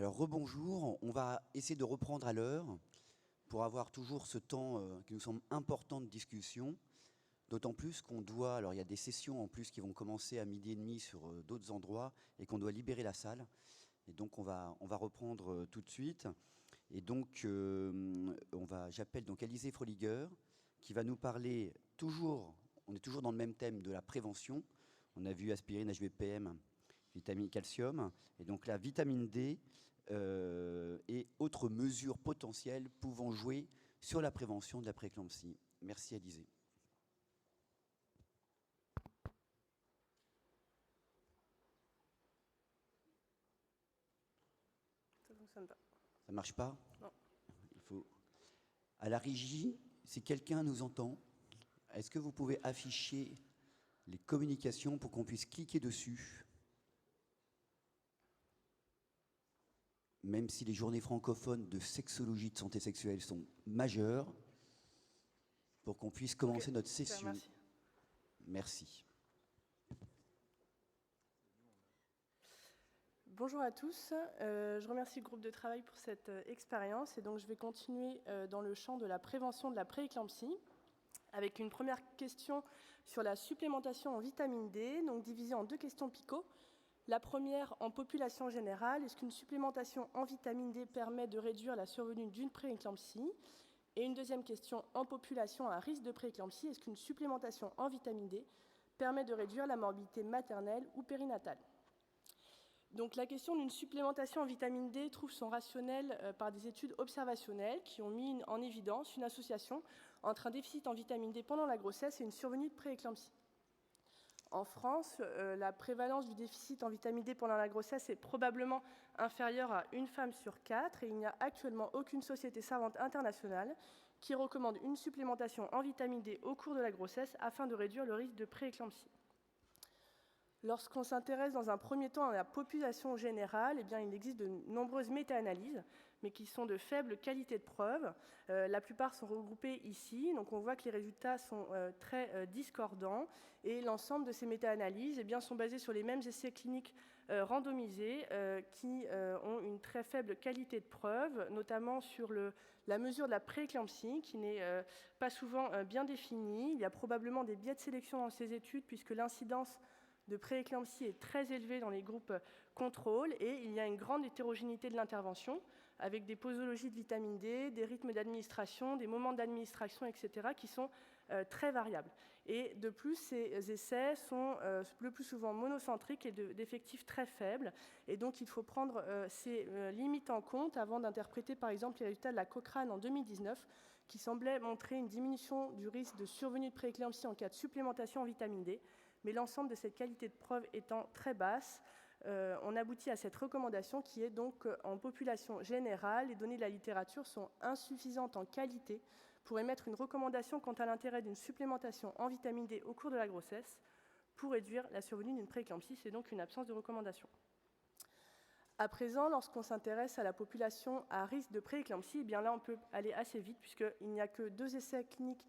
Alors rebonjour, on va essayer de reprendre à l'heure pour avoir toujours ce temps qui nous semble important de discussion, d'autant plus qu'on doit, alors il y a des sessions en plus qui vont commencer à 12h30 sur d'autres endroits et qu'on doit libérer la salle. Et donc on va reprendre tout de suite. Et donc j'appelle donc Alizé Froliger qui va nous parler on est toujours dans le même thème de la prévention. On a vu aspirine, HVPM, vitamine calcium, et donc la vitamine D et autres mesures potentielles pouvant jouer sur la prévention de la prééclampsie. Merci Alizé. Ça ne fonctionne pas. Ça ne marche pas? Non. Il faut... À la régie, si quelqu'un nous entend, est-ce que vous pouvez afficher les communications pour qu'on puisse cliquer dessus? Même si les journées francophones de sexologie de santé sexuelle sont majeures, pour qu'on puisse commencer notre session. Merci. Merci. Bonjour à tous, je remercie le groupe de travail pour cette expérience et donc je vais continuer dans le champ de la prévention de la prééclampsie avec une première question sur la supplémentation en vitamine D, donc divisée en deux questions picots. La première, en population générale, est-ce qu'une supplémentation en vitamine D permet de réduire la survenue d'une prééclampsie? Et une deuxième question, en population à risque de prééclampsie, est-ce qu'une supplémentation en vitamine D permet de réduire la morbidité maternelle ou périnatale? Donc la question d'une supplémentation en vitamine D trouve son rationnel par des études observationnelles qui ont mis en évidence une association entre un déficit en vitamine D pendant la grossesse et une survenue de prééclampsie. En France, la prévalence du déficit en vitamine D pendant la grossesse est probablement inférieure à une femme sur 4 et il n'y a actuellement aucune société savante internationale qui recommande une supplémentation en vitamine D au cours de la grossesse afin de réduire le risque de prééclampsie. Lorsqu'on s'intéresse dans un premier temps à la population générale, eh bien, il existe de nombreuses méta-analyses, mais qui sont de faible qualité de preuve. La plupart sont regroupées ici, donc on voit que les résultats sont très discordants, et l'ensemble de ces méta-analyses eh bien, sont basées sur les mêmes essais cliniques randomisés qui ont une très faible qualité de preuve, notamment sur la mesure de la prééclampsie, qui n'est pas souvent bien définie. Il y a probablement des biais de sélection dans ces études, puisque l'incidence de prééclampsie est très élevée dans les groupes contrôle et il y a une grande hétérogénéité de l'intervention avec des posologies de vitamine D, des rythmes d'administration, des moments d'administration, etc. qui sont très variables. Et de plus, ces essais sont le plus souvent monocentriques et d'effectifs très faibles. Et donc, il faut prendre ces limites en compte avant d'interpréter, par exemple, les résultats de la Cochrane en 2019 qui semblaient montrer une diminution du risque de survenue de prééclampsie en cas de supplémentation en vitamine D. Mais l'ensemble de cette qualité de preuve étant très basse, on aboutit à cette recommandation qui est donc en population générale, les données de la littérature sont insuffisantes en qualité pour émettre une recommandation quant à l'intérêt d'une supplémentation en vitamine D au cours de la grossesse pour réduire la survenue d'une prééclampsie. C'est donc une absence de recommandation. À présent, lorsqu'on s'intéresse à la population à risque de prééclampsie, eh bien là on peut aller assez vite puisqu'il n'y a que 2 essais cliniques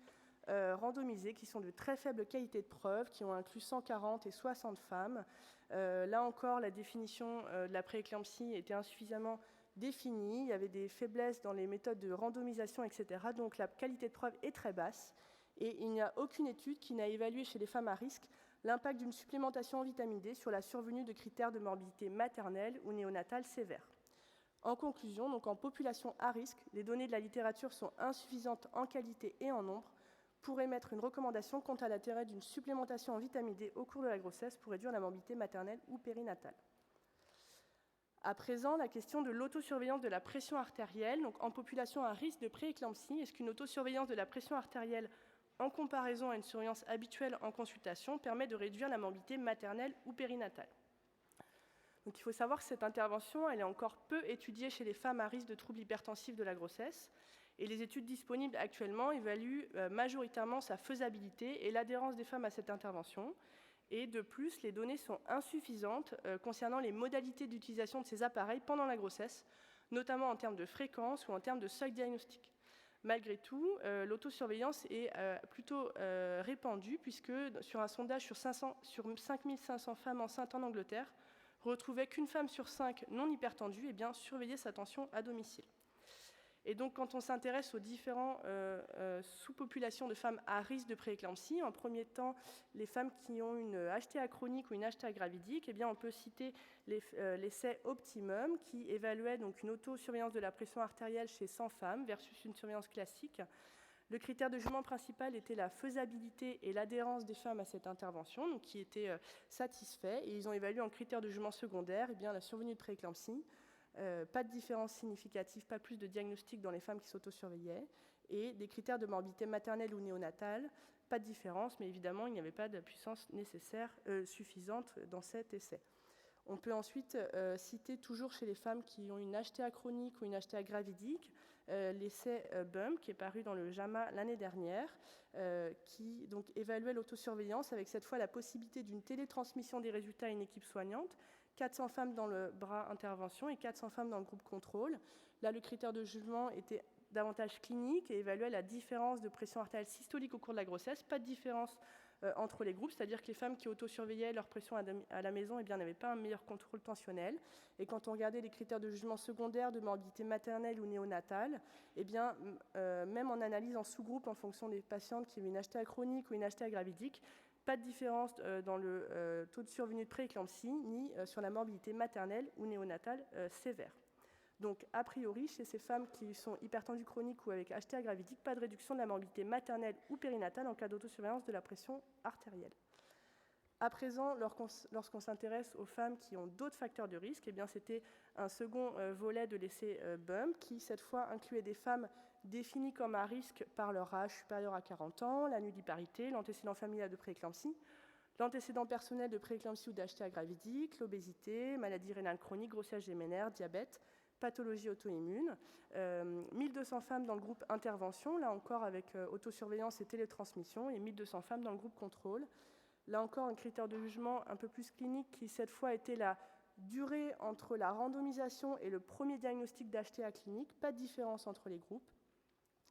randomisés qui sont de très faible qualité de preuve, qui ont inclus 140 et 60 femmes. Là encore, la définition de la prééclampsie était insuffisamment définie. Il y avait des faiblesses dans les méthodes de randomisation, etc. Donc la qualité de preuve est très basse. Et il n'y a aucune étude qui n'a évalué chez les femmes à risque l'impact d'une supplémentation en vitamine D sur la survenue de critères de morbidité maternelle ou néonatale sévère. En conclusion, donc en population à risque, les données de la littérature sont insuffisantes en qualité et en nombre pour émettre une recommandation quant à l'intérêt d'une supplémentation en vitamine D au cours de la grossesse pour réduire la morbidité maternelle ou périnatale. À présent, la question de l'autosurveillance de la pression artérielle. Donc, en population à risque de prééclampsie, est-ce qu'une autosurveillance de la pression artérielle en comparaison à une surveillance habituelle en consultation permet de réduire la morbidité maternelle ou périnatale? Donc, il faut savoir que cette intervention elle est encore peu étudiée chez les femmes à risque de troubles hypertensifs de la grossesse. Et les études disponibles actuellement évaluent majoritairement sa faisabilité et l'adhérence des femmes à cette intervention. Et de plus, les données sont insuffisantes concernant les modalités d'utilisation de ces appareils pendant la grossesse, notamment en termes de fréquence ou en termes de seuil diagnostic. Malgré tout, l'autosurveillance est plutôt répandue, puisque sur un sondage sur 5500 femmes enceintes en Angleterre, retrouvait qu'une femme sur 5 non hypertendue surveillait sa tension à domicile. Et donc, quand on s'intéresse aux différentes sous-populations de femmes à risque de prééclampsie, en premier temps, les femmes qui ont une HTA chronique ou une HTA gravidique, on peut citer l'essai Optimum, qui évaluait donc une autosurveillance de la pression artérielle chez 100 femmes versus une surveillance classique. Le critère de jugement principal était la faisabilité et l'adhérence des femmes à cette intervention, donc qui était satisfait. Et ils ont évalué en critère de jugement secondaire la survenue de prééclampsie. Pas de différence significative, pas plus de diagnostic dans les femmes qui s'autosurveillaient, et des critères de morbidité maternelle ou néonatale, pas de différence, mais évidemment, il n'y avait pas de puissance nécessaire suffisante dans cet essai. On peut ensuite citer, toujours chez les femmes qui ont une HTA chronique ou une HTA gravidique, l'essai BUMP, qui est paru dans le JAMA l'année dernière, qui donc évaluait l'autosurveillance avec cette fois la possibilité d'une télétransmission des résultats à une équipe soignante, 400 femmes dans le bras intervention et 400 femmes dans le groupe contrôle. Là, le critère de jugement était davantage clinique et évaluait la différence de pression artérielle systolique au cours de la grossesse. Pas de différence entre les groupes, c'est-à-dire que les femmes qui autosurveillaient leur pression à la maison n'avaient pas un meilleur contrôle tensionnel. Et quand on regardait les critères de jugement secondaire de morbidité maternelle ou néonatale, même en analyse en sous-groupe en fonction des patientes qui avaient une HTA chronique ou une HTA gravidique, pas de différence dans le taux de survenue de prééclampsie, ni sur la morbidité maternelle ou néonatale sévère. Donc, a priori, chez ces femmes qui sont hypertendues chroniques ou avec HTA gravidique, pas de réduction de la morbidité maternelle ou périnatale en cas d'autosurveillance de la pression artérielle. À présent, lorsqu'on s'intéresse aux femmes qui ont d'autres facteurs de risque, c'était un second volet de l'essai BUMP qui, cette fois, incluait des femmes définies comme à risque par leur âge supérieur à 40 ans, la nudité, l'antécédent familial de prééclampsie, l'antécédent personnel de prééclampsie ou d'HTA gravidique, l'obésité, maladie rénale chronique, grossesse gémellaire, diabète, pathologie auto-immune. 1200 femmes dans le groupe intervention, là encore avec autosurveillance et télétransmission, et 1200 femmes dans le groupe contrôle. Là encore, un critère de jugement un peu plus clinique qui, cette fois, était la durée entre la randomisation et le premier diagnostic d'HTA clinique, pas de différence entre les groupes.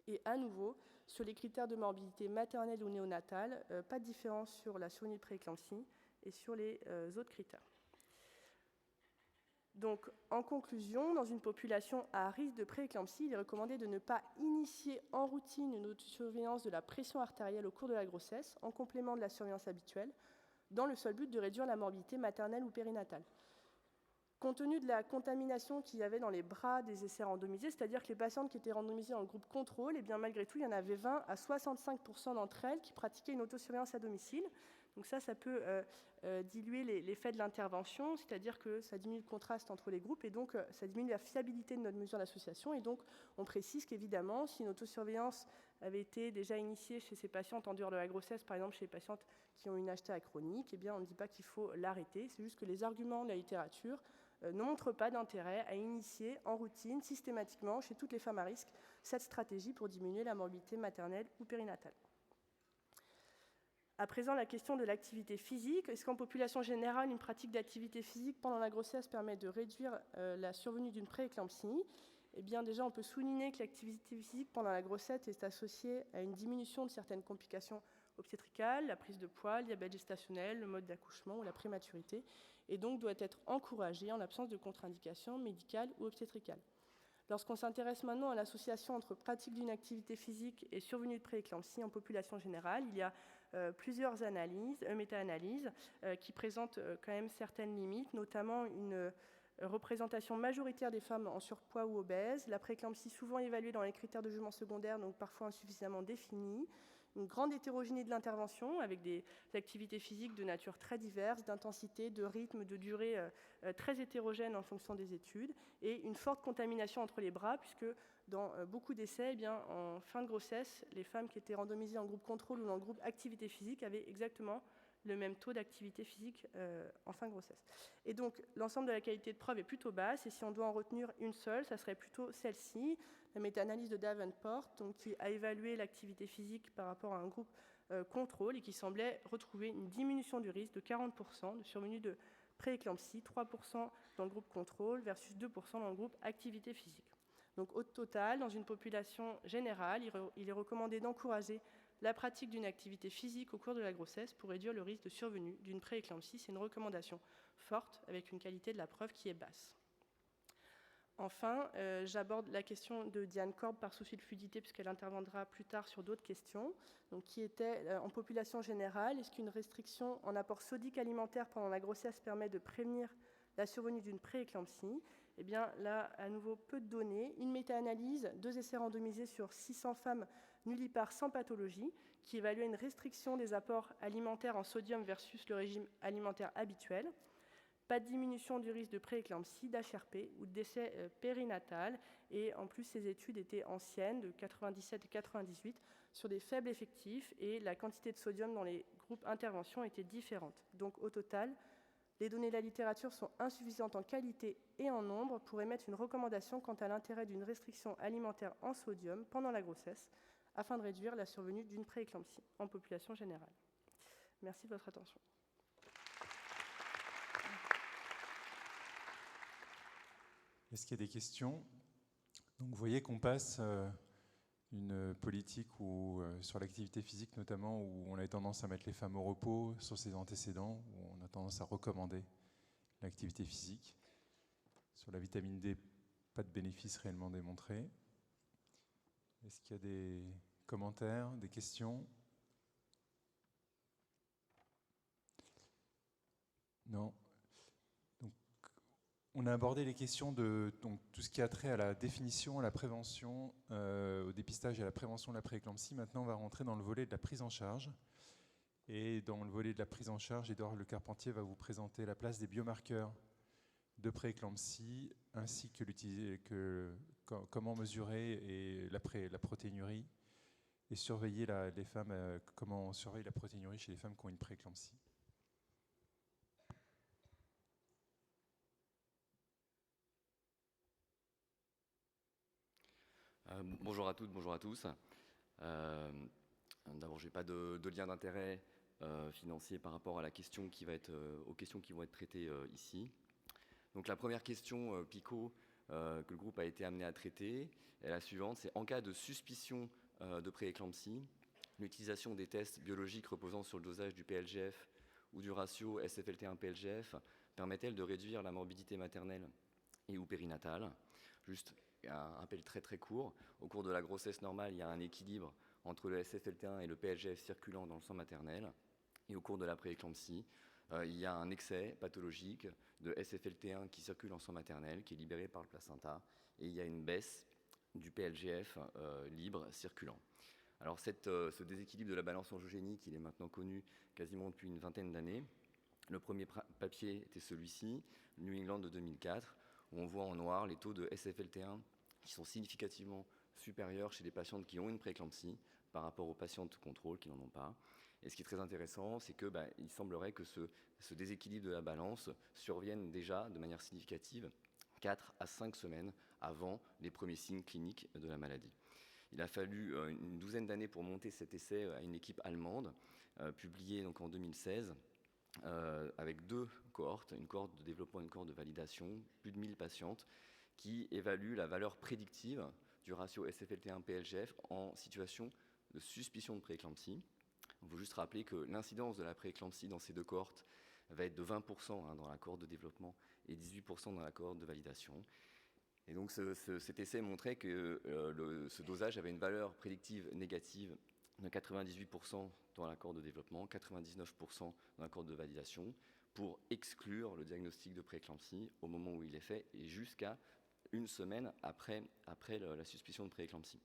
Et à nouveau, sur les critères de morbidité maternelle ou néonatale, pas de différence sur la survenue de prééclampsie et sur les autres critères. Donc, en conclusion, dans une population à risque de prééclampsie, il est recommandé de ne pas initier en routine une autosurveillance de la pression artérielle au cours de la grossesse, en complément de la surveillance habituelle, dans le seul but de réduire la morbidité maternelle ou périnatale. Compte tenu de la contamination qu'il y avait dans les bras des essais randomisés, c'est-à-dire que les patientes qui étaient randomisées dans le groupe contrôle, malgré tout, il y en avait 20 à 65% d'entre elles qui pratiquaient une autosurveillance à domicile. Donc ça peut diluer l'effet de l'intervention, c'est-à-dire que ça diminue le contraste entre les groupes et donc ça diminue la fiabilité de notre mesure d'association. Et donc on précise qu'évidemment, si une autosurveillance avait été déjà initiée chez ces patientes en dehors de la grossesse, par exemple chez les patientes qui ont une HTA chronique, on ne dit pas qu'il faut l'arrêter. C'est juste que les arguments de la littérature ne montrent pas d'intérêt à initier en routine, systématiquement, chez toutes les femmes à risque, cette stratégie pour diminuer la morbidité maternelle ou périnatale. À présent, la question de l'activité physique. Est-ce qu'en population générale, une pratique d'activité physique pendant la grossesse permet de réduire la survenue d'une prééclampsie ? Déjà, on peut souligner que l'activité physique pendant la grossesse est associée à une diminution de certaines complications obstétricales, la prise de poids, le diabète gestationnel, le mode d'accouchement ou la prématurité, et donc doit être encouragée en l'absence de contre-indication médicale ou obstétricale. Lorsqu'on s'intéresse maintenant à l'association entre pratique d'une activité physique et survenue de prééclampsie en population générale, il y a plusieurs méta-analyses qui présentent quand même certaines limites, notamment une représentation majoritaire des femmes en surpoids ou obèses, la prééclampsie souvent évaluée dans les critères de jugement secondaire, donc parfois insuffisamment définis, une grande hétérogénéité de l'intervention avec des activités physiques de nature très diverses, d'intensité, de rythme, de durée très hétérogènes en fonction des études, et une forte contamination entre les bras, puisque dans beaucoup d'essais, en fin de grossesse, les femmes qui étaient randomisées en groupe contrôle ou dans le groupe activité physique avaient exactement le même taux d'activité physique en fin de grossesse. Et donc, l'ensemble de la qualité de preuve est plutôt basse, et si on doit en retenir une seule, ça serait plutôt celle-ci, la méta-analyse de Davenport, donc, qui a évalué l'activité physique par rapport à un groupe contrôle et qui semblait retrouver une diminution du risque de 40% de survenue de prééclampsie, 3% dans le groupe contrôle versus 2% dans le groupe activité physique. Donc, au total, dans une population générale, il est recommandé d'encourager la pratique d'une activité physique au cours de la grossesse pour réduire le risque de survenue d'une prééclampsie. C'est une recommandation forte, avec une qualité de la preuve qui est basse. Enfin, j'aborde la question de Diane Korb par souci de fluidité, puisqu'elle interviendra plus tard sur d'autres questions. Donc, qui était, en population générale, est-ce qu'une restriction en apport sodique alimentaire pendant la grossesse permet de prévenir la survenue d'une prééclampsie? Eh bien, là, à nouveau, peu de données. Une méta-analyse, 2 essais randomisés sur 600 femmes nullipares sans pathologie, qui évaluaient une restriction des apports alimentaires en sodium versus le régime alimentaire habituel. Pas de diminution du risque de prééclampsie, d'HRP ou de décès périnatal. Et en plus, ces études étaient anciennes, de 97 et 98, sur des faibles effectifs, et la quantité de sodium dans les groupes intervention était différente. Donc au total, les données de la littérature sont insuffisantes en qualité et en nombre pour émettre une recommandation quant à l'intérêt d'une restriction alimentaire en sodium pendant la grossesse, afin de réduire la survenue d'une prééclampsie en population générale. Merci de votre attention. Est-ce qu'il y a des questions? Donc, vous voyez qu'on passe une politique où, sur l'activité physique notamment, où on a tendance à mettre les femmes au repos sur ses antécédents, où on a tendance à recommander l'activité physique. Sur la vitamine D, pas de bénéfice réellement démontré. Est-ce qu'il y a des commentaires, des questions? Non. On a abordé les questions de tout ce qui a trait à la définition, à la prévention, au dépistage et à la prévention de la prééclampsie. Maintenant, on va rentrer dans le volet de la prise en charge. Et dans le volet de la prise en charge, Édouard Le Carpentier va vous présenter la place des biomarqueurs de prééclampsie, ainsi que comment mesurer la protéinurie et surveiller les femmes, comment on surveille la protéinurie chez les femmes qui ont une prééclampsie. Bonjour à toutes, bonjour à tous. D'abord, je n'ai pas de lien d'intérêt financier par rapport à la question qui va être, aux questions qui vont être traitées ici. Donc la première question PICO que le groupe a été amené à traiter est la suivante, c'est en cas de suspicion de prééclampsie, l'utilisation des tests biologiques reposant sur le dosage du PLGF ou du ratio SFLT1-PLGF permet-elle de réduire la morbidité maternelle et ou périnatale? Juste un rappel très très court, au cours de la grossesse normale, il y a un équilibre entre le SFLT1 et le PLGF circulant dans le sang maternel, et au cours de la prééclampsie, il y a un excès pathologique de SFLT1 qui circule en sang maternel, qui est libéré par le placenta, et il y a une baisse du PLGF libre circulant. Alors ce déséquilibre de la balance angiogénique, il est maintenant connu quasiment depuis une vingtaine d'années. Le premier papier était celui-ci, New England de 2004, où on voit en noir les taux de SFLT1 qui sont significativement supérieurs chez les patientes qui ont une prééclampsie par rapport aux patientes contrôle qui n'en ont pas. Et ce qui est très intéressant, c'est que il semblerait que ce déséquilibre de la balance survienne déjà de manière significative 4 à 5 semaines avant les premiers signes cliniques de la maladie. Il a fallu une douzaine d'années pour monter cet essai à une équipe allemande, publié donc en 2016, avec 2 cohortes, une cohorte de développement et une cohorte de validation, plus de 1000 patientes, qui évaluent la valeur prédictive du ratio SFLT1-PLGF en situation de suspicion de prééclampsie. Il faut juste rappeler que l'incidence de la prééclampsie dans ces 2 cohortes va être de 20% dans la cohorte de développement et 18% dans la cohorte de validation. Et donc cet essai montrait que ce dosage avait une valeur prédictive négative de 98% dans la cohorte de développement, 99% dans la cohorte de validation, pour exclure le diagnostic de prééclampsie au moment où il est fait et jusqu'à une semaine après la suspicion de prééclampsie.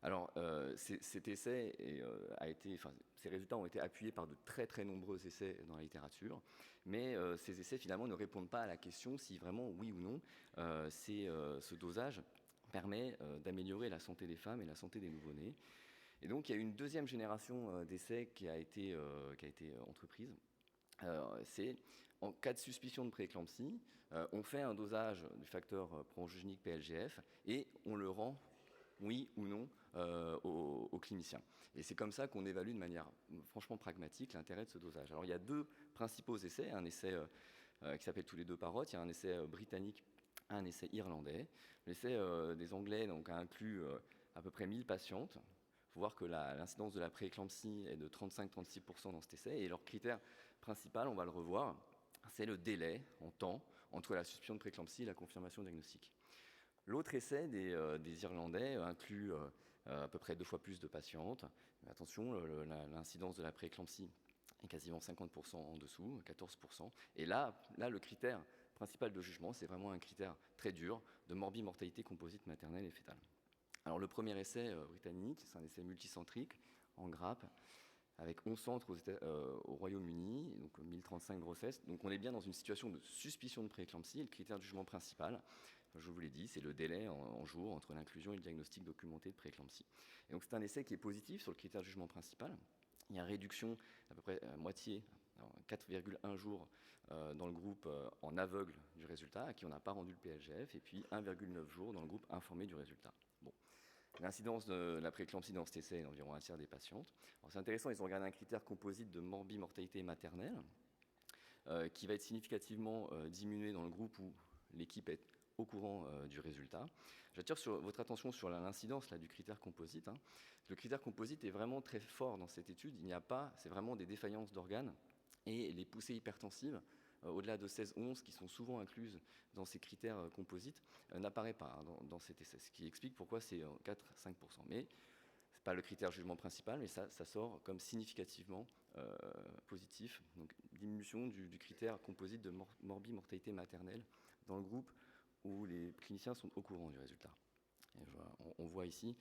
Alors, cet essai ces résultats ont été appuyés par de très très nombreux essais dans la littérature, mais ces essais finalement ne répondent pas à la question si vraiment, oui ou non, ce dosage permet d'améliorer la santé des femmes et la santé des nouveau-nés. Et donc, il y a une deuxième génération d'essais qui a été entreprise. C'est en cas de suspicion de prééclampsie, on fait un dosage du facteur pro-angiogénique PLGF et on le rend, oui ou non, aux cliniciens. Et c'est comme ça qu'on évalue de manière franchement pragmatique l'intérêt de ce dosage. Alors il y a 2 principaux essais, un essai qui s'appelle Tous les 2 parottes, il y a un essai britannique, un essai irlandais. L'essai des Anglais donc, a inclus à peu près 1000 patientes. Il faut voir que l'incidence de la prééclampsie est de 35-36% dans cet essai, et leur critère principal, on va le revoir, c'est le délai en temps entre la suspicion de prééclampsie et la confirmation diagnostique. L'autre essai des Irlandais inclut à peu près 2 fois plus de patientes. Mais attention, l'incidence de la prééclampsie est quasiment 50% en dessous, 14%. Et là, le critère principal de jugement, c'est vraiment un critère très dur de morbimortalité composite maternelle et fétale. Alors le premier essai britannique, c'est un essai multicentrique en grappe, avec 11 centres au Royaume-Uni, donc 1035 grossesses. Donc on est bien dans une situation de suspicion de prééclampsie. Et le critère de jugement principal, je vous l'ai dit, c'est le délai en jours entre l'inclusion et le diagnostic documenté de prééclampsie. Et donc c'est un essai qui est positif sur le critère de jugement principal. Il y a une réduction à peu près à moitié, 4,1 jours dans le groupe en aveugle du résultat, à qui on n'a pas rendu le PLGF, et puis 1,9 jours dans le groupe informé du résultat. Bon. L'incidence de la prééclampsie dans cet essai est d'environ un tiers des patientes. C'est intéressant, ils ont regardé un critère composite de morbimortalité maternelle qui va être significativement diminué dans le groupe où l'équipe est au courant du résultat. J'attire votre attention sur l'incidence du critère composite. Le critère composite est vraiment très fort dans cette étude. Il n'y a pas, c'est vraiment des défaillances d'organes et les poussées hypertensives au-delà de 16-11, qui sont souvent incluses dans ces critères composites, n'apparaît pas dans cet essai, ce qui explique pourquoi c'est 4-5%. Mais ce n'est pas le critère jugement principal, mais ça sort comme significativement positif. Donc diminution du critère composite de morbimortalité maternelle dans le groupe où les cliniciens sont au courant du résultat. Et on voit ici,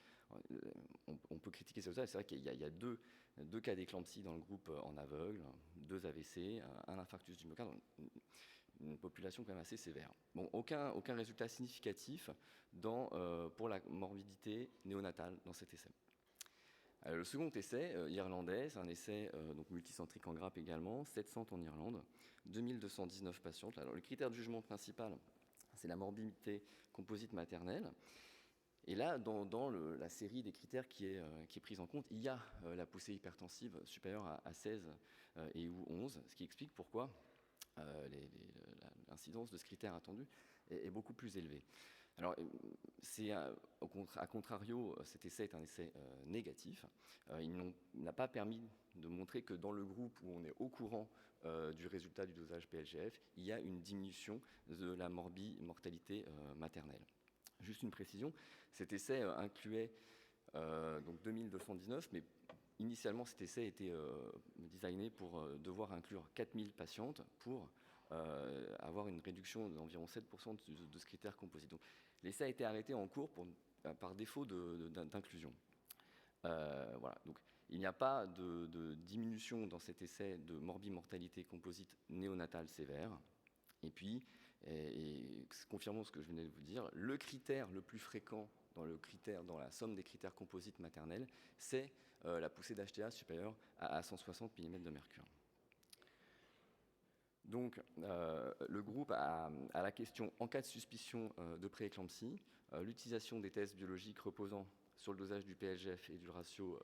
on peut critiquer ça, c'est vrai qu'il y a deux cas d'éclampsie dans le groupe en aveugle, 2 AVC, un infarctus du myocarde, une population quand même assez sévère. Bon, aucun résultat significatif pour la morbidité néonatale dans cet essai. Le second essai irlandais, c'est un essai donc multicentrique en grappe également, 700 en Irlande, 2219 patientes. Alors, le critère de jugement principal, c'est la morbidité composite maternelle. Et là, dans la série des critères qui est prise en compte, il y a la poussée hypertensive supérieure à 16 et ou 11, ce qui explique pourquoi l'incidence de ce critère attendu est beaucoup plus élevée. Alors, à contrario, cet essai est un essai négatif. Il n'a pas permis de montrer que dans le groupe où on est au courant du résultat du dosage PLGF, il y a une diminution de la morbimortalité maternelle. Juste une précision, cet essai incluait donc 2219, mais initialement cet essai était designé pour devoir inclure 4000 patientes pour avoir une réduction d'environ 7% de ce critère composite. Donc l'essai a été arrêté en cours par défaut d'inclusion. Voilà, donc il n'y a pas de diminution dans cet essai de morbimortalité composite néonatale sévère. Et puis, confirmons ce que je venais de vous dire, le critère le plus fréquent dans la somme des critères composites maternels, c'est la poussée d'HTA supérieure à 160 mm de mercure. Donc, le groupe a la question, en cas de suspicion de prééclampsie, l'utilisation des tests biologiques reposant sur le dosage du PLGF et du ratio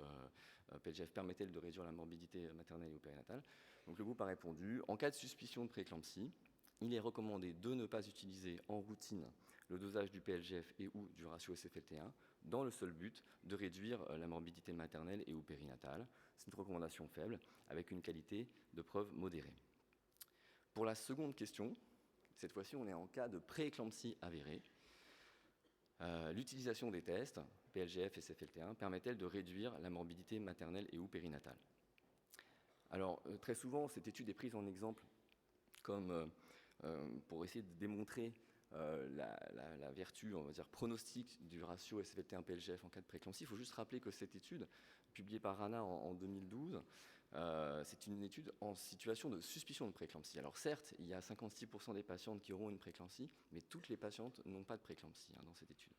PLGF permettait de réduire la morbidité maternelle ou périnatale. Donc, le groupe a répondu, en cas de suspicion de prééclampsie, il est recommandé de ne pas utiliser en routine le dosage du PLGF et ou du ratio SFLT1 dans le seul but de réduire la morbidité maternelle et ou périnatale. C'est une recommandation faible avec une qualité de preuve modérée. Pour la seconde question, cette fois-ci on est en cas de prééclampsie avérée. L'utilisation des tests PLGF et SFLT1 permet-elle de réduire la morbidité maternelle et ou périnatale? Alors très souvent cette étude est prise en exemple comme pour essayer de démontrer la vertu, on va dire, pronostique du ratio SFLT1-PLGF en cas de prééclampsie. Il faut juste rappeler que cette étude, publiée par Rana en 2012, c'est une étude en situation de suspicion de prééclampsie. Alors certes, il y a 56% des patientes qui auront une prééclampsie, mais toutes les patientes n'ont pas de prééclampsie dans cette étude.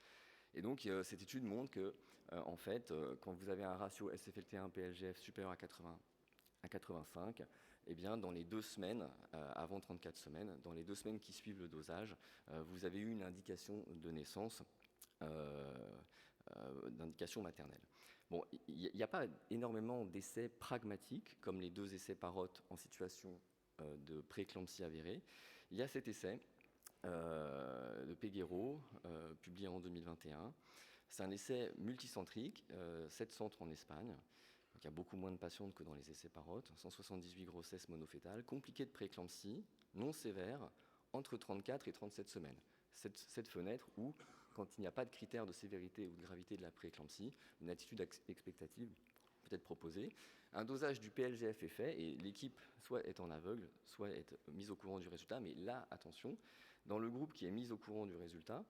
Et donc cette étude montre que, en fait, quand vous avez un ratio SFLT1-PLGF supérieur à 85, eh bien, dans les 2 semaines, avant 34 semaines, dans les 2 semaines qui suivent le dosage, vous avez eu une indication de naissance, d'indication maternelle. Bon, il n'y a pas énormément d'essais pragmatiques, comme les 2 essais Parrot en situation de prééclampsie avérée. Il y a cet essai de Peguero, publié en 2021. C'est un essai multicentrique, 7 centres en Espagne. Donc il y a beaucoup moins de patientes que dans les essais Parrot. 178 grossesses monofétales, compliquées de prééclampsie, non sévères, entre 34 et 37 semaines. Cette fenêtre où, quand il n'y a pas de critères de sévérité ou de gravité de la prééclampsie, une attitude expectative peut être proposée. Un dosage du PLGF est fait et l'équipe soit est en aveugle, soit est mise au courant du résultat. Mais là, attention, dans le groupe qui est mis au courant du résultat,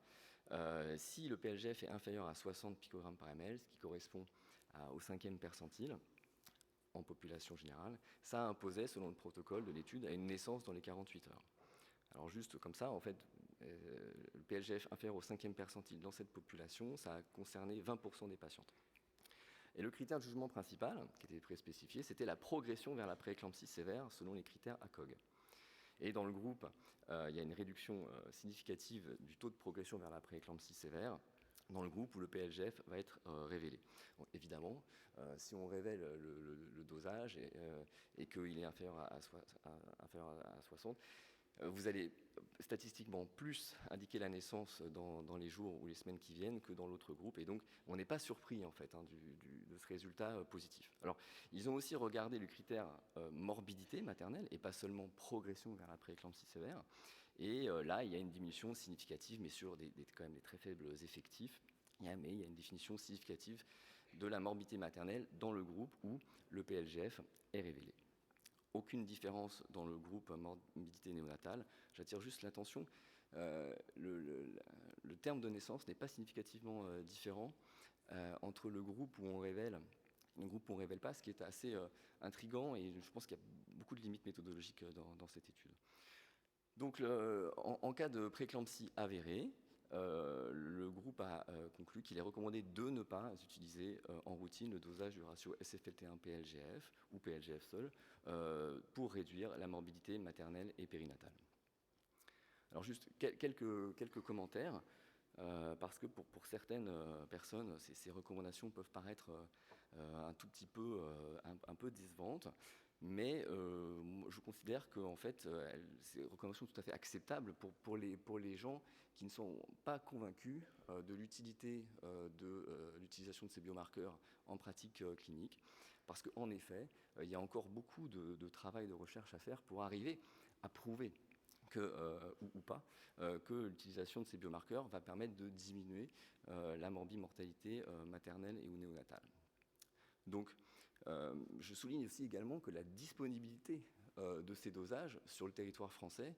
si le PLGF est inférieur à 60 picogrammes par ml, ce qui correspond au 5e percentile en population générale, ça imposait, selon le protocole de l'étude, à une naissance dans les 48 heures. Alors juste comme ça, en fait, le PLGF inférieur au 5e percentile dans cette population, ça a concerné 20% des patientes. Et le critère de jugement principal, qui était préspécifié, c'était la progression vers la prééclampsie sévère selon les critères ACOG. Et dans le groupe, il y a une réduction significative du taux de progression vers la prééclampsie sévère dans le groupe où le PLGF va être révélé. Donc, évidemment, si on révèle le dosage et qu'il est inférieur à 60, vous allez statistiquement plus indiquer la naissance dans les jours ou les semaines qui viennent que dans l'autre groupe. Et donc, on n'est pas surpris en fait de ce résultat positif. Alors, ils ont aussi regardé le critère morbidité maternelle et pas seulement progression vers la prééclampsie sévère. Et là, il y a une diminution significative, mais sur quand même des très faibles effectifs. Mais il y a une définition significative de la morbidité maternelle dans le groupe où le PLGF est révélé. Aucune différence dans le groupe morbidité néonatale. J'attire juste l'attention, le terme de naissance n'est pas significativement différent entre le groupe où on révèle et le groupe où on ne révèle pas, ce qui est assez intriguant et je pense qu'il y a beaucoup de limites méthodologiques dans cette étude. Donc en cas de prééclampsie avérée, le groupe a conclu qu'il est recommandé de ne pas utiliser en routine le dosage du ratio SFLT1-PLGF ou PLGF seul pour réduire la morbidité maternelle et périnatale. Alors juste quelques commentaires, parce que pour certaines personnes, ces recommandations peuvent paraître un tout petit peu, un peu décevantes. Mais je considère que en fait, ces recommandations sont tout à fait acceptables pour les gens qui ne sont pas convaincus de l'utilité de l'utilisation de ces biomarqueurs en pratique clinique. Parce qu'en effet, il y a encore beaucoup de travail de recherche à faire pour arriver à prouver ou pas, que l'utilisation de ces biomarqueurs va permettre de diminuer la morbimortalité maternelle et ou néonatale. Donc, je souligne aussi également que la disponibilité de ces dosages sur le territoire français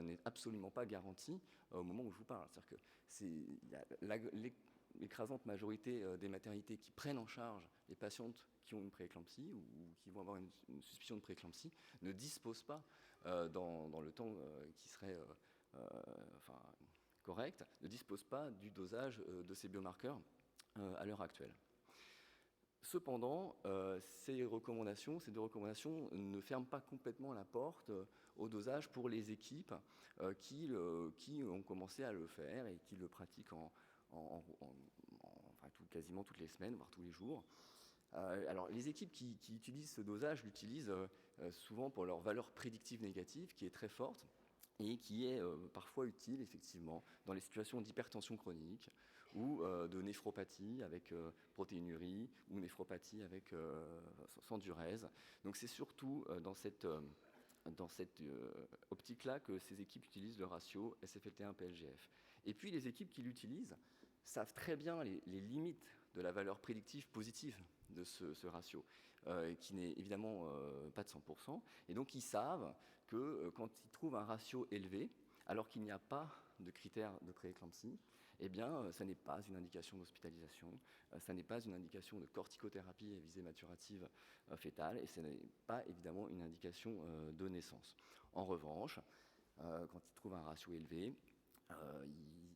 n'est absolument pas garantie au moment où je vous parle. C'est-à-dire que l'écrasante majorité des maternités qui prennent en charge les patientes qui ont une prééclampsie ou qui vont avoir une suspicion de prééclampsie ne disposent pas, dans le temps qui serait correct, ne disposent pas du dosage de ces biomarqueurs à l'heure actuelle. Cependant, ces deux recommandations ne ferment pas complètement la porte au dosage pour les équipes qui ont commencé à le faire et qui le pratiquent quasiment toutes les semaines, voire tous les jours. Alors, les équipes qui utilisent ce dosage l'utilisent souvent pour leur valeur prédictive négative, qui est très forte et qui est parfois utile, effectivement, dans les situations d'hypertension chronique ou de néphropathie avec protéinurie ou néphropathie avec sans diurèse. Donc, c'est surtout dans cette optique-là que ces équipes utilisent le ratio SFLT1-PLGF. Et puis, les équipes qui l'utilisent savent très bien les limites de la valeur prédictive positive de ce ratio, qui n'est évidemment pas de 100%. Et donc, ils savent que quand ils trouvent un ratio élevé, alors qu'il n'y a pas de critères de prééclampsie, eh bien, ça n'est pas une indication d'hospitalisation, ça n'est pas une indication de corticothérapie à visée maturative fétale, et ce n'est pas évidemment une indication de naissance. En revanche, quand ils trouvent un ratio élevé,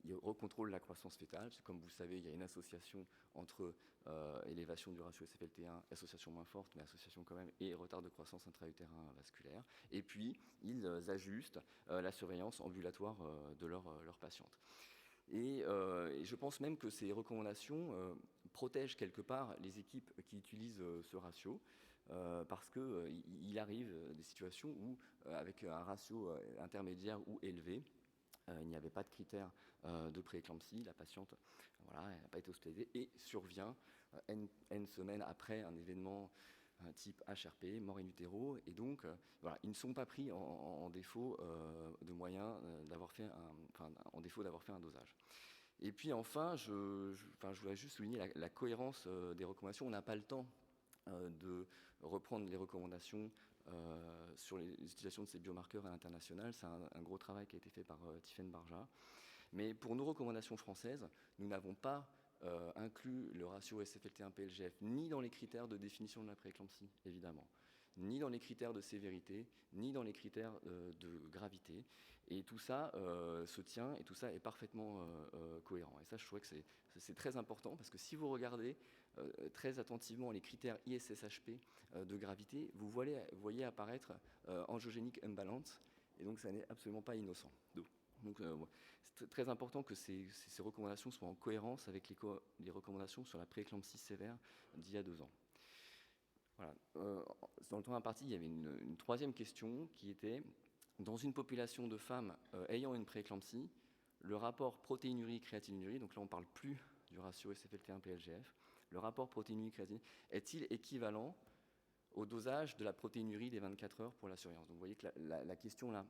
il recontrôle la croissance fétale. Comme vous le savez, il y a une association entre élévation du ratio SFLT1, association moins forte, mais association quand même, et retard de croissance intra-utérin vasculaire. Et puis, ils ajustent la surveillance ambulatoire de leurs patientes. Et je pense même que ces recommandations protègent quelque part les équipes qui utilisent ce ratio, parce qu'il arrive des situations où, avec un ratio intermédiaire ou élevé, il n'y avait pas de critères de prééclampsie, la patiente voilà, elle n'a pas été hospitalisée et survient N semaines après un événement type HRP, mort in utero, et donc voilà, ils ne sont pas pris en défaut de moyens en défaut d'avoir fait un dosage. Et puis enfin, je voudrais juste souligner la cohérence des recommandations. On n'a pas le temps de reprendre les recommandations sur les utilisations de ces biomarqueurs à l'international. C'est un gros travail qui a été fait par Tiffaine Barja. Mais pour nos recommandations françaises, nous n'avons pas inclus le ratio SFLT1-PLGF ni dans les critères de définition de la prééclampsie, évidemment, ni dans les critères de sévérité, ni dans les critères de gravité. Et tout ça se tient, et tout ça est parfaitement cohérent. Et ça, je trouvais que c'est très important, parce que si vous regardez très attentivement les critères ISSHP de gravité, vous voyez apparaître angiogénique imbalance, et donc ça n'est absolument pas innocent. Donc c'est très important que ces recommandations soient en cohérence avec les recommandations sur la prééclampsie sévère d'il y a 2 ans. Voilà. Dans le temps imparti, il y avait une troisième question qui était, dans une population de femmes ayant une prééclampsie, le rapport protéinurie-créatinurie, donc là on ne parle plus du ratio SFLT1-PLGF, le rapport protéinurie-créatinurie est-il équivalent au dosage de la protéinurie des 24 heures pour la surveillance? Donc vous voyez que la question là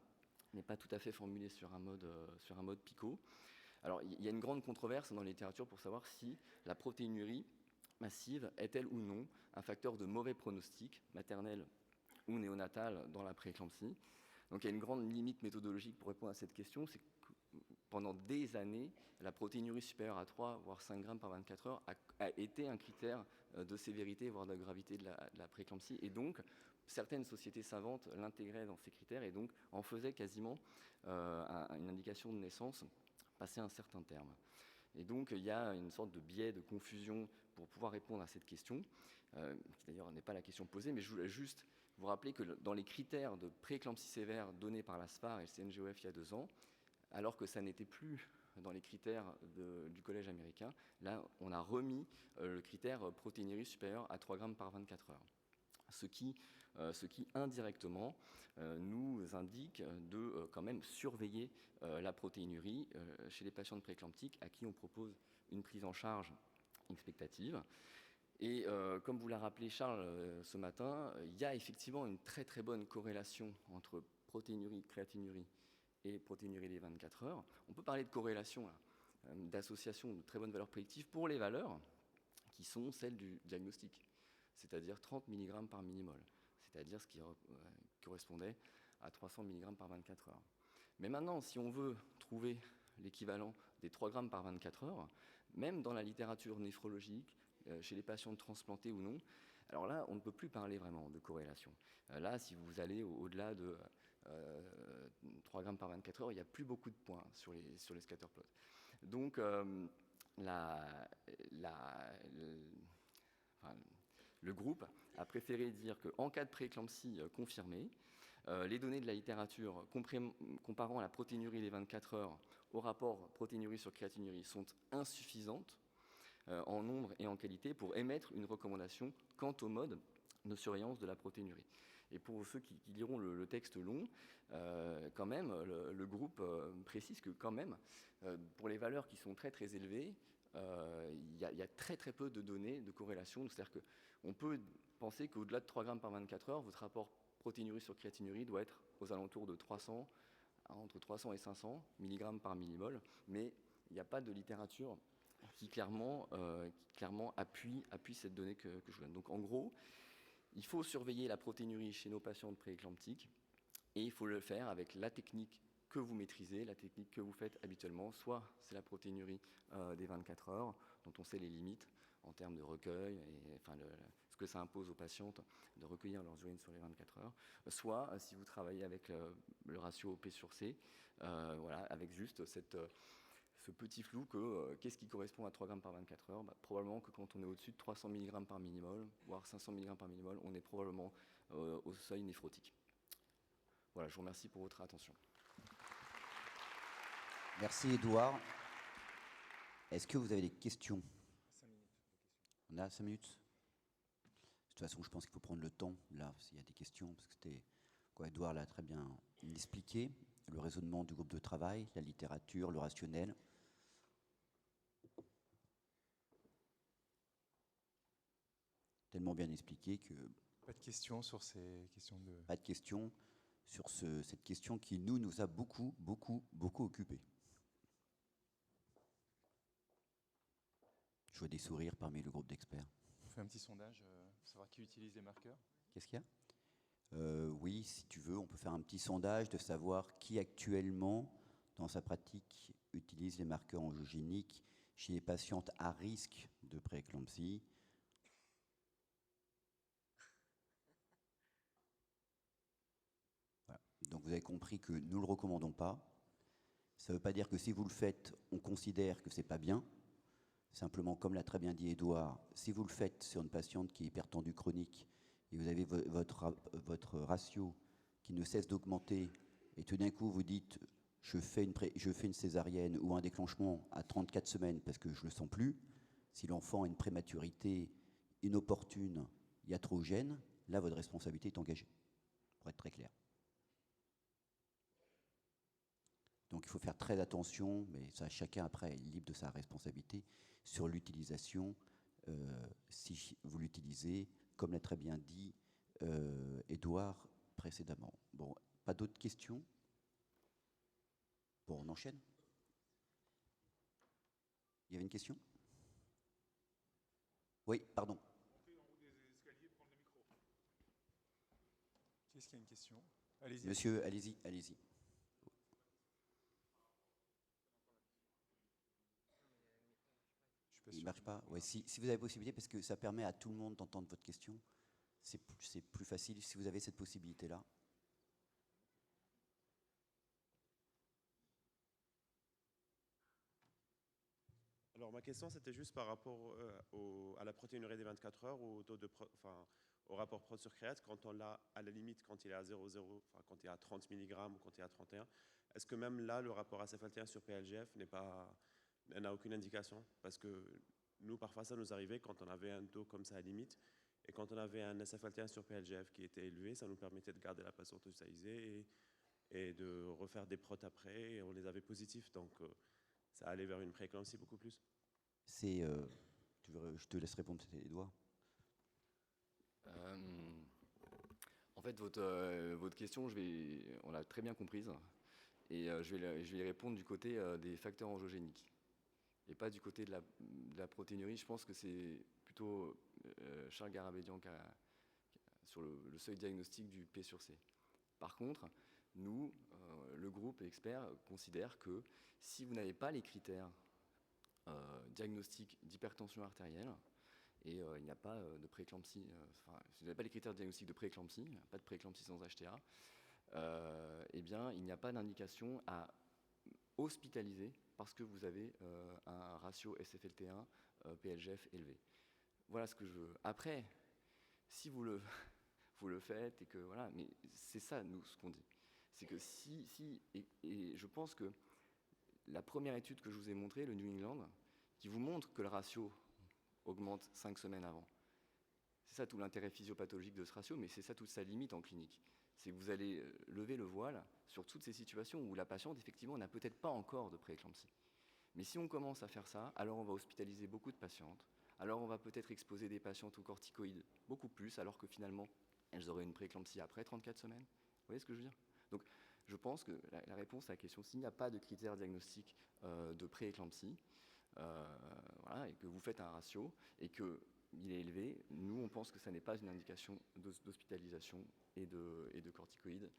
n'est pas tout à fait formulée sur un mode PICO. Alors il y a une grande controverse dans la littérature pour savoir si la protéinurie massive est-elle ou non un facteur de mauvais pronostic, maternel ou néonatal, dans la prééclampsie. Donc il y a une grande limite méthodologique pour répondre à cette question, c'est que pendant des années, la protéinurie supérieure à 3 voire 5 grammes par 24 heures a été un critère de sévérité voire de gravité de la prééclampsie, et donc certaines sociétés savantes l'intégraient dans ces critères et donc en faisaient quasiment une indication de naissance passé un certain terme. Et donc il y a une sorte de biais de confusion pour pouvoir répondre à cette question, qui d'ailleurs n'est pas la question posée, mais je voulais juste vous rappeler que dans les critères de prééclampsie sévère donnés par la SPAR et le CNGOF il y a 2 ans, alors que ça n'était plus dans les critères du collège américain, là on a remis le critère protéinurie supérieure à 3 grammes par 24 heures. Ce qui indirectement nous indique de quand même surveiller la protéinurie chez les patients prééclamptiques à qui on propose une prise en charge expectative. Et comme vous l'a rappelé Charles ce matin, il y a effectivement une très très bonne corrélation entre protéinurie, créatinurie et protéinurie des 24 heures. On peut parler de corrélation, d'association de très bonnes valeurs prédictives pour les valeurs qui sont celles du diagnostic, c'est-à-dire 30 mg par millimol, c'est-à-dire ce qui correspondait à 300 mg par 24 heures. Mais maintenant, si on veut trouver l'équivalent des 3 grammes par 24 heures, même dans la littérature néphrologique, chez les patients transplantés ou non, alors là, on ne peut plus parler vraiment de corrélation. Là, si vous allez au-delà de 3 grammes par 24 heures, il n'y a plus beaucoup de points sur les scatter plots. Donc, le groupe a préféré dire qu'en cas de prééclampsie confirmée, les données de la littérature comparant la protéinurie des 24 heures au rapport protéinurie sur créatinurie sont insuffisantes en nombre et en qualité pour émettre une recommandation quant au mode de surveillance de la protéinurie. Et pour ceux qui liront le texte long, quand même, le groupe précise que quand même, pour les valeurs qui sont très très élevées, il y a très très peu de données de corrélation. C'est-à-dire qu'on peut penser qu'au-delà de 3 grammes par 24 heures, votre rapport protéinurie sur créatinurie doit être aux alentours de 300, entre 300 et 500 mg par millimol, mais il n'y a pas de littérature qui clairement appuie cette donnée que je vous donne. Donc en gros, il faut surveiller la protéinurie chez nos patients prééclamptiques et il faut le faire avec la technique que vous maîtrisez, la technique que vous faites habituellement. Soit c'est la protéinurie des 24 heures, dont on sait les limites en termes de recueil, et enfin ce que ça impose aux patientes de recueillir leurs urines sur les 24 heures. Soit si vous travaillez avec le ratio P sur C, voilà, avec juste ce petit flou que qu'est-ce qui correspond à 3 grammes par 24 heures, probablement que quand on est au-dessus de 300 mg par millimol, voire 500 mg par millimol, on est probablement au seuil néphrotique. Voilà, je vous remercie pour votre attention. Merci Édouard. Est-ce que vous avez des questions? 5 minutes. On a 5 minutes? De toute façon, je pense qu'il faut prendre le temps, là, s'il y a des questions, parce que Édouard l'a très bien expliqué. le raisonnement du groupe de travail, la littérature, le rationnel. Tellement bien expliqué que Pas de questions sur ces questions de... pas de questions sur cette question qui nous a beaucoup occupés. Je vois des sourires parmi le groupe d'experts. On fait un petit sondage, savoir qui utilise les marqueurs. Qu'est-ce qu'il y a ? Oui, si tu veux, on peut faire un petit sondage de savoir qui actuellement, dans sa pratique, utilise les marqueurs angiogéniques chez les patientes à risque de prééclampsie. Voilà. Donc vous avez compris que nous ne le recommandons pas. Ça ne veut pas dire que si vous le faites, on considère que ce n'est pas bien. Simplement, comme l'a très bien dit Édouard, si vous le faites sur une patiente qui est hypertendue chronique et vous avez votre ratio qui ne cesse d'augmenter et tout d'un coup vous dites je fais une césarienne ou un déclenchement à 34 semaines parce que je ne le sens plus, si l'enfant a une prématurité inopportune, iatrogène, là votre responsabilité est engagée, pour être très clair. Donc il faut faire très attention, mais ça, chacun après est libre de sa responsabilité sur l'utilisation, si vous l'utilisez, comme l'a très bien dit Édouard précédemment. Bon, pas d'autres questions ? Bon, on enchaîne ? Il y avait une question ? Oui, pardon. Qu'est-ce qu'il y a une question ? Allez-y. Monsieur, allez-y, allez-y. Il ne marche pas. Ouais, si vous avez possibilité, parce que ça permet à tout le monde d'entendre votre question, c'est plus facile si vous avez cette possibilité-là. Alors ma question c'était juste par rapport à la protéinurie des 24 heures, au taux de au rapport prot sur créate, quand on l'a à la limite quand il est à 0,0, quand il est à 30 mg ou quand il est à 31, est-ce que même là le rapport ACFLT1 sur PLGF n'a aucune indication? Parce que nous parfois ça nous arrivait quand on avait un taux comme ça à limite, et quand on avait un SFLT1 sur PLGF qui était élevé, ça nous permettait de garder la patiente hospitalisée et de refaire des protes après, et on les avait positifs, donc ça allait vers une prééclampsie beaucoup plus. Je te laisse répondre, c'était Édouard. En fait, votre question, on l'a très bien comprise, et je vais y répondre du côté des facteurs angiogéniques, et pas du côté de la protéinurie. Je pense que c'est plutôt Charles Garabédian sur le seuil diagnostique du P sur C. Par contre, nous, le groupe expert, considère que si vous n'avez pas les critères diagnostiques d'hypertension artérielle, et il n'y a pas de prééclampsie, si vous n'avez pas les critères de diagnostic de prééclampsie, pas de prééclampsie sans HTA, eh bien, il n'y a pas d'indication à hospitaliser parce que vous avez un ratio SFLT1 PLGF élevé. Voilà ce que je veux. Après, si vous le faites, et que voilà, mais c'est ça, nous, ce qu'on dit. C'est que et je pense que la première étude que je vous ai montrée, le New England, qui vous montre que le ratio augmente 5 semaines avant. C'est ça tout l'intérêt physiopathologique de ce ratio, mais c'est ça toute sa limite en clinique. C'est que vous allez lever le voile sur toutes ces situations où la patiente, effectivement, n'a peut-être pas encore de prééclampsie. Mais si on commence à faire ça, alors on va hospitaliser beaucoup de patientes, alors on va peut-être exposer des patientes aux corticoïdes beaucoup plus, alors que finalement, elles auraient une prééclampsie après 34 semaines. Vous voyez ce que je veux dire ? Donc, je pense que la réponse à la question, s'il n'y a pas de critères diagnostiques de prééclampsie, voilà, et que vous faites un ratio et qu'il est élevé, nous on pense que ça n'est pas une indication d'hospitalisation et de corticoïdes,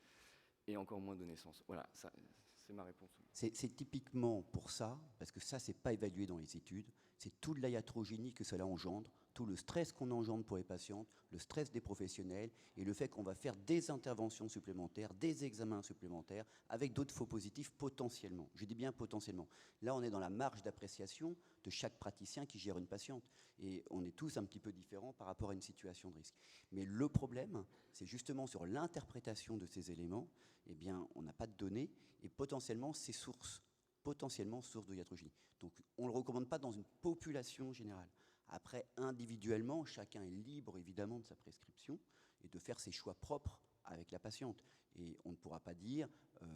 et encore moins de naissance. Voilà, c'est ma réponse. C'est typiquement pour ça, parce que ça c'est pas évalué dans les études, c'est toute la iatrogénie que cela engendre, tout le stress qu'on engendre pour les patientes, le stress des professionnels et le fait qu'on va faire des interventions supplémentaires, des examens supplémentaires avec d'autres faux positifs potentiellement. Je dis bien potentiellement. Là, on est dans la marge d'appréciation de chaque praticien qui gère une patiente et on est tous un petit peu différents par rapport à une situation de risque. Mais le problème, c'est justement sur l'interprétation de ces éléments, eh bien, on n'a pas de données et potentiellement c'est source de iatrogénie. Donc, on ne le recommande pas dans une population générale. Après, individuellement, chacun est libre, évidemment, de sa prescription et de faire ses choix propres avec la patiente. Et on ne pourra pas dire,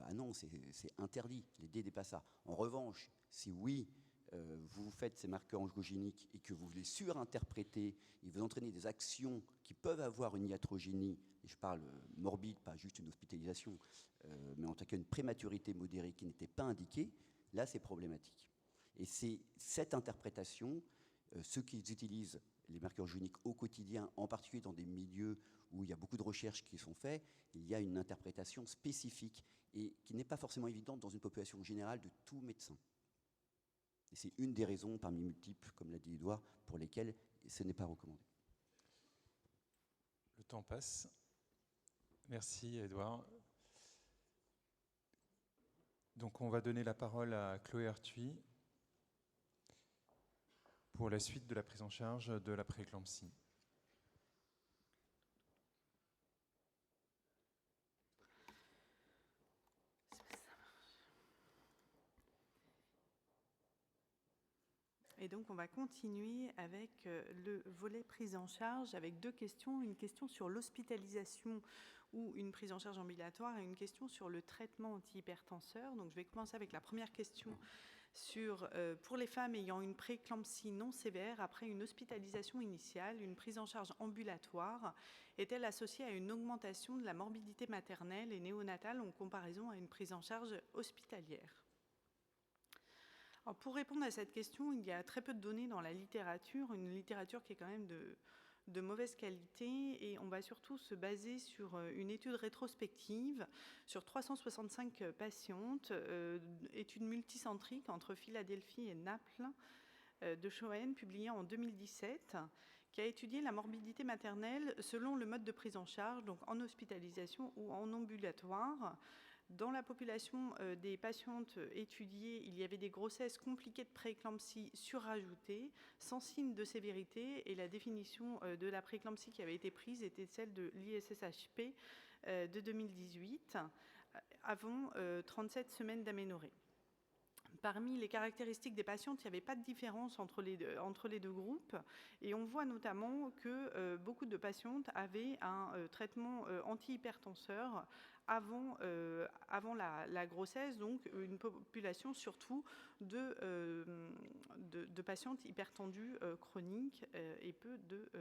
ah non, c'est interdit, les dés dépassent ça. En revanche, si oui, vous faites ces marqueurs angiogéniques et que vous les surinterprétez et vous entraînez des actions qui peuvent avoir une iatrogénie, et je parle morbide, pas juste une hospitalisation, mais en tout cas une prématurité modérée qui n'était pas indiquée, là c'est problématique. Et c'est cette interprétation, ceux qui utilisent les marqueurs géniques au quotidien, en particulier dans des milieux où il y a beaucoup de recherches qui sont faites, il y a une interprétation spécifique et qui n'est pas forcément évidente dans une population générale de tout médecin. Et c'est une des raisons parmi multiples, comme l'a dit Édouard, pour lesquelles ce n'est pas recommandé. Le temps passe. Merci Édouard. Donc on va donner la parole à Chloé Arthuis pour la suite de la prise en charge de la prééclampsie. Et donc, on va continuer avec le volet prise en charge avec deux questions. Une question sur l'hospitalisation ou une prise en charge ambulatoire et une question sur le traitement antihypertenseur. Donc, je vais commencer avec la première question sur, pour les femmes ayant une prééclampsie non sévère après une hospitalisation initiale, une prise en charge ambulatoire est-elle associée à une augmentation de la morbidité maternelle et néonatale en comparaison à une prise en charge hospitalière ? Alors pour répondre à cette question, il y a très peu de données dans la littérature, une littérature qui est quand même de mauvaise qualité, et on va surtout se baser sur une étude rétrospective sur 365 patientes, étude multicentrique entre Philadelphie et Naples de Schoen, publiée en 2017, qui a étudié la morbidité maternelle selon le mode de prise en charge, donc en hospitalisation ou en ambulatoire. Dans la population des patientes étudiées, il y avait des grossesses compliquées de prééclampsie surajoutées, sans signe de sévérité, et la définition de la prééclampsie qui avait été prise était celle de l'ISSHP de 2018, avant 37 semaines d'aménorrhée. Parmi les caractéristiques des patientes, il n'y avait pas de différence entre les deux groupes, et on voit notamment que beaucoup de patientes avaient un traitement antihypertenseur avant la grossesse, donc une population surtout de patientes hypertendues chroniques et peu de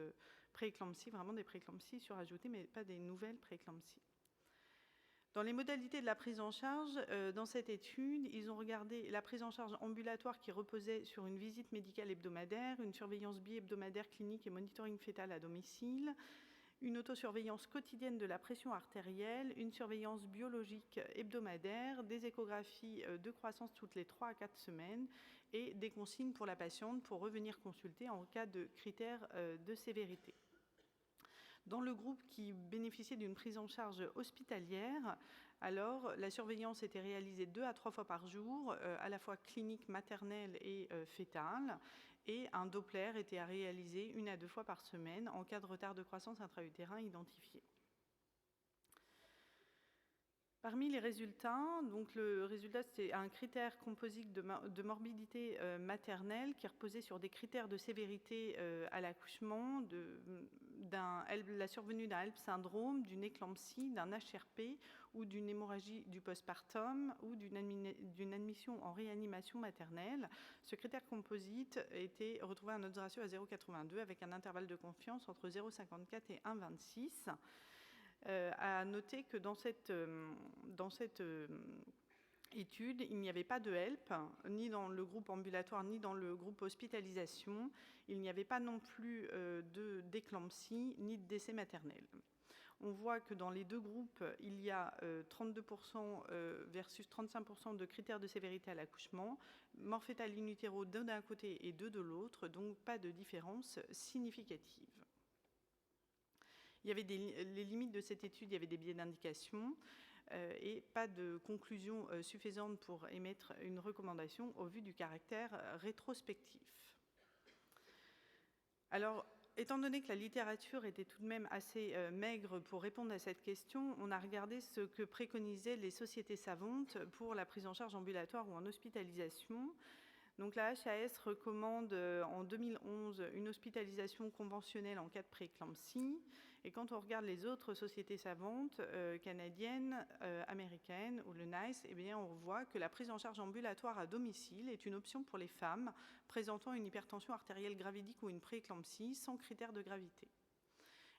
prééclampsie, vraiment des prééclampsies surajoutées, mais pas des nouvelles prééclampsies. Dans les modalités de la prise en charge, dans cette étude, ils ont regardé la prise en charge ambulatoire qui reposait sur une visite médicale hebdomadaire, une surveillance bi-hebdomadaire clinique et monitoring fœtal à domicile, une autosurveillance quotidienne de la pression artérielle, une surveillance biologique hebdomadaire, des échographies de croissance toutes les 3 à 4 semaines et des consignes pour la patiente pour revenir consulter en cas de critères de sévérité. Dans le groupe qui bénéficiait d'une prise en charge hospitalière, alors la surveillance était réalisée 2 à 3 fois par jour, à la fois clinique, maternelle et fœtale, et un Doppler était à réaliser 1 à 2 fois par semaine en cas de retard de croissance intra-utérin identifié. Parmi les résultats, donc le résultat c'est un critère composite de morbidité maternelle qui reposait sur des critères de sévérité à l'accouchement, la survenue d'un HELP syndrome, d'une éclampsie, d'un HRP ou d'une hémorragie du postpartum ou d'une admission en réanimation maternelle. Ce critère composite était retrouvé un odds ratio à 0,82 avec un intervalle de confiance entre 0,54 et 1,26. À noter que dans cette étude, il n'y avait pas de HELP, ni dans le groupe ambulatoire, ni dans le groupe hospitalisation. Il n'y avait pas non plus d'éclampsie, ni de décès maternel. On voit que dans les deux groupes, il y a 32% versus 35% de critères de sévérité à l'accouchement, mort fœtale in utero d'un côté et de l'autre, donc pas de différence significative. Il y avait les limites de cette étude, il y avait des biais d'indication et pas de conclusion suffisante pour émettre une recommandation au vu du caractère rétrospectif. Alors, étant donné que la littérature était tout de même assez maigre pour répondre à cette question, on a regardé ce que préconisaient les sociétés savantes pour la prise en charge ambulatoire ou en hospitalisation. Donc la HAS recommande en 2011 une hospitalisation conventionnelle en cas de prééclampsie. Et quand on regarde les autres sociétés savantes canadiennes, américaines ou le NICE, eh bien, on voit que la prise en charge ambulatoire à domicile est une option pour les femmes présentant une hypertension artérielle gravidique ou une prééclampsie sans critère de gravité.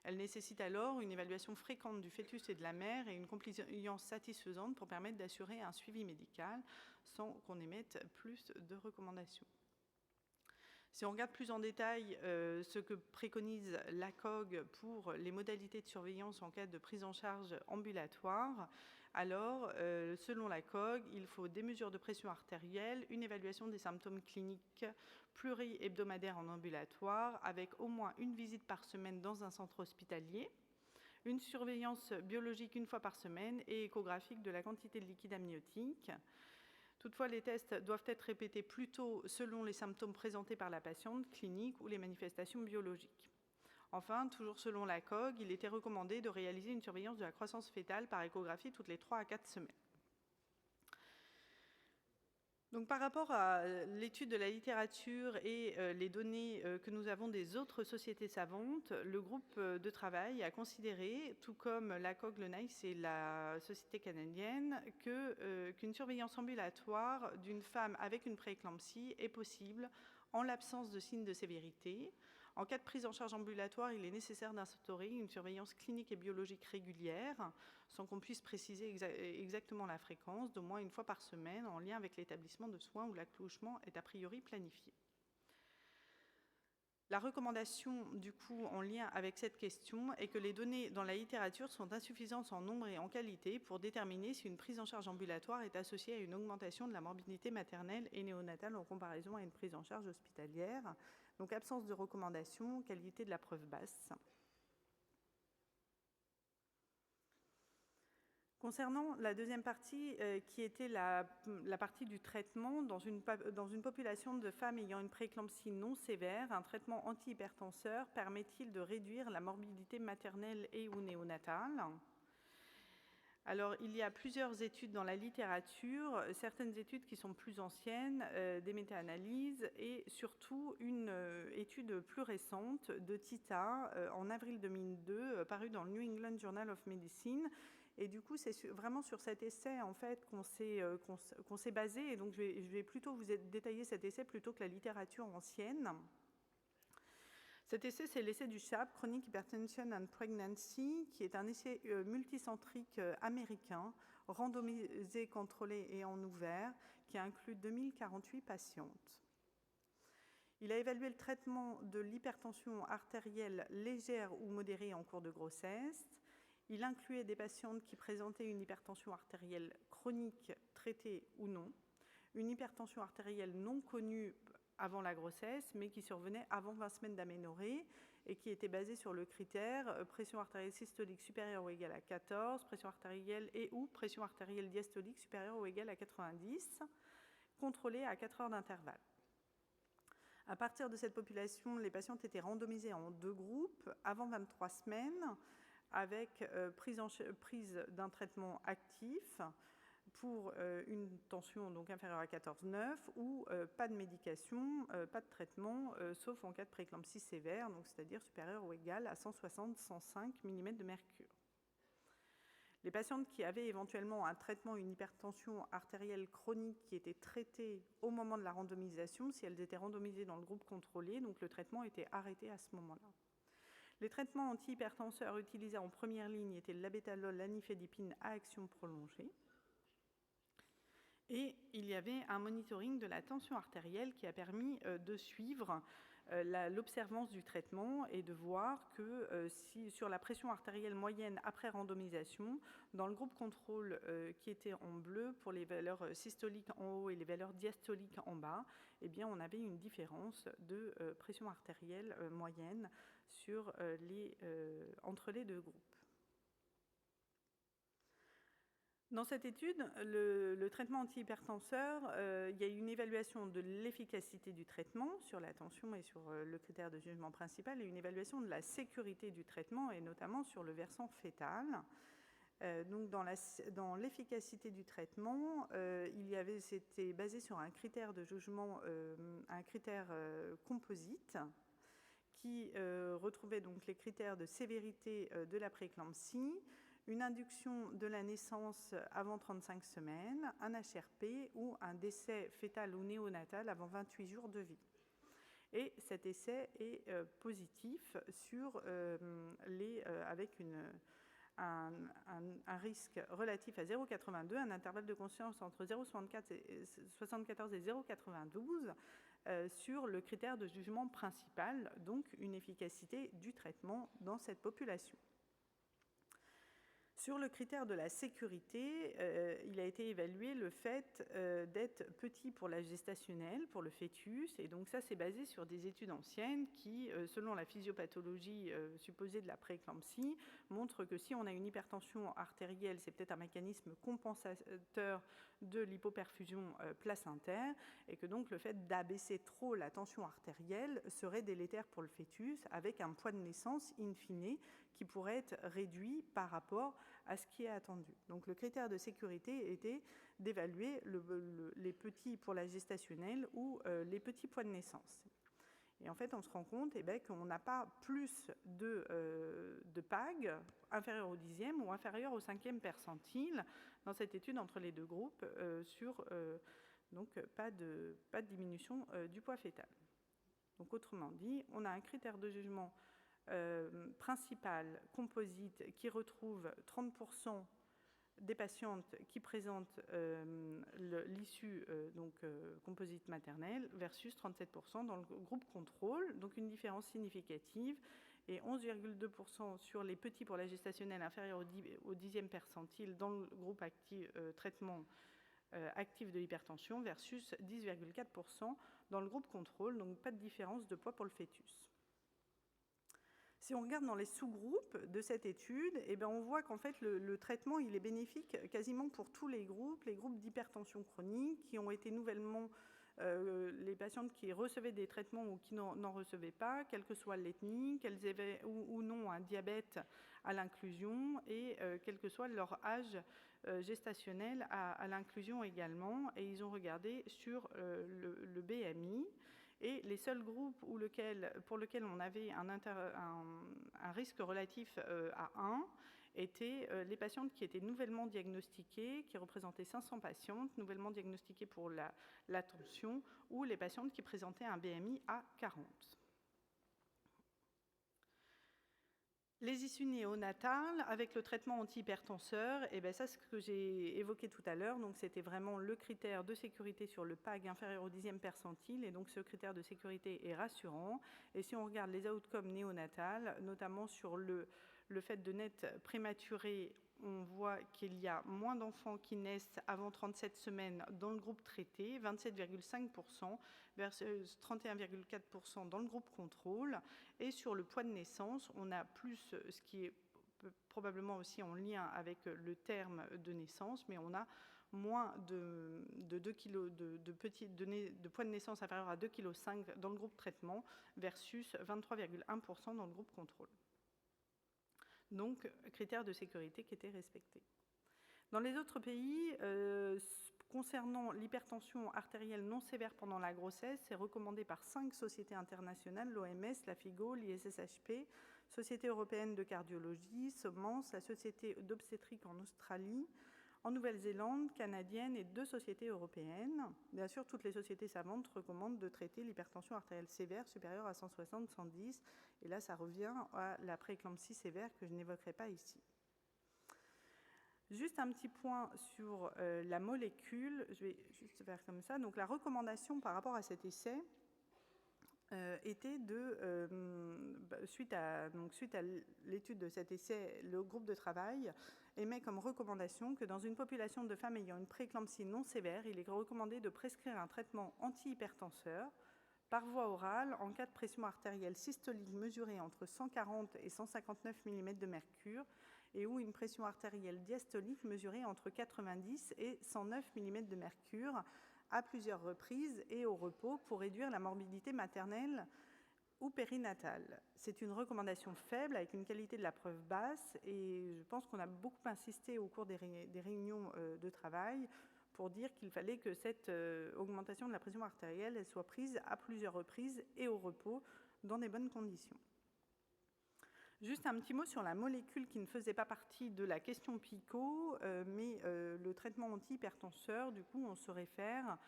Elle nécessite alors une évaluation fréquente du fœtus et de la mère et une compliance satisfaisante pour permettre d'assurer un suivi médical sans qu'on émette plus de recommandations. Si on regarde plus en détail ce que préconise l'ACOG pour les modalités de surveillance en cas de prise en charge ambulatoire, alors selon l'ACOG, il faut des mesures de pression artérielle, une évaluation des symptômes cliniques pluri-hebdomadaire en ambulatoire avec au moins une visite par semaine dans un centre hospitalier, une surveillance biologique une fois par semaine et échographique de la quantité de liquide amniotique. Toutefois, les tests doivent être répétés plutôt selon les symptômes présentés par la patiente, cliniques ou les manifestations biologiques. Enfin, toujours selon l'ACOG, il était recommandé de réaliser une surveillance de la croissance fœtale par échographie toutes les 3 à 4 semaines. Donc, par rapport à l'étude de la littérature et les données que nous avons des autres sociétés savantes, le groupe de travail a considéré, tout comme l'ACOG, le NICE et la Société canadienne, qu'une surveillance ambulatoire d'une femme avec une prééclampsie est possible en l'absence de signes de sévérité. En cas de prise en charge ambulatoire, il est nécessaire d'instaurer une surveillance clinique et biologique régulière, sans qu'on puisse préciser exactement la fréquence, d'au moins une fois par semaine, en lien avec l'établissement de soins où l'accouchement est a priori planifié. La recommandation, du coup, en lien avec cette question, est que les données dans la littérature sont insuffisantes en nombre et en qualité pour déterminer si une prise en charge ambulatoire est associée à une augmentation de la morbidité maternelle et néonatale en comparaison à une prise en charge hospitalière. Donc, absence de recommandation, qualité de la preuve basse. Concernant la deuxième partie, qui était la partie du traitement, dans une population de femmes ayant une prééclampsie non sévère, un traitement antihypertenseur permet-il de réduire la morbidité maternelle et ou néonatale ? Alors, il y a plusieurs études dans la littérature, certaines études qui sont plus anciennes, des méta-analyses, et surtout une étude plus récente de Tita en avril 2002, parue dans le New England Journal of Medicine. Et du coup, c'est vraiment sur cet essai en fait, qu'on s'est basé. Et donc, je vais plutôt vous détailler cet essai plutôt que la littérature ancienne. Cet essai, c'est l'essai du CHAP, Chronic Hypertension and Pregnancy, qui est un essai multicentrique américain, randomisé, contrôlé et en ouvert, qui inclut 2048 patientes. Il a évalué le traitement de l'hypertension artérielle légère ou modérée en cours de grossesse. Il incluait des patientes qui présentaient une hypertension artérielle chronique traitée ou non, une hypertension artérielle non connue avant la grossesse, mais qui survenait avant 20 semaines d'aménorrhée et qui était basée sur le critère pression artérielle systolique supérieure ou égale à 14, pression artérielle et ou pression artérielle diastolique supérieure ou égale à 90, contrôlée à 4 heures d'intervalle. À partir de cette population, les patientes étaient randomisées en 2 groupes avant 23 semaines, avec prise d'un traitement actif pour une tension donc inférieure à 14,9 ou pas de médication, pas de traitement, sauf en cas de prééclampsie sévère, donc c'est-à-dire supérieure ou égale à 160-105 mm de mercure. Les patientes qui avaient éventuellement un traitement, une hypertension artérielle chronique qui était traitée au moment de la randomisation, si elles étaient randomisées dans le groupe contrôlé, donc le traitement était arrêté à ce moment-là. Les traitements antihypertenseurs utilisés en première ligne étaient le labétalol, l'anifédipine à action prolongée. Et il y avait un monitoring de la tension artérielle qui a permis de suivre l'observance du traitement et de voir que si, sur la pression artérielle moyenne après randomisation, dans le groupe contrôle qui était en bleu pour les valeurs systoliques en haut et les valeurs diastoliques en bas, eh bien, on avait une différence de pression artérielle moyenne entre les 2 groupes. Dans cette étude, le traitement antihypertenseur, il y a eu une évaluation de l'efficacité du traitement sur la tension et sur le critère de jugement principal et une évaluation de la sécurité du traitement et notamment sur le versant fœtal. Donc dans l'efficacité du traitement, c'était basé sur un critère de jugement, un critère composite, qui retrouvait donc les critères de sévérité de la prééclampsie, une induction de la naissance avant 35 semaines, un HRP ou un décès fœtal ou néonatal avant 28 jours de vie. Et cet essai est positif avec un risque relatif à 0,82, un intervalle de conscience entre 0,74 et 0,92 sur le critère de jugement principal, donc une efficacité du traitement dans cette population. Sur le critère de la sécurité, il a été évalué le fait d'être petit pour la gestationnelle, pour le fœtus, et donc ça c'est basé sur des études anciennes qui, selon la physiopathologie supposée de la prééclampsie, montrent que si on a une hypertension artérielle, c'est peut-être un mécanisme compensateur de l'hypoperfusion placentaire, et que donc le fait d'abaisser trop la tension artérielle serait délétère pour le fœtus, avec un poids de naissance in fine qui pourrait être réduit par rapport à ce qui est attendu. Donc le critère de sécurité était d'évaluer les petits pour la gestationnelle ou les petits poids de naissance. Et en fait, on se rend compte qu'on n'a pas plus de PAG inférieur au 10e ou inférieur au 5e percentile dans cette étude entre les deux groupes donc pas de diminution du poids fœtal. Donc autrement dit, on a un critère de jugement principal composite qui retrouve 30% des patientes qui présentent l'issue composite maternelle versus 37% dans le groupe contrôle, donc une différence significative, et 11,2% sur les petits pour la gestationnelle inférieure au 10e percentile dans le groupe traitement actif de l'hypertension versus 10,4% dans le groupe contrôle, donc pas de différence de poids pour le fœtus. Si on regarde dans les sous-groupes de cette étude, on voit qu'en fait le traitement il est bénéfique quasiment pour tous les groupes d'hypertension chronique qui ont été nouvellement les patientes qui recevaient des traitements ou qui n'en recevaient pas, quelle que soit l'ethnie, qu'elles avaient ou non un diabète à l'inclusion et quel que soit leur âge gestationnel à l'inclusion également. Et ils ont regardé sur le BMI. Et les seuls groupes pour lesquels on avait un risque relatif à 1 étaient les patientes qui étaient nouvellement diagnostiquées, qui représentaient 500 patientes, nouvellement diagnostiquées pour la tension, ou les patientes qui présentaient un BMI à 40. Les issues néonatales avec le traitement antihypertenseur, ça c'est ce que j'ai évoqué tout à l'heure, donc c'était vraiment le critère de sécurité sur le PAG inférieur au 10e percentile, et donc ce critère de sécurité est rassurant. Et si on regarde les outcomes néonatales, notamment sur le fait de naître prématuré, on voit qu'il y a moins d'enfants qui naissent avant 37 semaines dans le groupe traité, 27,5% versus 31,4% dans le groupe contrôle. Et sur le poids de naissance, on a plus, ce qui est probablement aussi en lien avec le terme de naissance, mais on a moins de 2 kg de poids de naissance inférieur à 2,5 kg dans le groupe traitement versus 23,1% dans le groupe contrôle. Donc, critères de sécurité qui étaient respectés. Dans les autres pays, concernant l'hypertension artérielle non sévère pendant la grossesse, c'est recommandé par 5 sociétés internationales, l'OMS, la FIGO, l'ISSHP, Société européenne de cardiologie, SOMANS, la Société d'obstétrique en Australie, en Nouvelle-Zélande, canadienne et 2 sociétés européennes. Bien sûr, toutes les sociétés savantes recommandent de traiter l'hypertension artérielle sévère supérieure à 160-110. Et là, ça revient à la prééclampsie sévère que je n'évoquerai pas ici. Juste un petit point sur la molécule. Je vais juste faire comme ça. Donc, la recommandation par rapport à cet essai était suite à l'étude de cet essai, le groupe de travail émet comme recommandation que dans une population de femmes ayant une prééclampsie non sévère, il est recommandé de prescrire un traitement antihypertenseur par voie orale en cas de pression artérielle systolique mesurée entre 140 et 159 mm de mercure et ou une pression artérielle diastolique mesurée entre 90 et 109 mm de mercure à plusieurs reprises et au repos pour réduire la morbidité maternelle ou périnatale. C'est une recommandation faible avec une qualité de la preuve basse et je pense qu'on a beaucoup insisté au cours des réunions de travail pour dire qu'il fallait que cette augmentation de la pression artérielle elle soit prise à plusieurs reprises et au repos dans des bonnes conditions. Juste un petit mot sur la molécule qui ne faisait pas partie de la question PICO, mais le traitement antihypertenseur, du coup on se réfère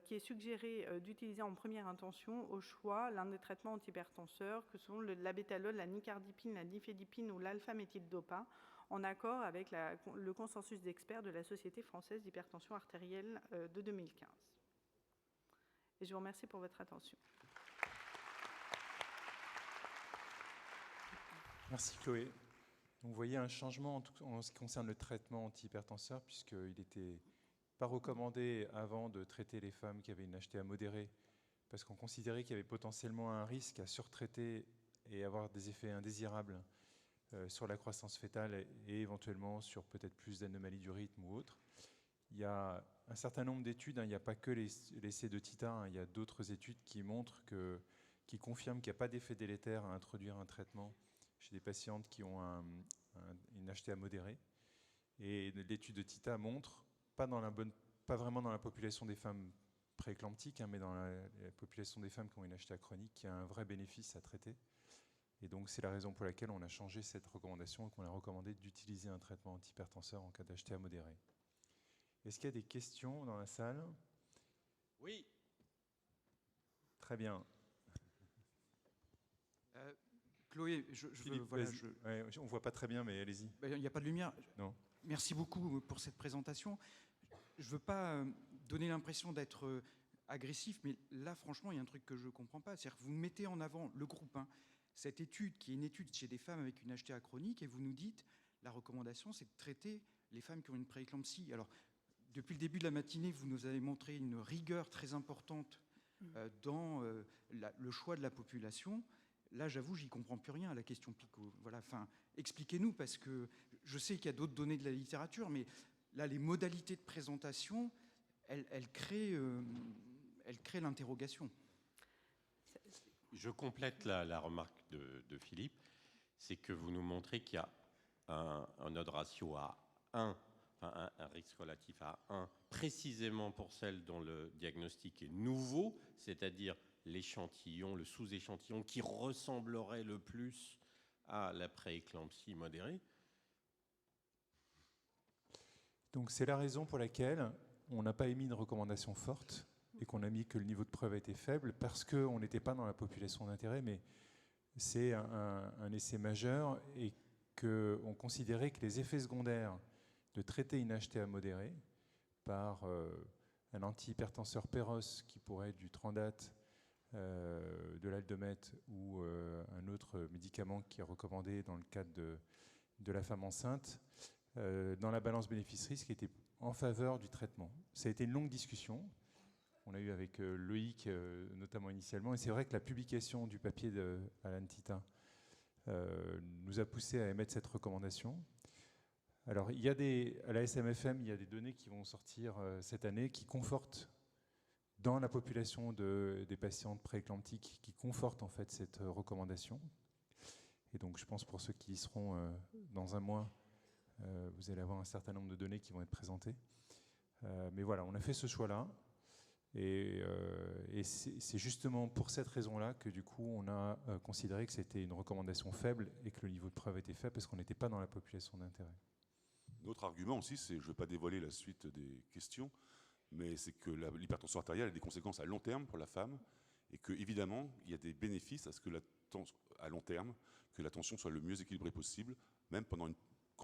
qui est suggéré d'utiliser en première intention au choix l'un des traitements antihypertenseurs que sont l'abétalol, la nicardipine, la nifedipine ou l'alpha-méthyldopa, en accord avec le consensus d'experts de la Société française d'hypertension artérielle de 2015. Et je vous remercie pour votre attention. Merci Chloé. Donc, vous voyez un changement en ce qui concerne le traitement antihypertenseur, puisqu'il n'était pas recommandé avant de traiter les femmes qui avaient une HTA modérée, parce qu'on considérait qu'il y avait potentiellement un risque à surtraiter et avoir des effets indésirables sur la croissance fœtale et éventuellement sur peut-être plus d'anomalies du rythme ou autres. Il y a un certain nombre d'études, il n'y a pas que l'essai de Tita, il y a d'autres études qui montrent qui confirment qu'il n'y a pas d'effet délétère à introduire un traitement chez des patientes qui ont une HTA modérée. Et l'étude de Tita montre, pas vraiment dans la population des femmes prééclamptiques, mais dans la population des femmes qui ont une HTA chronique, qui a un vrai bénéfice à traiter. Et donc c'est la raison pour laquelle on a changé cette recommandation et qu'on a recommandé d'utiliser un traitement antihypertenseur en cas d'HTA modéré. Est-ce qu'il y a des questions dans la salle? Oui. Très bien. Chloé, Philippe, voilà, ouais, on ne voit pas très bien, mais allez-y. Il n'y a pas de lumière. Non. Merci beaucoup pour cette présentation. Je ne veux pas donner l'impression d'être agressif, mais là, franchement, il y a un truc que je ne comprends pas. C'est-à-dire que vous mettez en avant le groupe 1, cette étude qui est une étude chez des femmes avec une HTA chronique, et vous nous dites la recommandation, c'est de traiter les femmes qui ont une prééclampsie. Alors, depuis le début de la matinée, vous nous avez montré une rigueur très importante dans le choix de la population. Là, j'avoue, j'y comprends plus rien à la question PICO. Voilà, enfin, expliquez-nous, parce que je sais qu'il y a d'autres données de la littérature, mais là, les modalités de présentation, elles créent l'interrogation. Je complète la remarque de Philippe, c'est que vous nous montrez qu'il y a un odds ratio à 1, enfin un risque relatif à 1, précisément pour celles dont le diagnostic est nouveau, c'est-à-dire l'échantillon, le sous-échantillon qui ressemblerait le plus à la prééclampsie modérée. Donc c'est la raison pour laquelle on n'a pas émis une recommandation forte et qu'on a mis que le niveau de preuve était faible, parce qu'on n'était pas dans la population d'intérêt, mais c'est un essai majeur et qu'on considérait que les effets secondaires de traiter une HTA modérée par un antihypertenseur Péros qui pourrait être du Trandate, de l'Aldomète ou un autre médicament qui est recommandé dans le cadre de la femme enceinte, dans la balance bénéfice-risque était en faveur du traitement. Ça a été une longue discussion. On a eu avec Loïc notamment initialement, et c'est vrai que la publication du papier d'Alan Tita nous a poussé à émettre cette recommandation. Alors, à la SMFM, il y a des données qui vont sortir cette année qui confortent dans la population des patientes prééclamptiques, qui confortent en fait cette recommandation. Et donc, je pense pour ceux qui y seront dans un mois, vous allez avoir un certain nombre de données qui vont être présentées. Mais voilà, on a fait ce choix-là. Et c'est justement pour cette raison-là que du coup, on a considéré que c'était une recommandation faible et que le niveau de preuve était faible parce qu'on n'était pas dans la population d'intérêt. Notre argument aussi, c'est, je ne vais pas dévoiler la suite des questions, mais c'est que l'hypertension artérielle a des conséquences à long terme pour la femme et qu'évidemment, il y a des bénéfices à ce que à long terme, que la tension soit le mieux équilibrée possible, même pendant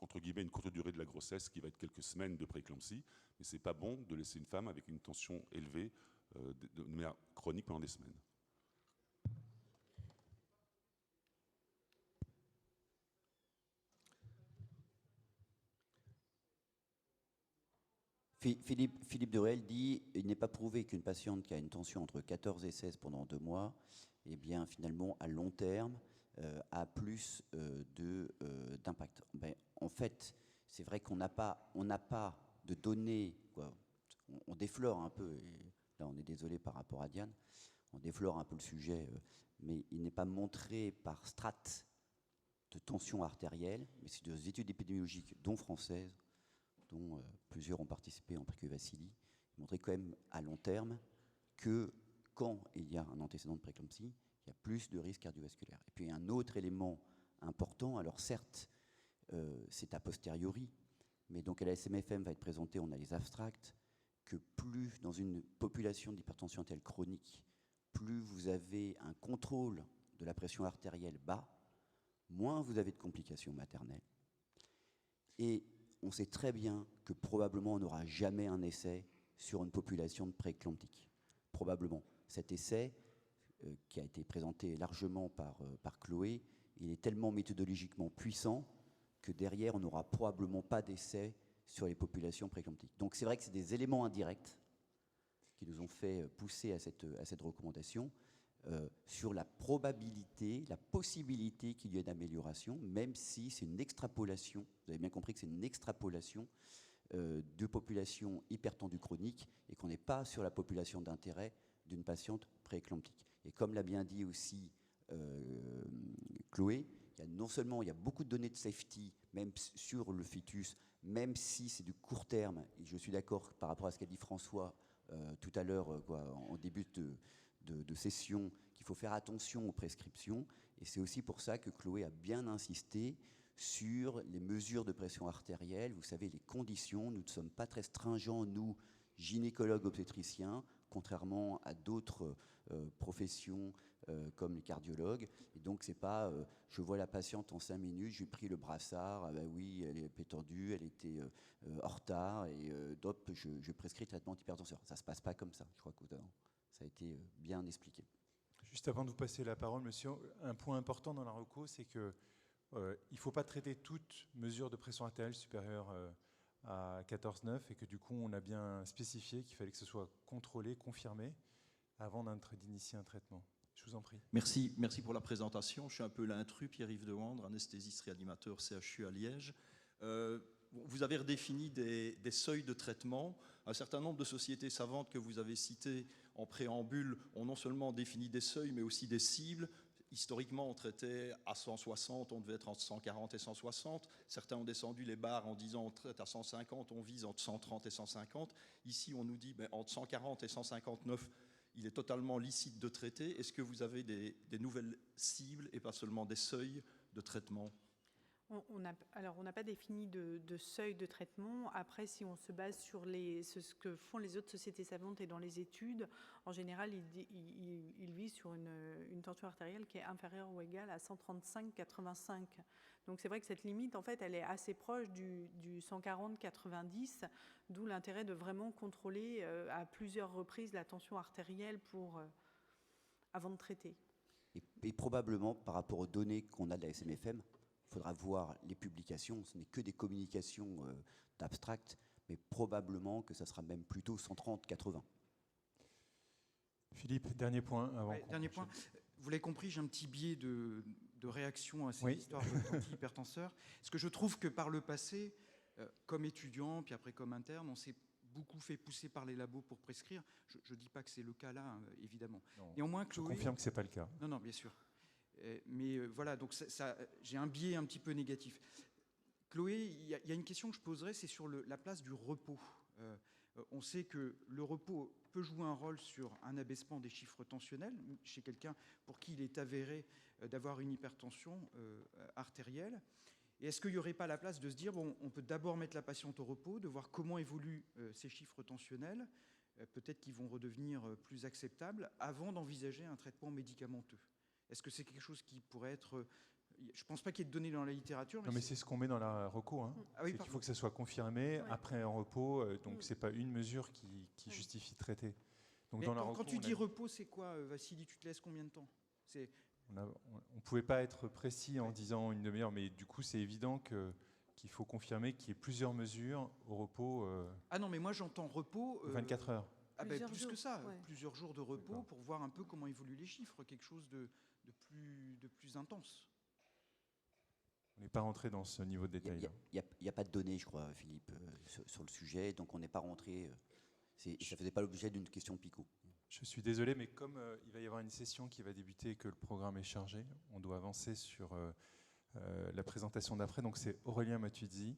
entre guillemets, une courte durée de la grossesse qui va être quelques semaines de prééclampsie, mais c'est pas bon de laisser une femme avec une tension élevée de manière chronique pendant des semaines. Philippe de Ruel dit « Il n'est pas prouvé qu'une patiente qui a une tension entre 14 et 16 pendant 2 mois, eh bien, finalement, à long terme, a plus d'impact. » Ben, en fait, c'est vrai qu'on n'a pas de données, quoi. On déflore un peu, et là on est désolé par rapport à Diane, on déflore un peu le sujet, mais il n'est pas montré par strate de tension artérielle, mais c'est des études épidémiologiques, dont françaises, dont plusieurs ont participé en PQ Vassili, montraient quand même à long terme que quand il y a un antécédent de prééclampsie, il y a plus de risques cardiovasculaires. Et puis un autre élément important, alors certes, c'est a posteriori, mais donc à la SMFM va être présenté, on a les abstracts, que plus dans une population d'hypertension artérielle chronique, plus vous avez un contrôle de la pression artérielle bas, moins vous avez de complications maternelles. Et on sait très bien que probablement on n'aura jamais un essai sur une population de prééclamptique. Probablement. Cet essai, qui a été présenté largement par Chloé, il est tellement méthodologiquement puissant que derrière, on n'aura probablement pas d'essai sur les populations prééclamptiques. Donc c'est vrai que c'est des éléments indirects qui nous ont fait pousser à cette recommandation sur la probabilité, la possibilité qu'il y ait une amélioration, même si c'est une extrapolation, vous avez bien compris que c'est une extrapolation de population hypertendue chronique et qu'on n'est pas sur la population d'intérêt d'une patiente prééclamptique. Et comme l'a bien dit aussi Chloé, non seulement il y a beaucoup de données de safety, même sur le fœtus, même si c'est du court terme, et je suis d'accord par rapport à ce qu'a dit François tout à l'heure en début de session, qu'il faut faire attention aux prescriptions, et c'est aussi pour ça que Chloé a bien insisté sur les mesures de pression artérielle. Vous savez, les conditions, nous ne sommes pas très stringents, nous, gynécologues obstétriciens, contrairement à d'autres professions comme les cardiologues. Et donc, c'est pas je vois la patiente en 5 minutes, je lui ai pris le brassard, ah ben oui, elle est tendue, elle était en retard, et je prescris traitement d'hypertension. Ça ne se passe pas comme ça. Je crois que ça a été bien expliqué. Juste avant de vous passer la parole, monsieur, un point important dans la reco, c'est que il ne faut pas traiter toute mesure de pression artérielle supérieure à 14,9 et que du coup, on a bien spécifié qu'il fallait que ce soit contrôlé, confirmé, avant d'initier un traitement. Je vous en prie. Merci pour la présentation. Je suis un peu l'intrus, Pierre-Yves Dewandre, anesthésiste réanimateur CHU à Liège. Vous avez redéfini des seuils de traitement. Un certain nombre de sociétés savantes que vous avez citées en préambule ont non seulement défini des seuils, mais aussi des cibles. Historiquement, on traitait à 160, on devait être entre 140 et 160. Certains ont descendu les barres en disant on traite à 150, on vise entre 130 et 150. Ici, on nous dit entre 140 et 159, il est totalement licite de traiter. Est-ce que vous avez des nouvelles cibles et pas seulement des seuils de traitement ? Alors, on n'a pas défini de seuil de traitement. Après, si on se base sur ce que font les autres sociétés savantes et dans les études, en général, ils visent sur une tension artérielle qui est inférieure ou égale à 135/85. Donc, c'est vrai que cette limite, en fait, elle est assez proche du 140/90, d'où l'intérêt de vraiment contrôler à plusieurs reprises la tension artérielle avant de traiter. Et probablement, par rapport aux données qu'on a de la SMFM, il faudra voir les publications, ce n'est que des communications d'abstract, mais probablement que ça sera même plutôt 130/80. Philippe, dernier point avant. Ouais, dernier point. Vous l'avez compris, j'ai un petit biais de réaction à ces histoires d'antihypertenseurs. Parce que je trouve que par le passé, comme étudiant, puis après comme interne, on s'est beaucoup fait pousser par les labos pour prescrire. Je ne dis pas que c'est le cas là, évidemment. Non, néanmoins, je confirme que ce n'est pas le cas. Non, bien sûr. Mais voilà, donc j'ai un biais un petit peu négatif. Chloé, il y a une question que je poserais, c'est sur la place du repos. On sait que le repos peut jouer un rôle sur un abaissement des chiffres tensionnels chez quelqu'un pour qui il est avéré d'avoir une hypertension artérielle. Et est-ce qu'il n'y aurait pas la place de se dire, on peut d'abord mettre la patiente au repos, de voir comment évoluent ces chiffres tensionnels, peut-être qu'ils vont redevenir plus acceptables, avant d'envisager un traitement médicamenteux. Est-ce que c'est quelque chose qui pourrait être... Je ne pense pas qu'il y ait de données dans la littérature. Non, mais c'est ce qu'on met dans la reco. Hein. Ah oui, il faut que ça soit confirmé après un repos. Donc, ce n'est pas une mesure qui justifie de traiter. Donc, mais dans la reco, quand tu dis repos, c'est quoi, Vassili? Tu te laisses combien de temps? On ne pouvait pas être précis en disant une demi-heure, mais du coup, c'est évident qu'il faut confirmer qu'il y ait plusieurs mesures au repos. Ah non, mais moi, j'entends repos... 24 heures. Ah ben, plus que ça, plusieurs jours de repos pour voir un peu comment évoluent les chiffres, quelque chose de plus intense. On n'est pas rentré dans ce niveau de détail. Il n'y a pas de données, je crois, Philippe, sur le sujet, donc on n'est pas rentré. Ça ne faisait pas l'objet d'une question PICO. Je suis désolé, mais comme il va y avoir une session qui va débuter et que le programme est chargé, on doit avancer sur la présentation d'après. Donc c'est Aurélien Matuzzi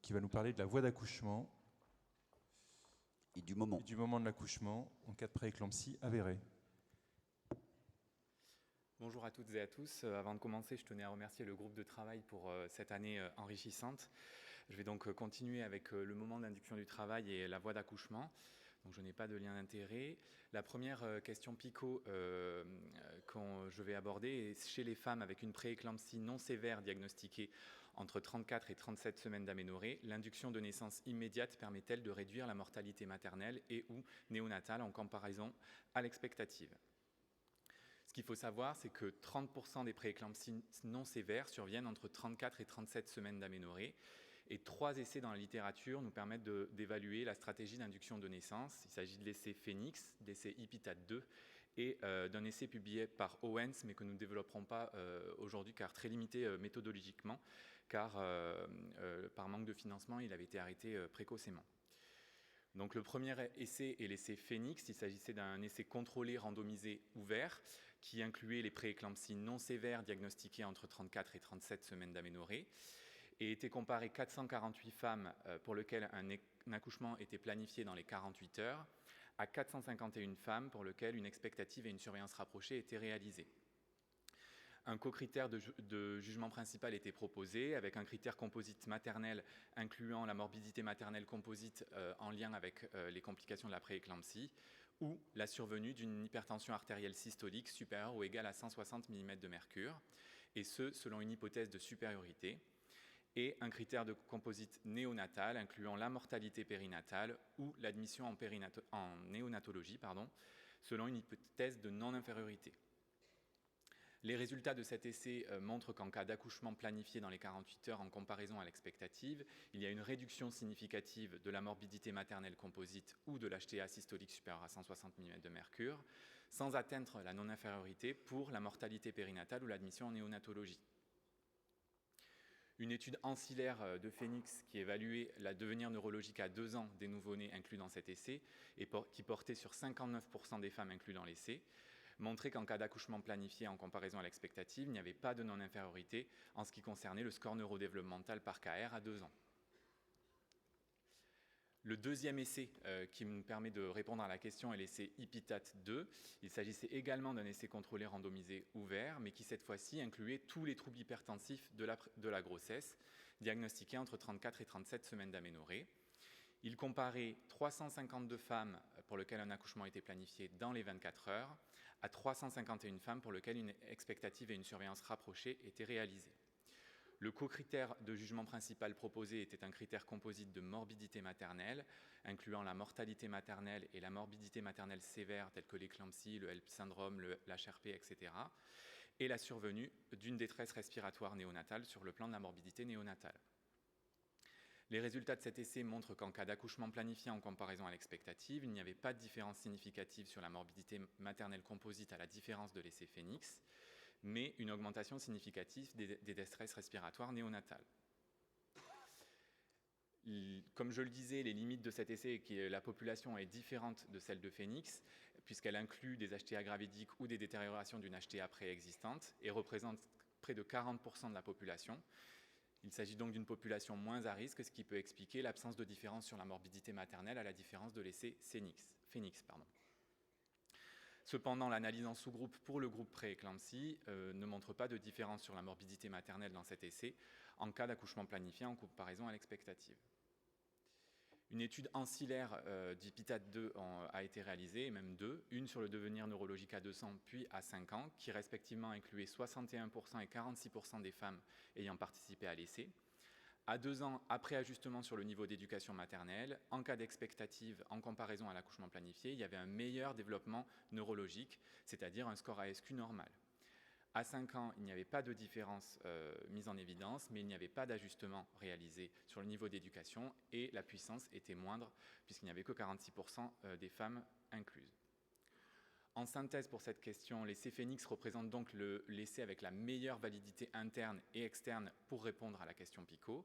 qui va nous parler de la voie d'accouchement et du moment de l'accouchement en cas de prééclampsie avérée. Bonjour à toutes et à tous. Avant de commencer, je tenais à remercier le groupe de travail pour cette année enrichissante. Je vais donc continuer avec le moment d'induction du travail et la voie d'accouchement. Donc je n'ai pas de lien d'intérêt. La première question PICO que je vais aborder est chez les femmes avec une prééclampsie non sévère diagnostiquée entre 34 et 37 semaines d'aménorrhée, l'induction de naissance immédiate permet-elle de réduire la mortalité maternelle et ou néonatale en comparaison à l'expectative? Ce qu'il faut savoir, c'est que 30% des prééclampsies non sévères surviennent entre 34 et 37 semaines d'aménorrhée. Et 3 essais dans la littérature nous permettent d'évaluer la stratégie d'induction de naissance. Il s'agit de l'essai Phoenix, d'essai IPITAT-2 et d'un essai publié par Owens, mais que nous ne développerons pas aujourd'hui car très limité méthodologiquement, car par manque de financement, il avait été arrêté précocement. Donc le premier essai est l'essai Phoenix. Il s'agissait d'un essai contrôlé, randomisé, ouvert, qui incluait les prééclampsies non sévères diagnostiquées entre 34 et 37 semaines d'aménorrhée, et était comparé 448 femmes pour lesquelles un accouchement était planifié dans les 48 heures, à 451 femmes pour lesquelles une expectative et une surveillance rapprochée étaient réalisées. Un co-critère de jugement principal était proposé, avec un critère composite maternel incluant la morbidité maternelle composite en lien avec les complications de la prééclampsie, ou la survenue d'une hypertension artérielle systolique supérieure ou égale à 160 mm de mercure, et ce, selon une hypothèse de supériorité, et un critère de composite néonatal incluant la mortalité périnatale ou l'admission en néonatologie, selon une hypothèse de non-infériorité. Les résultats de cet essai montrent qu'en cas d'accouchement planifié dans les 48 heures en comparaison à l'expectative, il y a une réduction significative de la morbidité maternelle composite ou de l'HTA systolique supérieure à 160 mm de mercure, sans atteindre la non-infériorité pour la mortalité périnatale ou l'admission en néonatologie. Une étude ancillaire de Phoenix qui évaluait la devenir neurologique à 2 ans des nouveau-nés inclus dans cet essai et qui portait sur 59% des femmes inclus dans l'essai, montrait qu'en cas d'accouchement planifié en comparaison à l'expectative, il n'y avait pas de non-infériorité en ce qui concernait le score neurodéveloppemental par KR à 2 ans. Le deuxième essai qui nous permet de répondre à la question est l'essai IPITAT-2. Il s'agissait également d'un essai contrôlé randomisé ouvert, mais qui cette fois-ci incluait tous les troubles hypertensifs de la grossesse, diagnostiqués entre 34 et 37 semaines d'aménorrhée. Il comparait 352 femmes pour lesquelles un accouchement était planifié dans les 24 heures, à 351 femmes pour lesquelles une expectative et une surveillance rapprochée étaient réalisées. Le co-critère de jugement principal proposé était un critère composite de morbidité maternelle, incluant la mortalité maternelle et la morbidité maternelle sévère, telles que l'éclampsie, le HELP syndrome, l'HRP, etc., et la survenue d'une détresse respiratoire néonatale sur le plan de la morbidité néonatale. Les résultats de cet essai montrent qu'en cas d'accouchement planifié en comparaison à l'expectative, il n'y avait pas de différence significative sur la morbidité maternelle composite à la différence de l'essai Phoenix, mais une augmentation significative des détresses respiratoires néonatales. Comme je le disais, les limites de cet essai est que la population est différente de celle de Phoenix, puisqu'elle inclut des HTA gravidiques ou des détériorations d'une HTA préexistante et représente près de 40% de la population. Il s'agit donc d'une population moins à risque, ce qui peut expliquer l'absence de différence sur la morbidité maternelle à la différence de l'essai Phoenix. Cependant, l'analyse en sous-groupe pour le groupe prééclampsie ne montre pas de différence sur la morbidité maternelle dans cet essai en cas d'accouchement planifié en comparaison à l'expectative. Une étude ancillaire d'IPITAT-2 a été réalisée, et même 2, une sur le devenir neurologique à 200 puis à 5 ans, qui respectivement incluait 61% et 46% des femmes ayant participé à l'essai. À 2 ans, après ajustement sur le niveau d'éducation maternelle, en cas d'expectative en comparaison à l'accouchement planifié, il y avait un meilleur développement neurologique, c'est-à-dire un score ASQ normal. À 5 ans, il n'y avait pas de différence mise en évidence, mais il n'y avait pas d'ajustement réalisé sur le niveau d'éducation et la puissance était moindre puisqu'il n'y avait que 46% des femmes incluses. En synthèse pour cette question, l'essai Phoenix représente donc l'essai avec la meilleure validité interne et externe pour répondre à la question PICO.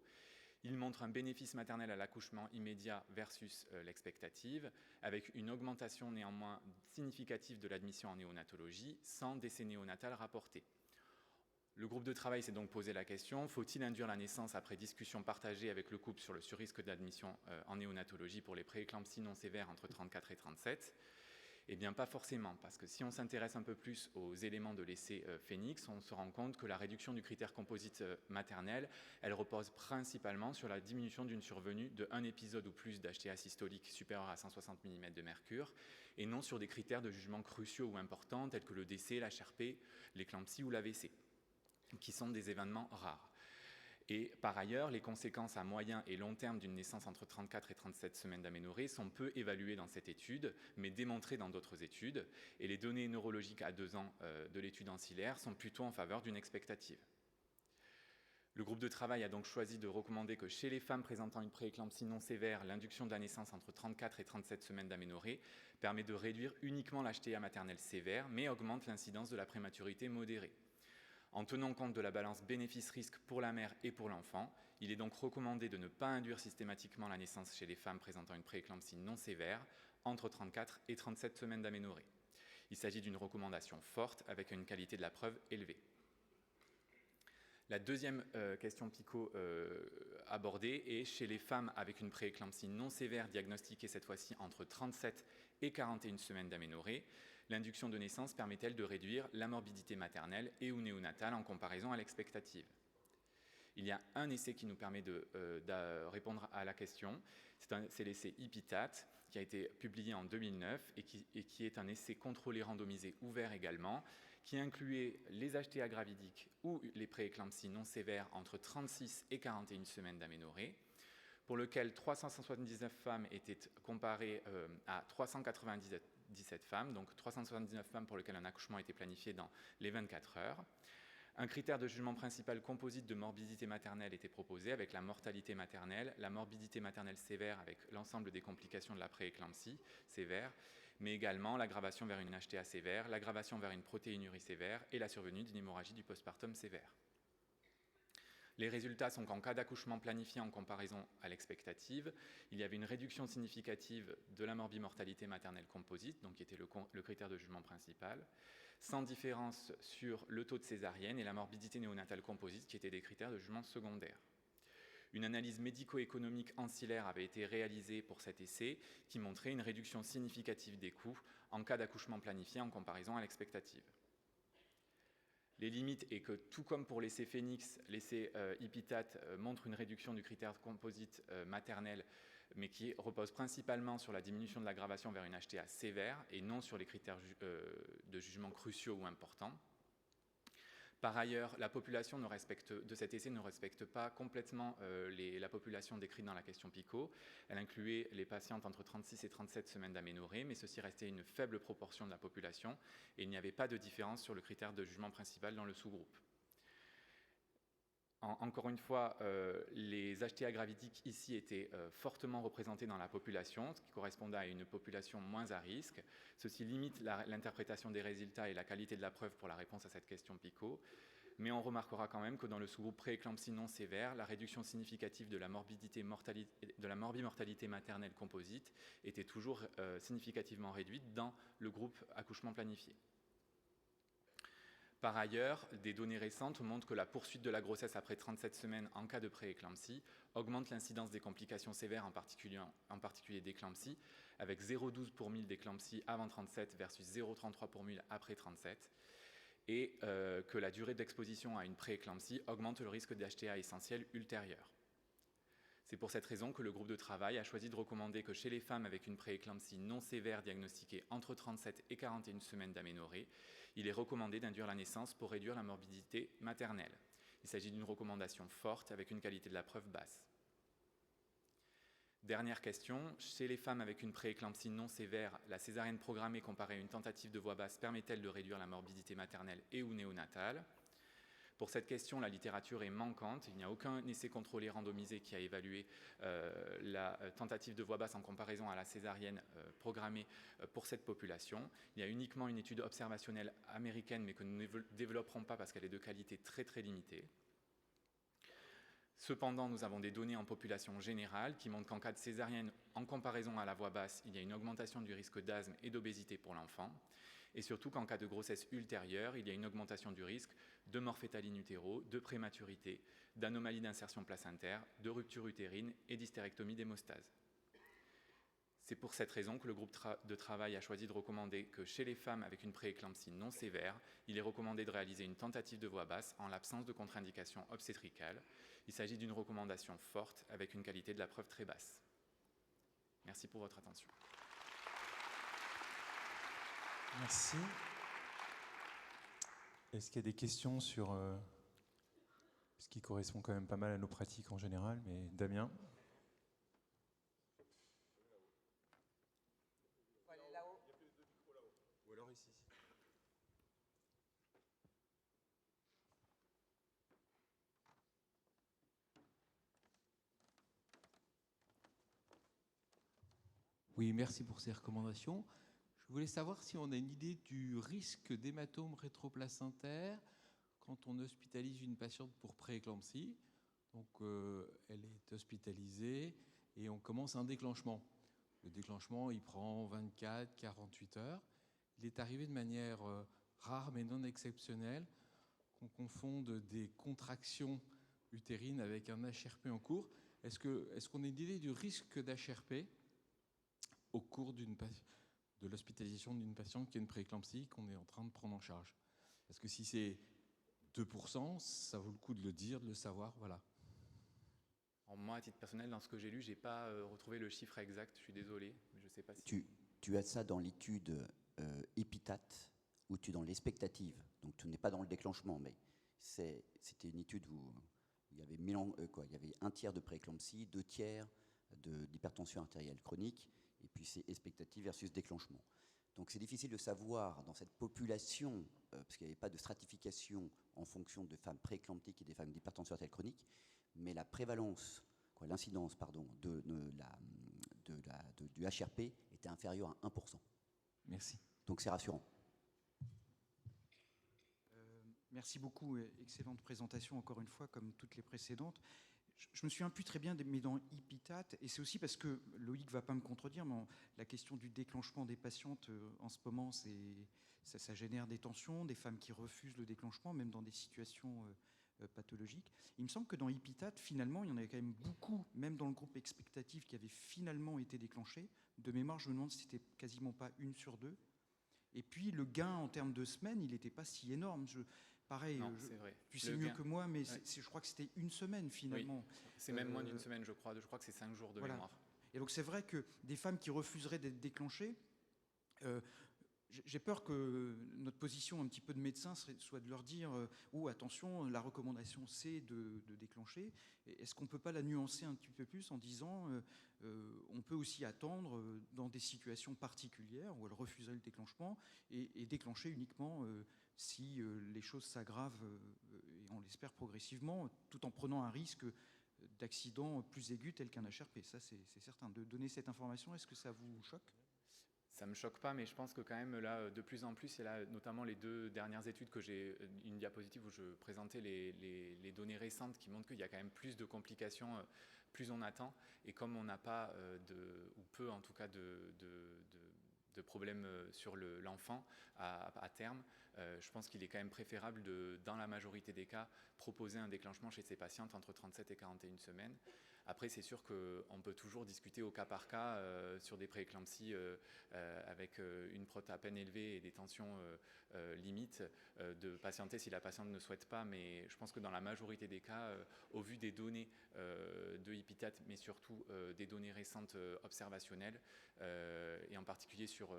Il montre un bénéfice maternel à l'accouchement immédiat versus l'expectative, avec une augmentation néanmoins significative de l'admission en néonatologie, sans décès néonatal rapporté. Le groupe de travail s'est donc posé la question, faut-il induire la naissance après discussion partagée avec le couple sur le surrisque d'admission en néonatologie pour les prééclampsies non sévères entre 34 et 37 ? Eh bien, pas forcément, parce que si on s'intéresse un peu plus aux éléments de l'essai Phoenix, on se rend compte que la réduction du critère composite maternel, elle repose principalement sur la diminution d'une survenue de 1 épisode ou plus d'HTA systolique supérieur à 160 mm de mercure, et non sur des critères de jugement cruciaux ou importants, tels que le décès, l'HRP, l'éclampsie ou l'AVC, qui sont des événements rares. Et par ailleurs, les conséquences à moyen et long terme d'une naissance entre 34 et 37 semaines d'aménorrhée sont peu évaluées dans cette étude, mais démontrées dans d'autres études. Et les données neurologiques à 2 ans de l'étude ancillaire sont plutôt en faveur d'une expectative. Le groupe de travail a donc choisi de recommander que chez les femmes présentant une prééclampsie non sévère, l'induction de la naissance entre 34 et 37 semaines d'aménorrhée permet de réduire uniquement l'HTA maternelle sévère, mais augmente l'incidence de la prématurité modérée. En tenant compte de la balance bénéfice-risque pour la mère et pour l'enfant, il est donc recommandé de ne pas induire systématiquement la naissance chez les femmes présentant une prééclampsie non sévère entre 34 et 37 semaines d'aménorrhée. Il s'agit d'une recommandation forte avec une qualité de la preuve élevée. La deuxième question PICO abordée est chez les femmes avec une prééclampsie non sévère diagnostiquée cette fois-ci entre 37 et 41 semaines d'aménorrhée. L'induction de naissance permet-elle de réduire la morbidité maternelle et ou néonatale en comparaison à l'expectative? Il y a un essai qui nous permet de répondre à la question. C'est l'essai IPITAT qui a été publié en 2009 et qui est un essai contrôlé randomisé ouvert également, qui incluait les HTA gravidiques ou les prééclampsies non sévères entre 36 et 41 semaines d'aménorrhée, pour lequel 379 femmes étaient comparées à 397 femmes, donc 379 femmes pour lesquelles un accouchement était planifié dans les 24 heures. Un critère de jugement principal composite de morbidité maternelle était proposé avec la mortalité maternelle, la morbidité maternelle sévère avec l'ensemble des complications de la prééclampsie sévère, mais également l'aggravation vers une HTA sévère, l'aggravation vers une protéinurie sévère et la survenue d'une hémorragie du postpartum sévère. Les résultats sont qu'en cas d'accouchement planifié en comparaison à l'expectative, il y avait une réduction significative de la morbimortalité maternelle composite, donc qui était le critère de jugement principal, sans différence sur le taux de césarienne et la morbidité néonatale composite, qui étaient des critères de jugement secondaires. Une analyse médico-économique ancillaire avait été réalisée pour cet essai, qui montrait une réduction significative des coûts en cas d'accouchement planifié en comparaison à l'expectative. Les limites est que, tout comme pour l'essai Phoenix, l'essai IPITAT montre une réduction du critère composite maternel, mais qui repose principalement sur la diminution de l'aggravation vers une HTA sévère et non sur les critères de jugement cruciaux ou importants. Par ailleurs, la population de cet essai ne respecte pas complètement la population décrite dans la question PICO. Elle incluait les patientes entre 36 et 37 semaines d'aménorrhée, mais ceci restait une faible proportion de la population et il n'y avait pas de différence sur le critère de jugement principal dans le sous-groupe. Encore une fois, les HTA gravidiques ici étaient fortement représentés dans la population, ce qui correspondait à une population moins à risque. Ceci limite l'interprétation des résultats et la qualité de la preuve pour la réponse à cette question PICO. Mais on remarquera quand même que dans le sous-groupe prééclampsie non sévère, la réduction significative de la morbimortalité maternelle composite était toujours significativement réduite dans le groupe accouchement planifié. Par ailleurs, des données récentes montrent que la poursuite de la grossesse après 37 semaines en cas de prééclampsie augmente l'incidence des complications sévères, en particulier d'éclampsie, avec 0,12 pour 1000 d'éclampsie avant 37 versus 0,33 pour 1000 après 37, et que la durée d'exposition à une prééclampsie augmente le risque d'HTA essentiel ultérieur. C'est pour cette raison que le groupe de travail a choisi de recommander que chez les femmes avec une prééclampsie non sévère diagnostiquée entre 37 et 41 semaines d'aménorrhée, il est recommandé d'induire la naissance pour réduire la morbidité maternelle. Il s'agit d'une recommandation forte avec une qualité de la preuve basse. Dernière question, chez les femmes avec une prééclampsie non sévère, la césarienne programmée comparée à une tentative de voix basse permet-elle de réduire la morbidité maternelle et ou néonatale? Pour cette question, la littérature est manquante. Il n'y a aucun essai contrôlé randomisé qui a évalué la tentative de voix basse en comparaison à la césarienne programmée pour cette population. Il y a uniquement une étude observationnelle américaine, mais que nous ne développerons pas parce qu'elle est de qualité très très limitée. Cependant, nous avons des données en population générale qui montrent qu'en cas de césarienne, en comparaison à la voix basse, il y a une augmentation du risque d'asthme et d'obésité pour l'enfant. Et surtout qu'en cas de grossesse ultérieure, il y a une augmentation du risque de mort fœtale in utero, de prématurité, d'anomalie d'insertion placentaire, de rupture utérine et d'hystérectomie d'hémostase. C'est pour cette raison que le groupe de travail a choisi de recommander que chez les femmes avec une prééclampsie non sévère, il est recommandé de réaliser une tentative de voix basse en l'absence de contre-indication obstétricale. Il s'agit d'une recommandation forte avec une qualité de la preuve très basse. Merci pour votre attention. Merci. Est-ce qu'il y a des questions sur ce qui correspond quand même pas mal à nos pratiques en général, mais Damien? Ou alors ici. Oui, merci pour ces recommandations. Je voulais savoir si on a une idée du risque d'hématome rétroplacentaire quand on hospitalise une patiente pour prééclampsie. Donc, elle est hospitalisée et on commence un déclenchement. Le déclenchement, il prend 24, 48 heures. Il est arrivé de manière rare mais non exceptionnelle qu'on confonde des contractions utérines avec un HRP en cours. Est-ce qu'on a une idée du risque d'HRP au cours de l'hospitalisation d'une patiente qui a une prééclampsie qu'on est en train de prendre en charge? Parce que si c'est 2%, ça vaut le coup de le dire, de le savoir, voilà. Alors moi, à titre personnel, dans ce que j'ai lu, je n'ai pas retrouvé le chiffre exact, je suis désolé, mais je ne sais pas si... Tu as ça dans l'étude EPITAT, ou tu es dans l'expectative, donc tu n'es pas dans le déclenchement, mais c'était une étude où il y avait, il y avait un tiers de prééclampsie, 2 tiers d'hypertension artérielle chronique, et puis c'est expectative versus déclenchement. Donc c'est difficile de savoir dans cette population, parce qu'il n'y avait pas de stratification en fonction de femmes prééclamptiques et des femmes d'hypertension artérielle chronique, mais la prévalence, l'incidence du HRP était inférieure à 1%. Merci. Donc c'est rassurant. Merci beaucoup, excellente présentation encore une fois, comme toutes les précédentes. Je me souviens plus très bien, mais dans EPITAT, et c'est aussi parce que Loïc ne va pas me contredire, mais la question du déclenchement des patientes, en ce moment, ça génère des tensions, des femmes qui refusent le déclenchement, même dans des situations pathologiques. Il me semble que dans EPITAT, finalement, il y en avait quand même beaucoup, même dans le groupe expectatif, qui avaient finalement été déclenchés. De mémoire, je me demande si c'était quasiment pas 1 sur 2. Et puis, le gain en termes de semaines, il n'était pas si énorme. Pareil, tu sais mieux que moi, mais je crois que c'était 1 semaine finalement. Oui, c'est même moins d'1 semaine, je crois. Je crois que c'est 5 jours de mémoire. Et donc c'est vrai que des femmes qui refuseraient d'être déclenchées, j'ai peur que notre position un petit peu de médecin soit de leur dire attention, la recommandation c'est de déclencher. Est-ce qu'on ne peut pas la nuancer un petit peu plus en disant on peut aussi attendre dans des situations particulières où elle refuserait le déclenchement et déclencher uniquement si les choses s'aggravent, et on l'espère progressivement, tout en prenant un risque d'accident plus aigu tel qu'un HRP. Ça, c'est certain. De donner cette information, est-ce que ça vous choque ? Ça ne me choque pas, mais je pense que quand même, là, de plus en plus, et là, notamment les 2 dernières études que j'ai, une diapositive où je présentais les données récentes qui montrent qu'il y a quand même plus de complications, plus on attend, et comme on n'a pas, ou peu en tout cas, de problèmes sur l'enfant à terme, je pense qu'il est quand même préférable dans la majorité des cas, proposer un déclenchement chez ces patientes entre 37 et 41 semaines. Après, c'est sûr qu'on peut toujours discuter au cas par cas sur des prééclampsies avec une prot à peine élevée et des tensions limites, de patienter si la patiente ne souhaite pas. Mais je pense que dans la majorité des cas, au vu des données de EPITAT, mais surtout des données récentes observationnelles, et en particulier sur,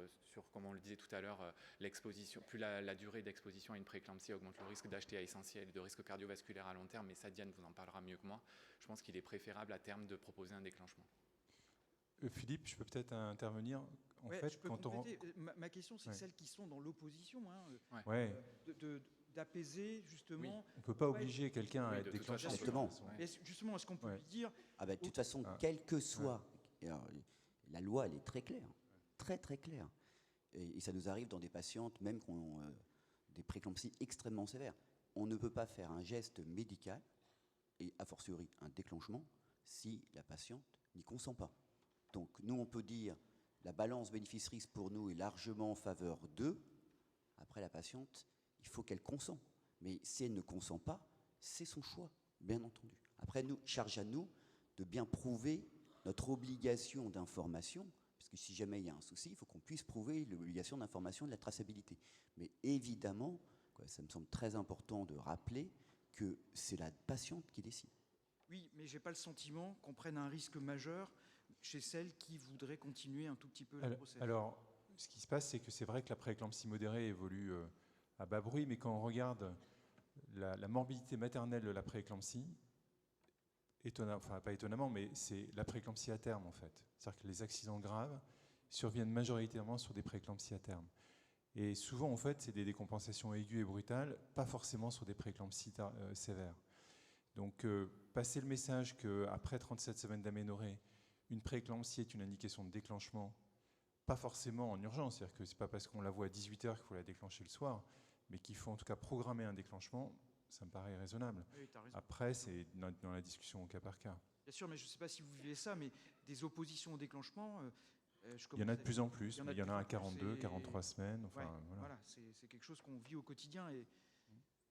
comme on le disait tout à l'heure, l'exposition, plus la durée d'exposition à une prééclampsie augmente le risque d'HTA essentiel et de risque cardiovasculaire à long terme, mais ça, Diane vous en parlera mieux que moi. Je pense qu'il est préférable à terme de proposer un déclenchement. Philippe, je peux peut-être intervenir. Ma question, c'est celles qui sont dans l'opposition, d'apaiser justement. Oui. On ne peut pas obliger quelqu'un à être déclenché. Justement, est-ce qu'on peut lui dire de toute façon, quel que soit, la loi, elle est très claire, très très claire. Et ça nous arrive dans des patientes, même qui ont des prééclampsies extrêmement sévères. On ne peut pas faire un geste médical et a fortiori un déclenchement, si la patiente n'y consent pas. Donc nous, on peut dire la balance bénéfice-risque pour nous est largement en faveur d'eux. Après, la patiente, il faut qu'elle consent. Mais si elle ne consent pas, c'est son choix, bien entendu. Après, nous, charge à nous de bien prouver notre obligation d'information, puisque si jamais il y a un souci, il faut qu'on puisse prouver l'obligation d'information de la traçabilité. Mais évidemment, ça me semble très important de rappeler que c'est la patiente qui décide. Oui, mais je n'ai pas le sentiment qu'on prenne un risque majeur chez celles qui voudraient continuer un tout petit peu la grossesse. Alors, ce qui se passe, c'est que c'est vrai que la prééclampsie modérée évolue à bas bruit, mais quand on regarde la morbidité maternelle de la prééclampsie, pas étonnamment, mais c'est la prééclampsie à terme en fait. C'est-à-dire que les accidents graves surviennent majoritairement sur des prééclampsies à terme. Et souvent, en fait, c'est des décompensations aiguës et brutales, pas forcément sur des prééclampsies sévères. Donc, passer le message qu'après 37 semaines d'aménorrhée, une prééclampsie est une indication de déclenchement, pas forcément en urgence, c'est-à-dire que ce n'est pas parce qu'on la voit à 18h qu'il faut la déclencher le soir, mais qu'il faut en tout cas programmer un déclenchement, ça me paraît raisonnable. Oui, t'as raison. Après, c'est dans la discussion au cas par cas. Bien sûr, mais je ne sais pas si vous vivez ça, mais des oppositions au déclenchement... il y en a de plus en plus, mais il y en a à 42, 43 semaines. Enfin, ouais, voilà, c'est quelque chose qu'on vit au quotidien et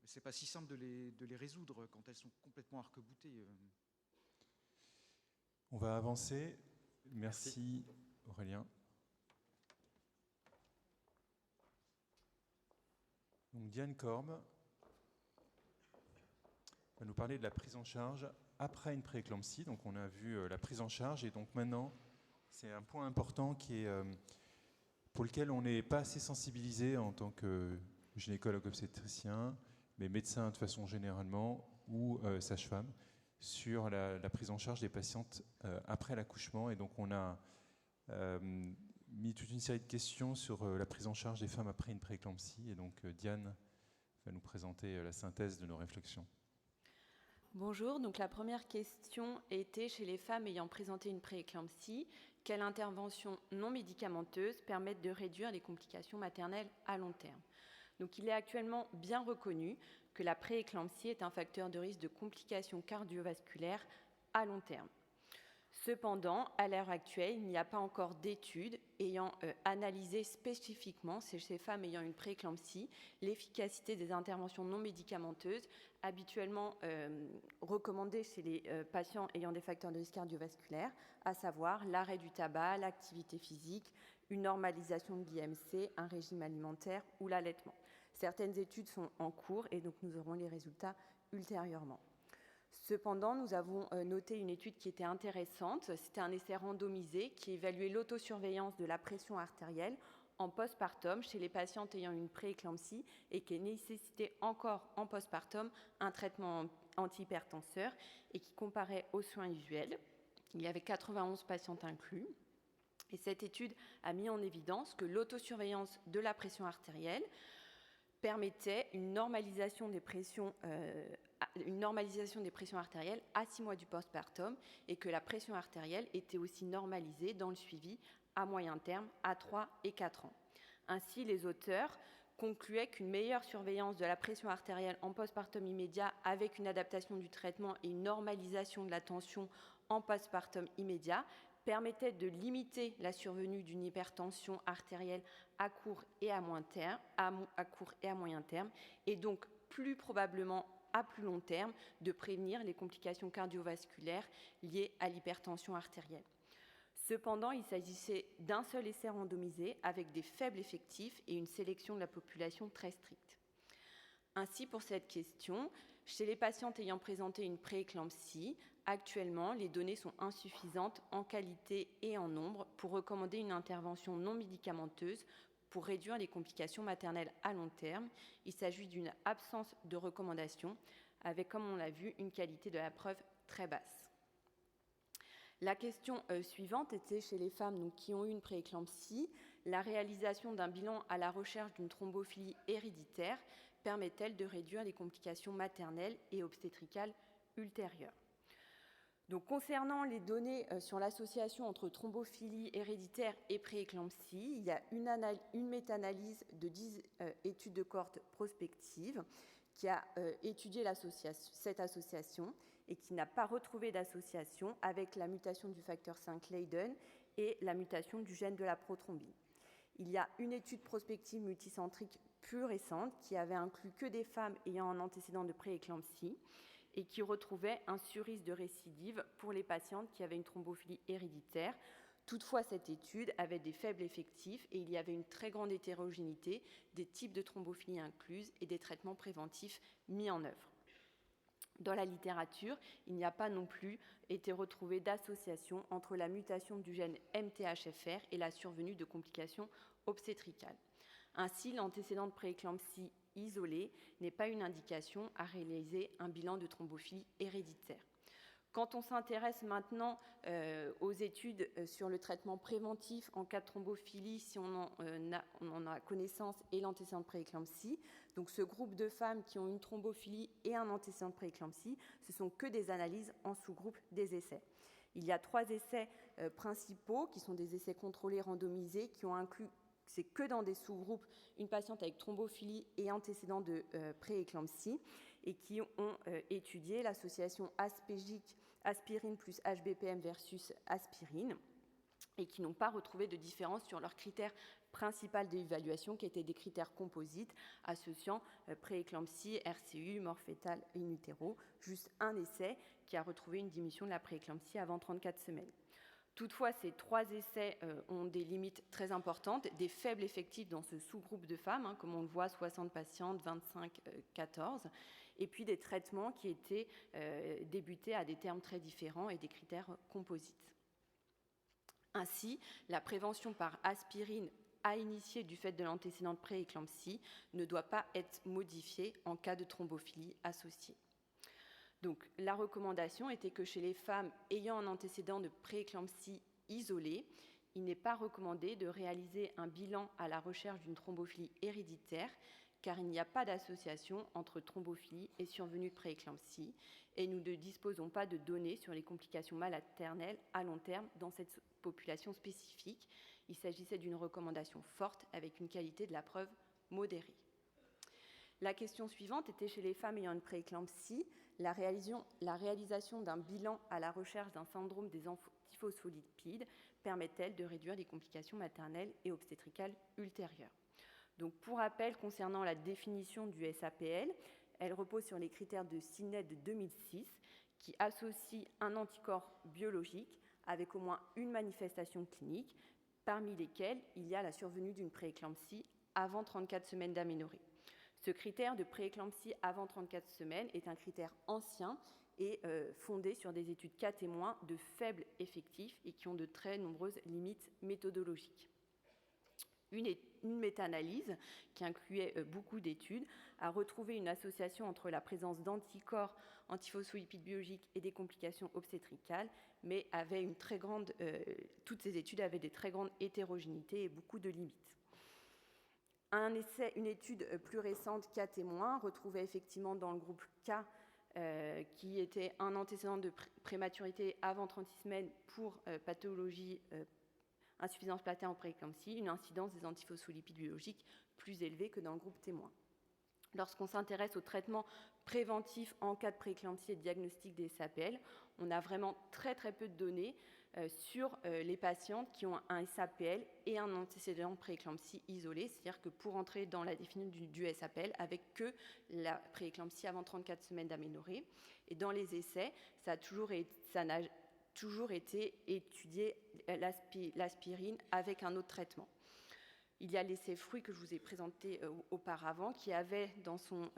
ce n'est pas si simple de les résoudre quand elles sont complètement arc-boutées. On va avancer. Merci Aurélien. Donc Diane Korb va nous parler de la prise en charge après une prééclampsie. Donc on a vu la prise en charge et donc maintenant c'est un point important pour lequel on n'est pas assez sensibilisé en tant que gynécologue obstétricien, mais médecin de façon généralement ou sage-femme, sur la prise en charge des patientes après l'accouchement. Et donc on a mis toute une série de questions sur la prise en charge des femmes après une prééclampsie. Et donc Diane va nous présenter la synthèse de nos réflexions. Bonjour, donc la première question était chez les femmes ayant présenté une prééclampsie, quelles interventions non médicamenteuses permettent de réduire les complications maternelles à long terme? Donc il est actuellement bien reconnu que la prééclampsie est un facteur de risque de complications cardiovasculaires à long terme. Cependant, à l'heure actuelle, il n'y a pas encore d'études ayant analysé spécifiquement chez ces femmes ayant une prééclampsie l'efficacité des interventions non médicamenteuses habituellement recommandées chez les patients ayant des facteurs de risque cardiovasculaires, à savoir l'arrêt du tabac, l'activité physique, une normalisation de l'IMC, un régime alimentaire ou l'allaitement. Certaines études sont en cours et donc nous aurons les résultats ultérieurement. Cependant, nous avons noté une étude qui était intéressante. C'était un essai randomisé qui évaluait l'autosurveillance de la pression artérielle en postpartum chez les patientes ayant une prééclampsie et qui nécessitait encore en postpartum un traitement antihypertenseur et qui comparait aux soins usuels. Il y avait 91 patientes inclus. Et cette étude a mis en évidence que l'autosurveillance de la pression artérielle permettait une normalisation des pressions artérielles à 6 mois du postpartum et que la pression artérielle était aussi normalisée dans le suivi à moyen terme à 3 et 4 ans. Ainsi, les auteurs concluaient qu'une meilleure surveillance de la pression artérielle en postpartum immédiat avec une adaptation du traitement et une normalisation de la tension en postpartum immédiat permettait de limiter la survenue d'une hypertension artérielle à court et à moyen terme, et donc plus probablement à plus long terme de prévenir les complications cardiovasculaires liées à l'hypertension artérielle. Cependant, il s'agissait d'un seul essai randomisé avec des faibles effectifs et une sélection de la population très stricte. Ainsi, pour cette question, chez les patientes ayant présenté une prééclampsie, actuellement, les données sont insuffisantes en qualité et en nombre pour recommander une intervention non médicamenteuse pour réduire les complications maternelles à long terme. Il s'agit d'une absence de recommandation avec, comme on l'a vu, une qualité de la preuve très basse. La question suivante était chez les femmes qui ont eu une prééclampsie, la réalisation d'un bilan à la recherche d'une thrombophilie héréditaire permet-elle de réduire les complications maternelles et obstétricales ultérieures? Donc, concernant les données sur l'association entre thrombophilie héréditaire et prééclampsie, il y a une méta-analyse de 10 études de cohorte prospectives qui a étudié cette association et qui n'a pas retrouvé d'association avec la mutation du facteur 5 Leiden et la mutation du gène de la prothrombine. Il y a une étude prospective multicentrique plus récente qui avait inclus que des femmes ayant un antécédent de prééclampsie et qui retrouvait un surrisque de récidive pour les patientes qui avaient une thrombophilie héréditaire. Toutefois, cette étude avait des faibles effectifs et il y avait une très grande hétérogénéité des types de thrombophilie incluses et des traitements préventifs mis en œuvre. Dans la littérature, il n'y a pas non plus été retrouvé d'association entre la mutation du gène MTHFR et la survenue de complications obstétricales. Ainsi, l'antécédent de prééclampsie isolé n'est pas une indication à réaliser un bilan de thrombophilie héréditaire. Quand on s'intéresse maintenant aux études sur le traitement préventif en cas de thrombophilie, si on en a connaissance et l'antécédent de prééclampsie, donc ce groupe de femmes qui ont une thrombophilie et un antécédent de prééclampsie, ce sont que des analyses en sous-groupe des essais. Il y a 3 essais principaux qui sont des essais contrôlés randomisés qui ont inclus, c'est que dans des sous-groupes, une patiente avec thrombophilie et antécédent de prééclampsie et qui ont étudié l'association aspirine plus HBPM versus aspirine et qui n'ont pas retrouvé de différence sur leurs critères principaux d'évaluation qui étaient des critères composites associant prééclampsie, RCU, mort fœtale in utero, juste un essai qui a retrouvé une diminution de la prééclampsie avant 34 semaines. Toutefois, ces 3 essais ont des limites très importantes, des faibles effectifs dans ce sous-groupe de femmes, comme on le voit, 60 patientes, 25, 14, et puis des traitements qui étaient débutés à des termes très différents et des critères composites. Ainsi, la prévention par aspirine à initier du fait de l'antécédent de prééclampsie ne doit pas être modifiée en cas de thrombophilie associée. Donc, la recommandation était que chez les femmes ayant un antécédent de prééclampsie isolé, il n'est pas recommandé de réaliser un bilan à la recherche d'une thrombophilie héréditaire, car il n'y a pas d'association entre thrombophilie et survenue de prééclampsie, et nous ne disposons pas de données sur les complications maternelles à long terme dans cette population spécifique. Il s'agissait d'une recommandation forte avec une qualité de la preuve modérée. La question suivante était chez les femmes ayant une prééclampsie, la réalisation d'un bilan à la recherche d'un syndrome des antiphospholipides permet-elle de réduire les complications maternelles et obstétricales ultérieures? Donc, pour rappel, concernant la définition du SAPL, elle repose sur les critères de CINET de 2006 qui associent un anticorps biologique avec au moins une manifestation clinique, parmi lesquelles il y a la survenue d'une prééclampsie avant 34 semaines d'aménorrhée. Ce critère de prééclampsie avant 34 semaines est un critère ancien et fondé sur des études cas témoins de faibles effectifs et qui ont de très nombreuses limites méthodologiques. Une méta-analyse qui incluait beaucoup d'études a retrouvé une association entre la présence d'anticorps antiphospholipides biologiques et des complications obstétricales, mais toutes ces études avaient des très grandes hétérogénéités et beaucoup de limites. Une étude plus récente, cas témoin, retrouvait effectivement dans le groupe K, qui était un antécédent de prématurité avant 36 semaines pour pathologie insuffisance platéale en prééclampsie, une incidence des antiphospholipides biologiques plus élevée que dans le groupe témoin. Lorsqu'on s'intéresse au traitement préventif en cas de prééclampsie et de diagnostic des SAPL, on a vraiment très peu de données sur les patientes qui ont un SAPL et un antécédent de prééclampsie isolé, c'est-à-dire que pour entrer dans la définition du SAPL avec que la prééclampsie avant 34 semaines d'aménorrhée. Et dans les essais, ça n'a toujours été étudié l'aspirine avec un autre traitement. Il y a l'essai fruit que je vous ai présenté auparavant qui avait dans sa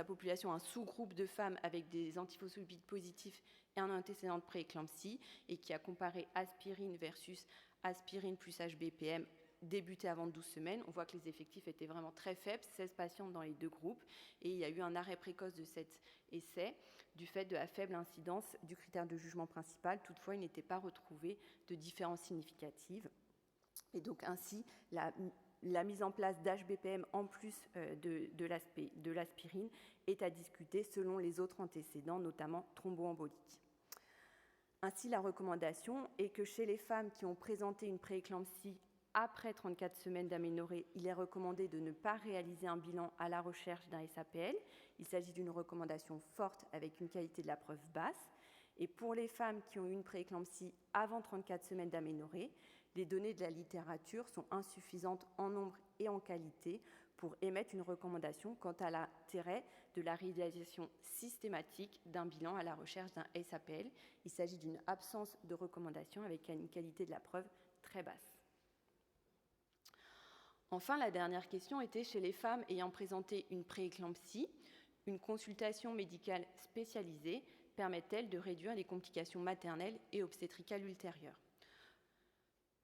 population un sous-groupe de femmes avec des antiphospholipides positifs et un antécédent de prééclampsie et qui a comparé aspirine versus aspirine plus HBPM débuté avant 12 semaines. On voit que les effectifs étaient vraiment très faibles, 16 patientes dans les 2 groupes, et il y a eu un arrêt précoce de cet essai du fait de la faible incidence du critère de jugement principal. Toutefois, il n'était pas retrouvé de différence significative. Et donc ainsi, la mise en place d'HBPM en plus de l'aspirine est à discuter selon les autres antécédents, notamment thromboemboliques. Ainsi, la recommandation est que chez les femmes qui ont présenté une prééclampsie après 34 semaines d'aménorrhée, il est recommandé de ne pas réaliser un bilan à la recherche d'un SAPL. Il s'agit d'une recommandation forte avec une qualité de la preuve basse. Et pour les femmes qui ont eu une prééclampsie avant 34 semaines d'aménorrhée, les données de la littérature sont insuffisantes en nombre et en qualité pour émettre une recommandation quant à l'intérêt de la réalisation systématique d'un bilan à la recherche d'un SAPL. Il s'agit d'une absence de recommandation avec une qualité de la preuve très basse. Enfin, la dernière question était chez les femmes ayant présenté une prééclampsie, une consultation médicale spécialisée permet-elle de réduire les complications maternelles et obstétricales ultérieures?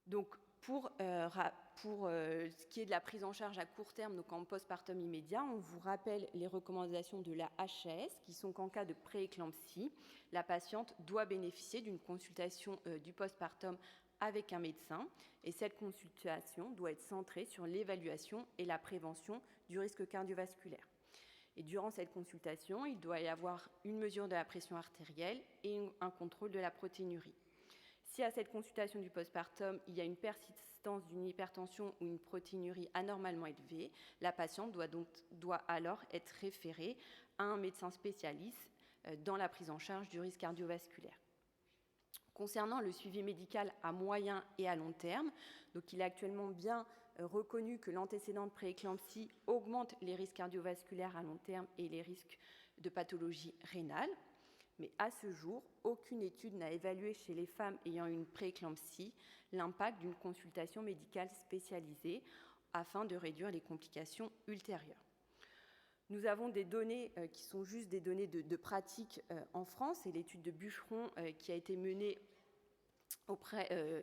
Donc, pour ce qui est de la prise en charge à court terme, donc en postpartum immédiat, on vous rappelle les recommandations de la HAS qui sont qu'en cas de prééclampsie, la patiente doit bénéficier d'une consultation du postpartum avec un médecin et cette consultation doit être centrée sur l'évaluation et la prévention du risque cardiovasculaire. Et durant cette consultation, il doit y avoir une mesure de la pression artérielle et un contrôle de la protéinurie. Si à cette consultation du postpartum, il y a une persistance d'une hypertension ou une protéinurie anormalement élevée, la patiente doit alors être référée à un médecin spécialiste dans la prise en charge du risque cardiovasculaire. Concernant le suivi médical à moyen et à long terme, donc il est actuellement bien reconnu que l'antécédent de prééclampsie augmente les risques cardiovasculaires à long terme et les risques de pathologie rénale. Mais à ce jour, aucune étude n'a évalué chez les femmes ayant une prééclampsie l'impact d'une consultation médicale spécialisée afin de réduire les complications ultérieures. Nous avons des données qui sont juste des données de pratique en France, et l'étude de Bûcheron qui a été menée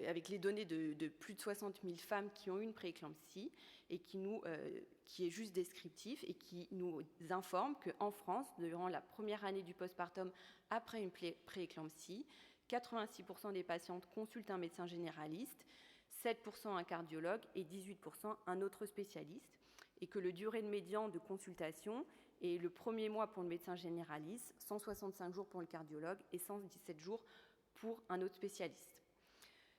avec les données de plus de 60 000 femmes qui ont eu une prééclampsie et qui est juste descriptif et qui nous informe qu'en France, durant la première année du postpartum après une prééclampsie, 86% des patientes consultent un médecin généraliste, 7% un cardiologue et 18% un autre spécialiste, et que le durée de médian de consultation est le premier mois pour le médecin généraliste, 165 jours pour le cardiologue et 117 jours pour un autre spécialiste.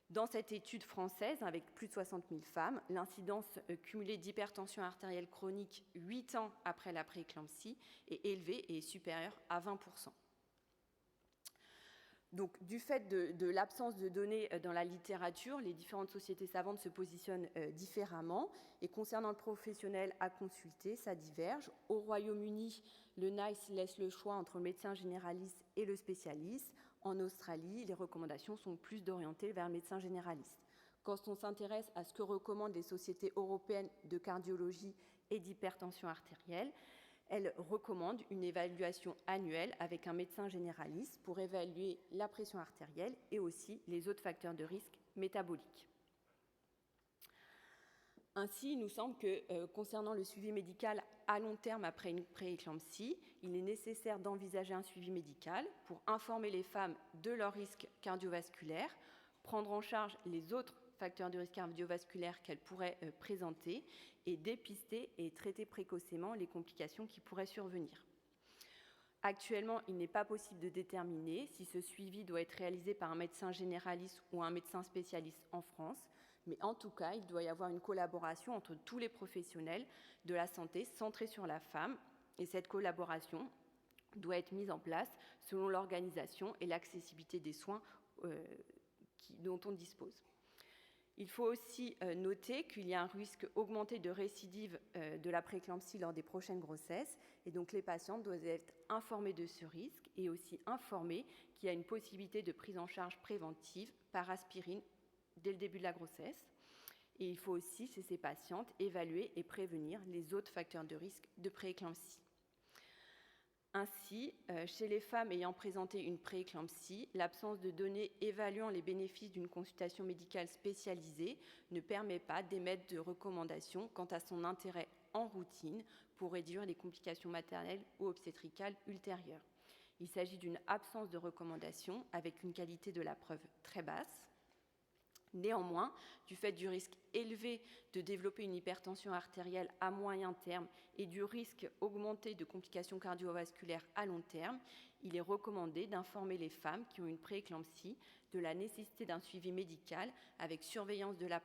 Dans cette étude française, avec plus de 60 000 femmes, l'incidence cumulée d'hypertension artérielle chronique 8 ans après la prééclampsie est élevée et est supérieure à 20%. Donc, du fait de l'absence de données dans la littérature, les différentes sociétés savantes se positionnent différemment. Et concernant le professionnel à consulter, ça diverge. Au Royaume-Uni, le NICE laisse le choix entre le médecin généraliste et le spécialiste. En Australie, les recommandations sont plus orientées vers le médecin généraliste. Quand on s'intéresse à ce que recommandent les sociétés européennes de cardiologie et d'hypertension artérielle, elles recommandent une évaluation annuelle avec un médecin généraliste pour évaluer la pression artérielle et aussi les autres facteurs de risque métaboliques. Ainsi, il nous semble que concernant le suivi médical à long terme après une prééclampsie, il est nécessaire d'envisager un suivi médical pour informer les femmes de leur risque cardiovasculaire, prendre en charge les autres facteurs de risque cardiovasculaire qu'elles pourraient présenter et dépister et traiter précocement les complications qui pourraient survenir. Actuellement, il n'est pas possible de déterminer si ce suivi doit être réalisé par un médecin généraliste ou un médecin spécialiste en France, mais en tout cas, il doit y avoir une collaboration entre tous les professionnels de la santé centrés sur la femme, et cette collaboration doit être mise en place selon l'organisation et l'accessibilité des soins dont on dispose. Il faut aussi noter qu'il y a un risque augmenté de récidive de la prééclampsie lors des prochaines grossesses, et donc les patientes doivent être informées de ce risque et aussi informées qu'il y a une possibilité de prise en charge préventive par aspirine dès le début de la grossesse. Et il faut aussi, chez ces patientes, évaluer et prévenir les autres facteurs de risque de prééclampsie. Ainsi, chez les femmes ayant présenté une prééclampsie, l'absence de données évaluant les bénéfices d'une consultation médicale spécialisée ne permet pas d'émettre de recommandations quant à son intérêt en routine pour réduire les complications maternelles ou obstétricales ultérieures. Il s'agit d'une absence de recommandation avec une qualité de la preuve très basse. Néanmoins, du fait du risque élevé de développer une hypertension artérielle à moyen terme et du risque augmenté de complications cardiovasculaires à long terme, il est recommandé d'informer les femmes qui ont une prééclampsie de la nécessité d'un suivi médical avec surveillance de la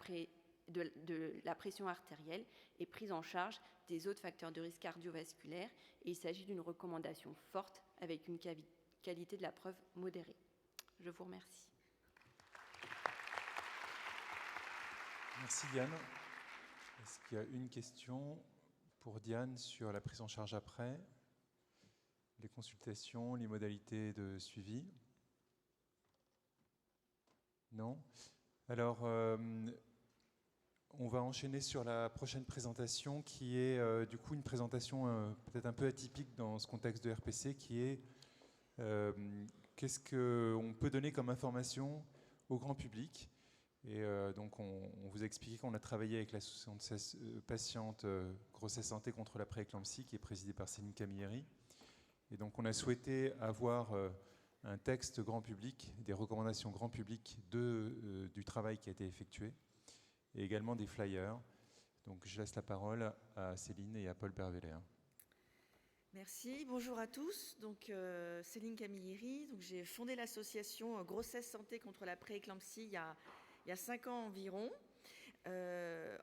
de la pression artérielle et prise en charge des autres facteurs de risque cardiovasculaire. Et il s'agit d'une recommandation forte avec une qualité de la preuve modérée. Je vous remercie. Merci Diane. Est-ce qu'il y a une question pour Diane sur la prise en charge après, les consultations, les modalités de suivi? Non? Alors, on va enchaîner sur la prochaine présentation qui est du coup une présentation peut-être un peu atypique dans ce contexte de RPC qui est qu'est-ce qu'on peut donner comme information au grand public. Et donc on vous a expliqué qu'on a travaillé avec l'association de patientes Grossesse Santé contre la prééclampsie qui est présidée par Céline Camilleri. Et donc on a souhaité avoir un texte grand public, des recommandations grand public du travail qui a été effectué, et également des flyers. Donc je laisse la parole à Céline et à Paul Perveller. Merci, bonjour à tous. Donc Céline Camilleri, donc j'ai fondé l'association Grossesse Santé contre la prééclampsie il y a 5 ans environ.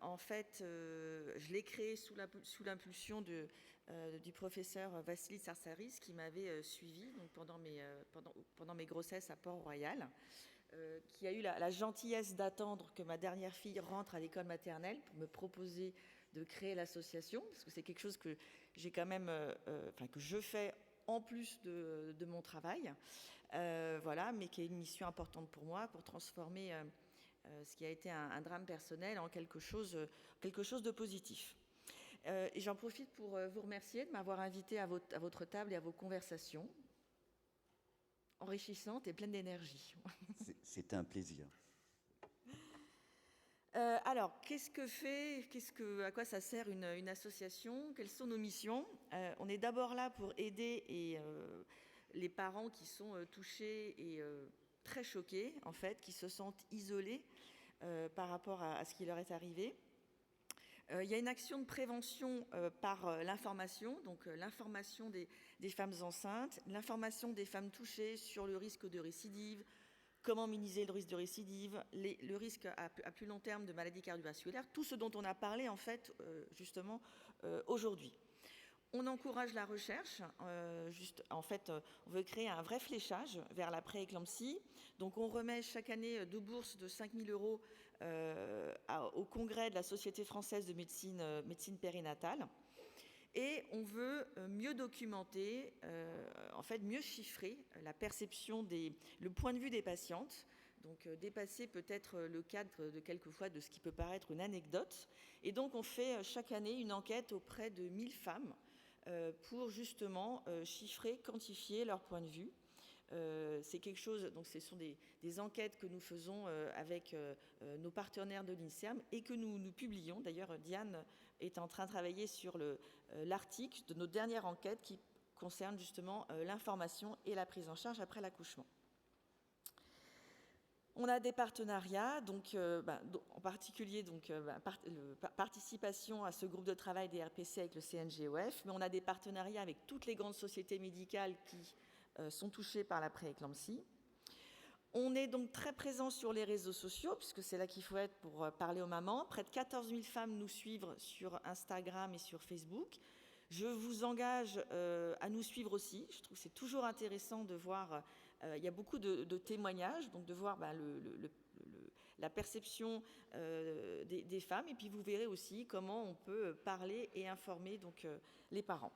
En fait, je l'ai créée sous l'impulsion du professeur Vassili Tsarsaris qui m'avait suivi donc pendant mes grossesses à Port-Royal, qui a eu la gentillesse d'attendre que ma dernière fille rentre à l'école maternelle pour me proposer de créer l'association, parce que c'est quelque chose que j'ai quand même, que je fais en plus de mon travail, voilà, mais qui est une mission importante pour moi pour transformer ce qui a été un drame personnel en quelque chose de positif. Et j'en profite pour vous remercier de m'avoir invité à votre table et à vos conversations enrichissantes et pleines d'énergie. C'était un plaisir. Alors, à quoi ça sert une association? Quelles sont nos missions? On est d'abord là pour aider les parents qui sont touchés et très choqués, en fait, qui se sentent isolés par rapport à ce qui leur est arrivé. Il y a une action de prévention par l'information, donc l'information des femmes enceintes, l'information des femmes touchées sur le risque de récidive, comment minimiser le risque de récidive, le risque à plus long terme de maladies cardiovasculaires, tout ce dont on a parlé en fait justement aujourd'hui. On encourage la recherche, on veut créer un vrai fléchage vers la prééclampsie. Donc on remet chaque année 2 bourses de 5 000 € au congrès de la Société française de médecine périnatale. Et on veut mieux documenter, mieux chiffrer la perception, le point de vue des patientes. Donc dépasser peut-être le cadre de quelquefois de ce qui peut paraître une anecdote. Et donc on fait chaque année une enquête auprès de 1000 femmes pour justement chiffrer, quantifier leur point de vue. C'est quelque chose, donc ce sont des enquêtes que nous faisons avec nos partenaires de l'INSERM et que nous publions. D'ailleurs, Diane est en train de travailler sur l'article de notre dernière enquête qui concerne justement l'information et la prise en charge après l'accouchement. On a des partenariats, donc, en particulier participation à ce groupe de travail des RPC avec le CNGOF, mais on a des partenariats avec toutes les grandes sociétés médicales qui sont touchées par la prééclampsie. On est donc très présent sur les réseaux sociaux, puisque c'est là qu'il faut être pour parler aux mamans. Près de 14 000 femmes nous suivent sur Instagram et sur Facebook. Je vous engage à nous suivre aussi. Je trouve que c'est toujours intéressant de voir, il y a beaucoup de témoignages, donc de voir la perception des femmes. Et puis vous verrez aussi comment on peut parler et informer donc, les parents.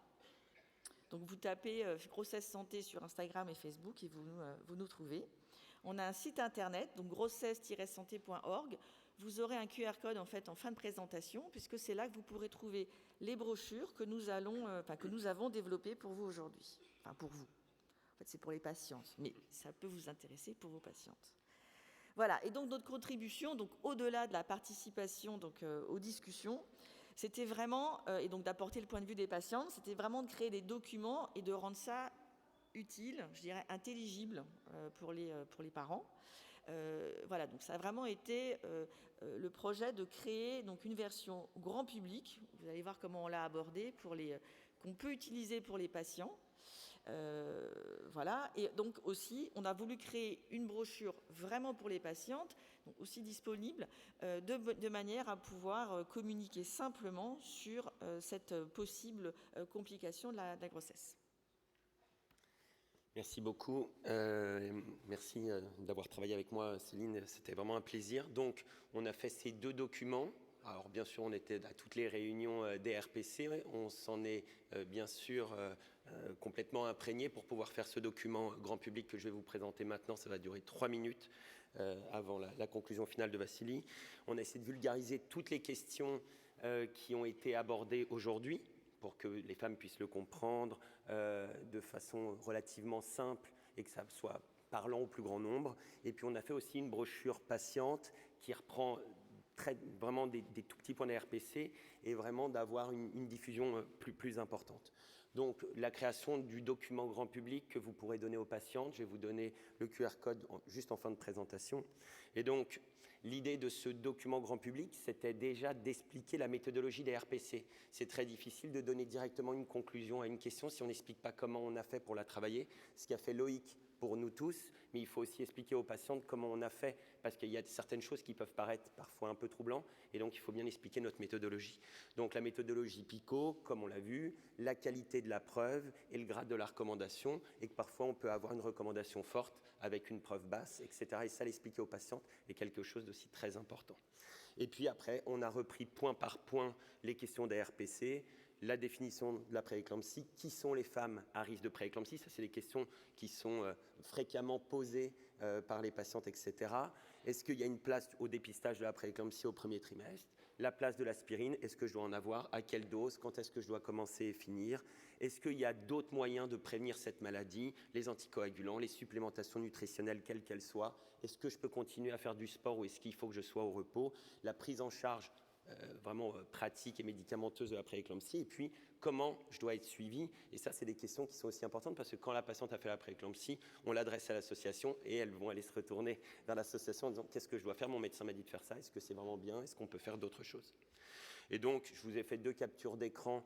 Donc vous tapez Grossesse Santé sur Instagram et Facebook et vous nous trouvez. On a un site internet, donc grossesse-santé.org. Vous aurez un QR code en fait en fin de présentation, puisque c'est là que vous pourrez trouver les brochures que nous avons développées pour vous aujourd'hui. Enfin pour vous. En fait, c'est pour les patientes, mais ça peut vous intéresser pour vos patientes. Voilà. Et donc notre contribution, donc au-delà de la participation donc aux discussions, c'était vraiment et donc d'apporter le point de vue des patientes, c'était vraiment de créer des documents et de rendre ça utile, je dirais intelligible pour les parents. Voilà, donc ça a vraiment été le projet de créer donc une version grand public. Vous allez voir comment on l'a abordé qu'on peut utiliser pour les patients. Voilà. Et donc aussi, on a voulu créer une brochure vraiment pour les patientes, donc aussi disponible, de manière à pouvoir communiquer simplement sur cette possible complication de la grossesse. Merci beaucoup. Merci d'avoir travaillé avec moi, Céline. C'était vraiment un plaisir. Donc, on a fait ces 2 documents. Alors, bien sûr, on était à toutes les réunions des RPC. On s'en est bien sûr complètement imprégné pour pouvoir faire ce document grand public que je vais vous présenter maintenant. Ça va durer 3 minutes avant la conclusion finale de Vassili. On a essayé de vulgariser toutes les questions qui ont été abordées aujourd'hui, pour que les femmes puissent le comprendre de façon relativement simple et que ça soit parlant au plus grand nombre. Et puis on a fait aussi une brochure patiente qui reprend vraiment des tout petits points des RPC et vraiment d'avoir une diffusion plus importante. Donc la création du document grand public que vous pourrez donner aux patientes, je vais vous donner le QR code juste en fin de présentation. Et donc l'idée de ce document grand public, c'était déjà d'expliquer la méthodologie des RPC. C'est très difficile de donner directement une conclusion à une question si on n'explique pas comment on a fait pour la travailler, ce qu'a fait Loïc pour nous tous, mais il faut aussi expliquer aux patientes comment on a fait, parce qu'il y a certaines choses qui peuvent paraître parfois un peu troublantes, et donc il faut bien expliquer notre méthodologie. Donc la méthodologie PICO, comme on l'a vu, la qualité de la preuve et le grade de la recommandation, et que parfois on peut avoir une recommandation forte avec une preuve basse, etc. Et ça, l'expliquer aux patientes est quelque chose d'aussi très important. Et puis après, on a repris point par point les questions des RPC, la définition de la prééclampsie, qui sont les femmes à risque de prééclampsie, ça c'est des questions qui sont fréquemment posées par les patientes, etc. Est-ce qu'il y a une place au dépistage de la prééclampsie au premier trimestre? La place de l'aspirine, est-ce que je dois en avoir? À quelle dose? Quand est-ce que je dois commencer et finir? Est-ce qu'il y a d'autres moyens de prévenir cette maladie? Les anticoagulants, les supplémentations nutritionnelles, quelles qu'elles soient? Est-ce que je peux continuer à faire du sport ou est-ce qu'il faut que je sois au repos? La prise en charge vraiment pratique et médicamenteuse de la prééclampsie, et puis comment je dois être suivi. Et ça, c'est des questions qui sont aussi importantes parce que quand la patiente a fait la prééclampsie, on l'adresse à l'association et elles vont aller se retourner vers l'association en disant qu'est-ce que je dois faire? Mon médecin m'a dit de faire ça, est-ce que c'est vraiment bien? Est-ce qu'on peut faire d'autres choses? Et donc, je vous ai fait 2 captures d'écran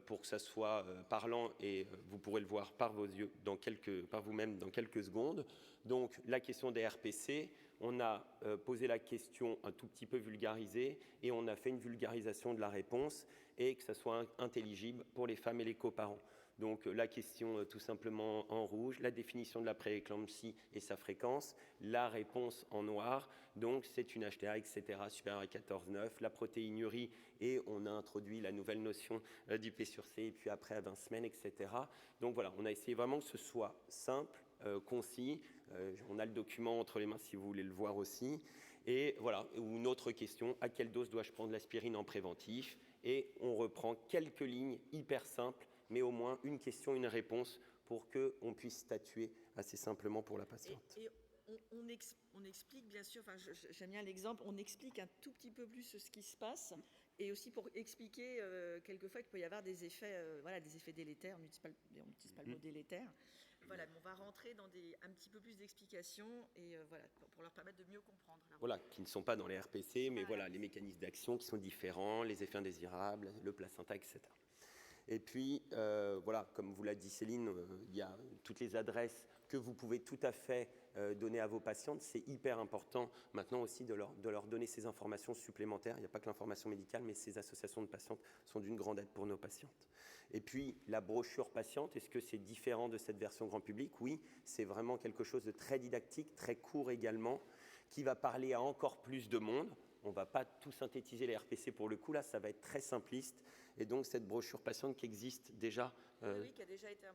pour que ça soit parlant et vous pourrez le voir par vos yeux, par vous-même dans quelques secondes. Donc, la question des RPC, on a posé la question un tout petit peu vulgarisée et on a fait une vulgarisation de la réponse et que ça soit intelligible pour les femmes et les coparents. Donc la question tout simplement en rouge, la définition de la prééclampsie et sa fréquence, la réponse en noir, donc c'est une HTA, etc., supérieure à 14,9, la protéinurie, et on a introduit la nouvelle notion du P sur C, et puis après à 20 semaines, etc. Donc voilà, on a essayé vraiment que ce soit simple, concis. On a le document entre les mains si vous voulez le voir aussi. Et voilà, une autre question, à quelle dose dois-je prendre l'aspirine en préventif? Et on reprend quelques lignes hyper simples, mais au moins une question, une réponse pour qu'on puisse statuer assez simplement pour la patiente. Et on explique, bien sûr, enfin, j'aime bien l'exemple, on explique un tout petit peu plus ce qui se passe, et aussi pour expliquer quelquefois qu'il peut y avoir des effets, voilà, des effets délétères, on n'utilise pas le mot délétère. Voilà, on va rentrer dans un petit peu plus d'explications et voilà, pour leur permettre de mieux comprendre. Voilà, qui ne sont pas dans les RPC, mais voilà, les mécanismes d'action qui sont différents, les effets indésirables, le placenta, etc. Et puis, voilà, comme vous l'a dit Céline, il y a toutes les adresses que vous pouvez tout à fait donner à vos patientes. C'est hyper important maintenant aussi de leur donner ces informations supplémentaires. Il n'y a pas que l'information médicale, mais ces associations de patientes sont d'une grande aide pour nos patientes. Et puis, la brochure patiente, est-ce que c'est différent de cette version grand public? Oui, c'est vraiment quelque chose de très didactique, très court également, qui va parler à encore plus de monde. On ne va pas tout synthétiser les RPC pour le coup, là, ça va être très simpliste. Et donc, cette brochure patiente qui existe déjà... oui, qui a déjà été...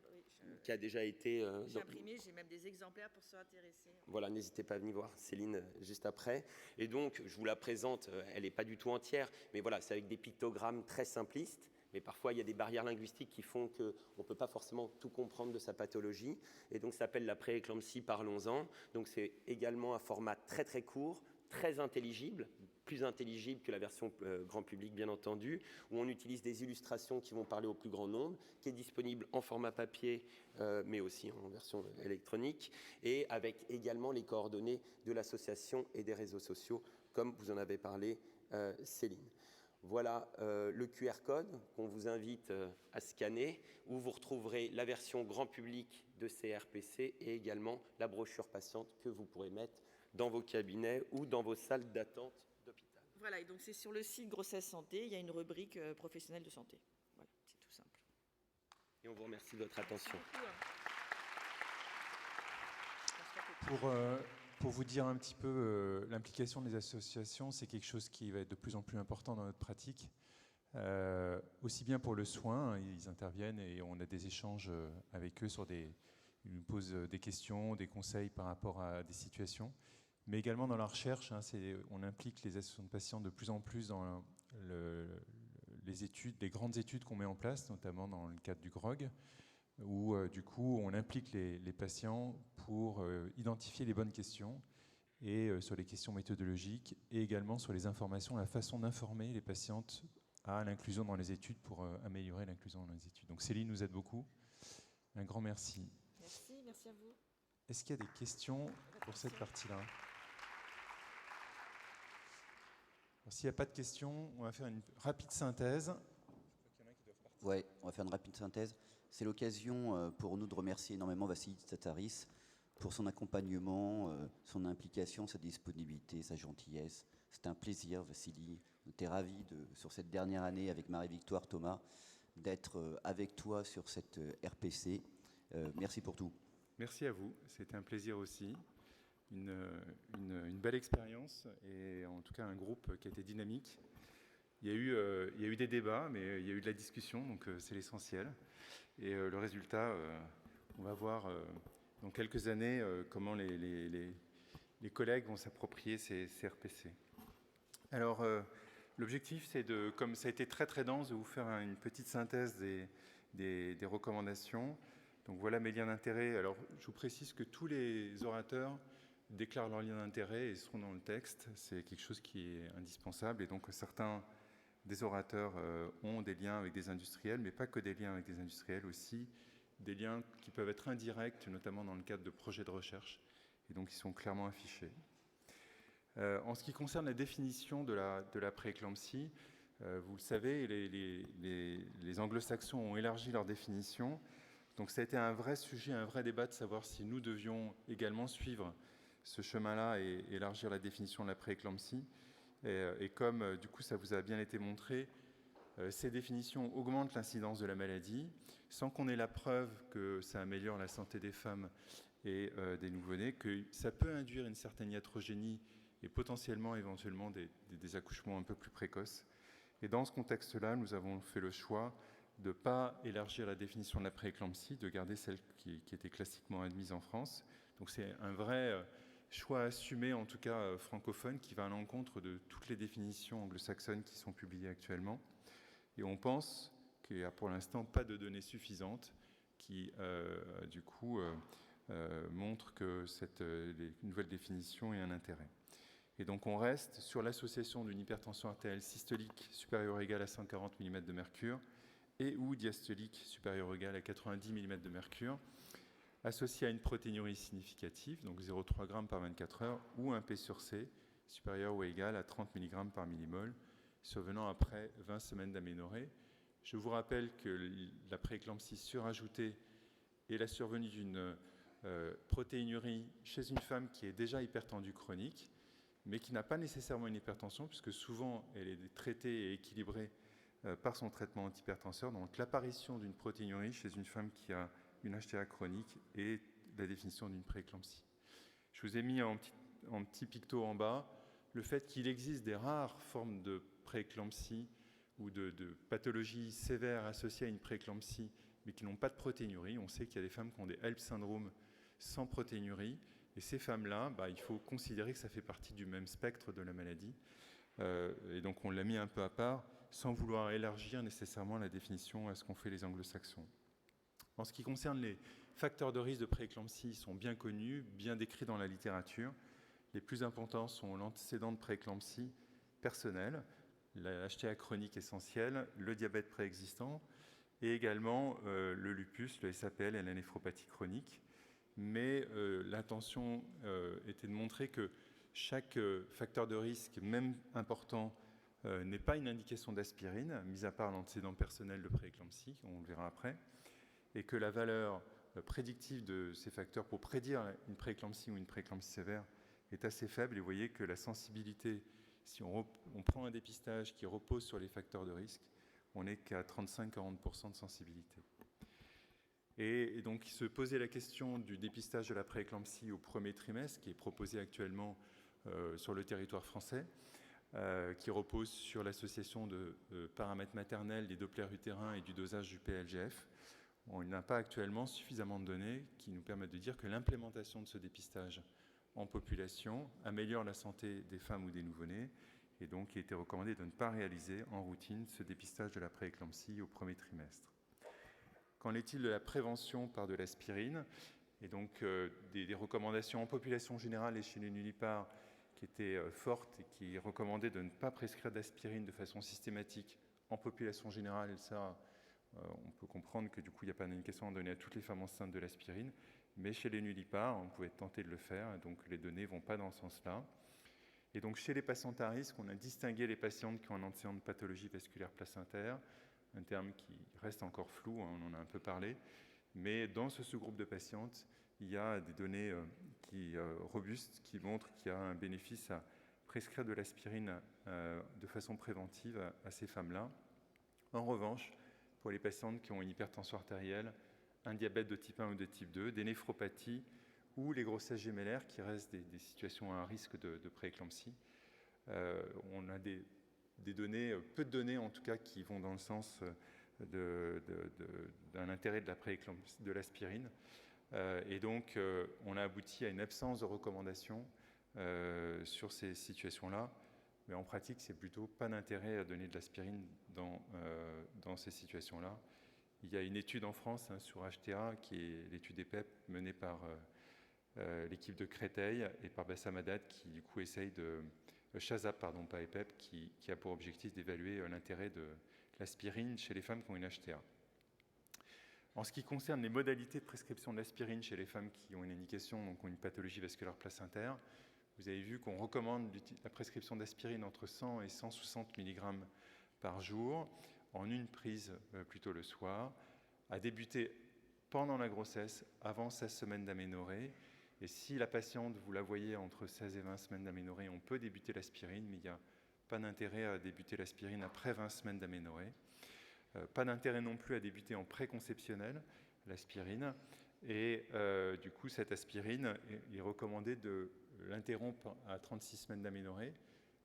qui a déjà été... j'ai imprimé, j'ai même des exemplaires pour ceux intéressés. Voilà, n'hésitez pas à venir voir Céline juste après. Et donc, je vous la présente, elle n'est pas du tout entière, mais voilà, c'est avec des pictogrammes très simplistes. Mais parfois, il y a des barrières linguistiques qui font qu'on ne peut pas forcément tout comprendre de sa pathologie. Et donc, ça s'appelle la prééclampsie, parlons-en. Donc, c'est également un format très, très court, très intelligible, plus intelligible que la version grand public, bien entendu, où on utilise des illustrations qui vont parler au plus grand nombre, qui est disponible en format papier, mais aussi en version électronique, et avec également les coordonnées de l'association et des réseaux sociaux, comme vous en avez parlé, Céline. Voilà le QR code qu'on vous invite à scanner, où vous retrouverez la version grand public de ces RPC et également la brochure patiente que vous pourrez mettre dans vos cabinets ou dans vos salles d'attente d'hôpital. Voilà, et donc c'est sur le site Grossesse Santé, il y a une rubrique professionnelle de santé. Voilà, c'est tout simple. Et on vous remercie de votre attention. Pour vous dire un petit peu, l'implication des associations, c'est quelque chose qui va être de plus en plus important dans notre pratique. Aussi bien pour le soin, ils interviennent et on a des échanges avec eux ils nous posent des questions, des conseils par rapport à des situations. Mais également dans la recherche, on implique les associations de patients de plus en plus dans les grandes études qu'on met en place, notamment dans le cadre du GROG, où du coup on implique les patients pour identifier les bonnes questions et sur les questions méthodologiques et également sur les informations, la façon d'informer les patientes à l'inclusion dans les études pour améliorer l'inclusion dans les études. Donc Céline nous aide beaucoup. Un grand merci. Merci à vous. Est-ce qu'il y a des questions pour cette partie-là ? S'il n'y a pas de questions, on va faire une rapide synthèse. Ouais, on va faire une rapide synthèse. C'est l'occasion pour nous de remercier énormément Vassili Tsatsaris pour son accompagnement, son implication, sa disponibilité, sa gentillesse. C'était un plaisir, Vassili. On était ravis, sur cette dernière année, avec Marie-Victoire Thomas, d'être avec toi sur cette RPC. Merci pour tout. Merci à vous. C'était un plaisir aussi. Une belle expérience et en tout cas un groupe qui a été dynamique. Il y a eu des débats, mais il y a eu de la discussion, donc c'est l'essentiel. Et le résultat, on va voir dans quelques années comment les collègues vont s'approprier ces RPC. Alors, l'objectif, c'est comme ça a été très très dense, de vous faire une petite synthèse des recommandations. Donc voilà mes liens d'intérêt. Alors, je vous précise que tous les orateurs déclarent leurs liens d'intérêt et seront dans le texte. C'est quelque chose qui est indispensable. Et donc, certains des orateurs ont des liens avec des industriels, mais pas que des liens avec des industriels, aussi des liens qui peuvent être indirects, notamment dans le cadre de projets de recherche. Et donc, ils sont clairement affichés. En ce qui concerne la définition de la prééclampsie, vous le savez, les anglo-saxons ont élargi leur définition. Donc ça a été un vrai sujet, un vrai débat de savoir si nous devions également suivre ce chemin-là et élargir la définition de la prééclampsie. Et comme du coup ça vous a bien été montré, ces définitions augmentent l'incidence de la maladie sans qu'on ait la preuve que ça améliore la santé des femmes et des nouveau-nés, que ça peut induire une certaine iatrogénie et potentiellement, éventuellement, des accouchements un peu plus précoces. Et dans ce contexte-là, nous avons fait le choix de ne pas élargir la définition de la prééclampsie, de garder celle qui était classiquement admise en France. Donc c'est un vrai choix assumé, en tout cas francophone, qui va à l'encontre de toutes les définitions anglo-saxonnes qui sont publiées actuellement. Et on pense qu'il n'y a pour l'instant pas de données suffisantes qui, du coup, montrent que cette nouvelle définition ait un intérêt. Et donc on reste sur l'association d'une hypertension artérielle systolique supérieure ou égale à 140 mm de mercure et ou diastolique supérieure ou égale à 90 mm de mercure, associée à une protéinurie significative, donc 0,3 g par 24 heures, ou un P sur C supérieur ou égal à 30 mg par millimol, survenant après 20 semaines d'aménorrhée. Je vous rappelle que la prééclampsie surajoutée est la survenue d'une protéinurie chez une femme qui est déjà hypertendue chronique, mais qui n'a pas nécessairement une hypertension, puisque souvent elle est traitée et équilibrée par son traitement antihypertenseur. Donc l'apparition d'une protéinurie chez une femme qui a une HTA chronique est la définition d'une prééclampsie. Je vous ai mis en petit picto en bas le fait qu'il existe des rares formes de prééclampsie ou de pathologies sévères associées à une prééclampsie, mais qui n'ont pas de protéinurie. On sait qu'il y a des femmes qui ont des HELLP syndrome sans protéinurie, et ces femmes-là, il faut considérer que ça fait partie du même spectre de la maladie. Et donc on l'a mis un peu à part, sans vouloir élargir nécessairement la définition à ce qu'ont fait les anglo-saxons. En ce qui concerne les facteurs de risque de prééclampsie, ils sont bien connus, bien décrits dans la littérature. Les plus importants sont l'antécédent de prééclampsie personnel, la HTA chronique essentielle, le diabète préexistant et également le lupus, le SAPL et la néphropathie chronique. Mais l'intention était de montrer que chaque facteur de risque, même important, n'est pas une indication d'aspirine, mis à part l'antécédent personnel de prééclampsie, on le verra après, et que la valeur prédictive de ces facteurs pour prédire une prééclampsie ou une prééclampsie sévère est assez faible. Et vous voyez que la sensibilité, si on prend un dépistage qui repose sur les facteurs de risque, on n'est qu'à 35-40% de sensibilité. Et donc, se posait la question du dépistage de la prééclampsie au premier trimestre, qui est proposé actuellement sur le territoire français, qui repose sur l'association de paramètres maternels, des Dopplers utérins et du dosage du PLGF. On n'a pas actuellement suffisamment de données qui nous permettent de dire que l'implémentation de ce dépistage en population améliore la santé des femmes ou des nouveau-nés, et donc il était recommandé de ne pas réaliser en routine ce dépistage de la prééclampsie au premier trimestre. Qu'en est-il de la prévention par de l'aspirine? Et donc des recommandations en population générale et chez les nullipares qui étaient fortes et qui recommandaient de ne pas prescrire d'aspirine de façon systématique en population générale. Et ça, on peut comprendre que du coup, il n'y a pas d'indication à donner à toutes les femmes enceintes de l'aspirine. Mais chez les nullipares, on pouvait tenter de le faire. Donc les données ne vont pas dans ce sens-là. Et donc chez les patientes à risque, on a distingué les patientes qui ont un antécédent de pathologie vasculaire placentaire, un terme qui reste encore flou, on en a un peu parlé. Mais dans ce sous-groupe de patientes, il y a des données robustes qui montrent qu'il y a un bénéfice à prescrire de l'aspirine de façon préventive à ces femmes-là. En revanche, pour les patientes qui ont une hypertension artérielle, un diabète de type 1 ou de type 2, des néphropathies ou les grossesses gémellaires qui restent des situations à risque de prééclampsie, on a des données, peu de données en tout cas, qui vont dans le sens d'un intérêt de l'aspirine. Et donc, on a abouti à une absence de recommandations sur ces situations-là. Mais en pratique, c'est plutôt pas d'intérêt à donner de l'aspirine dans ces situations-là. Il y a une étude en France sur HTA, qui est l'étude EPEP menée par l'équipe de Créteil et par Bassam Haddad, qui du coup essaye de... Chazab, pardon, pas EPEP, qui a pour objectif d'évaluer l'intérêt de l'aspirine chez les femmes qui ont une HTA. En ce qui concerne les modalités de prescription de l'aspirine chez les femmes qui ont une indication, donc ont une pathologie vasculaire placentaire, vous avez vu qu'on recommande la prescription d'aspirine entre 100 et 160 mg par jour, en une prise plutôt le soir, à débuter pendant la grossesse, avant 16 semaines d'aménorrhée. Et si la patiente, vous la voyez entre 16 et 20 semaines d'aménorrhée, on peut débuter l'aspirine, mais il n'y a pas d'intérêt à débuter l'aspirine après 20 semaines d'aménorrhée. Pas d'intérêt non plus à débuter en préconceptionnel, l'aspirine. Et du coup, cette aspirine, il est recommandé de l'interrompre à 36 semaines d'aménorrhée,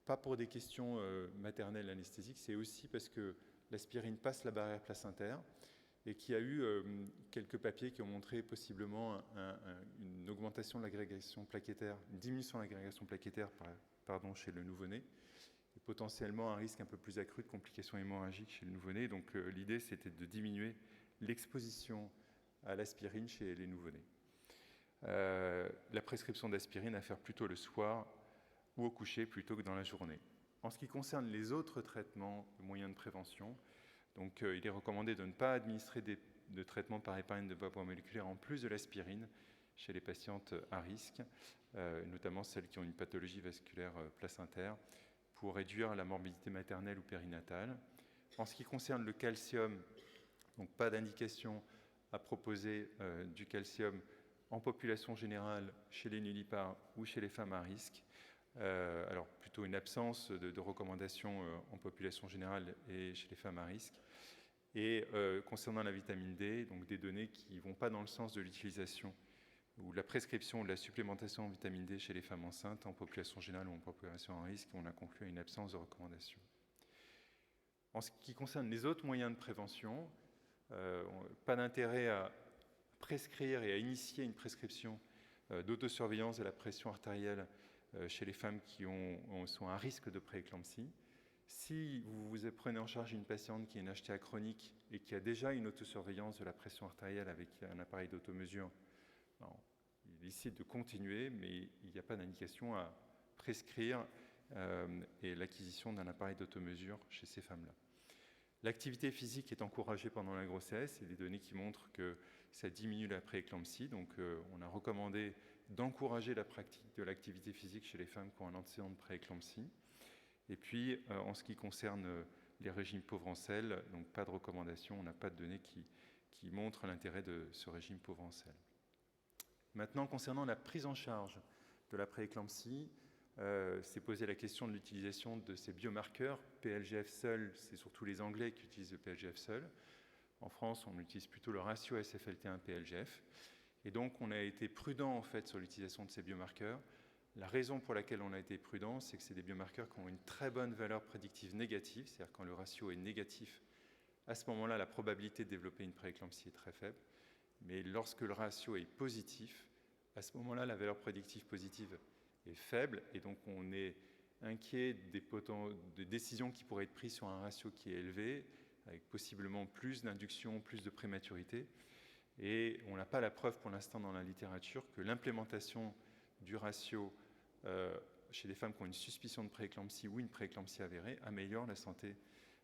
pas pour des questions maternelles anesthésiques, c'est aussi parce que l'aspirine passe la barrière placentaire et qu'il y a eu quelques papiers qui ont montré possiblement une augmentation de l'agrégation plaquettaire, une diminution de l'agrégation plaquettaire chez le nouveau-né, et potentiellement un risque un peu plus accru de complications hémorragiques chez le nouveau-né. Donc l'idée, c'était de diminuer l'exposition à l'aspirine chez les nouveau-nés. La prescription d'aspirine à faire plutôt le soir ou au coucher plutôt que dans la journée. En ce qui concerne les autres traitements, moyens de prévention, donc, il est recommandé de ne pas administrer de traitements par héparine de bas poids moléculaire en plus de l'aspirine chez les patientes à risque, notamment celles qui ont une pathologie vasculaire placentaire, pour réduire la morbidité maternelle ou périnatale. En ce qui concerne le calcium, donc pas d'indication à proposer du calcium en population générale chez les nullipares ou chez les femmes à risque. Alors plutôt une absence de recommandations en population générale et chez les femmes à risque. Et concernant la vitamine D, donc des données qui ne vont pas dans le sens de l'utilisation ou la prescription de la supplémentation en vitamine D chez les femmes enceintes en population générale ou en population à risque, on a conclu à une absence de recommandation. En ce qui concerne les autres moyens de prévention, pas d'intérêt à prescrire et à initier une prescription d'autosurveillance de la pression artérielle chez les femmes qui sont à risque de prééclampsie. Si vous prenez en charge une patiente qui a une HTA chronique et qui a déjà une autosurveillance de la pression artérielle avec un appareil d'automesure, il est licite de continuer, mais il n'y a pas d'indication à prescrire et l'acquisition d'un appareil d'automesure chez ces femmes-là. L'activité physique est encouragée pendant la grossesse. Il y a des données qui montrent que ça diminue la prééclampsie. Donc, on a recommandé d'encourager la pratique de l'activité physique chez les femmes qui ont un antécédent de prééclampsie. Et puis, en ce qui concerne les régimes pauvres en sel, donc pas de recommandation, on n'a pas de données qui montrent l'intérêt de ce régime pauvre en sel. Maintenant, concernant la prise en charge de la prééclampsie, s'est posé la question de l'utilisation de ces biomarqueurs. PLGF seul, c'est surtout les Anglais qui utilisent le PLGF seul. En France, on utilise plutôt le ratio SFLT1-PLGF. Et donc, on a été prudent en fait sur l'utilisation de ces biomarqueurs. La raison pour laquelle on a été prudent, c'est que c'est des biomarqueurs qui ont une très bonne valeur prédictive négative, c'est-à-dire quand le ratio est négatif, à ce moment-là, la probabilité de développer une prééclampsie est très faible. Mais lorsque le ratio est positif, à ce moment-là, la valeur prédictive positive est faible, et donc on est inquiet des décisions qui pourraient être prises sur un ratio qui est élevé, avec possiblement plus d'induction, plus de prématurité. Et on n'a pas la preuve pour l'instant dans la littérature que l'implémentation du ratio chez des femmes qui ont une suspicion de prééclampsie ou une prééclampsie avérée améliore la santé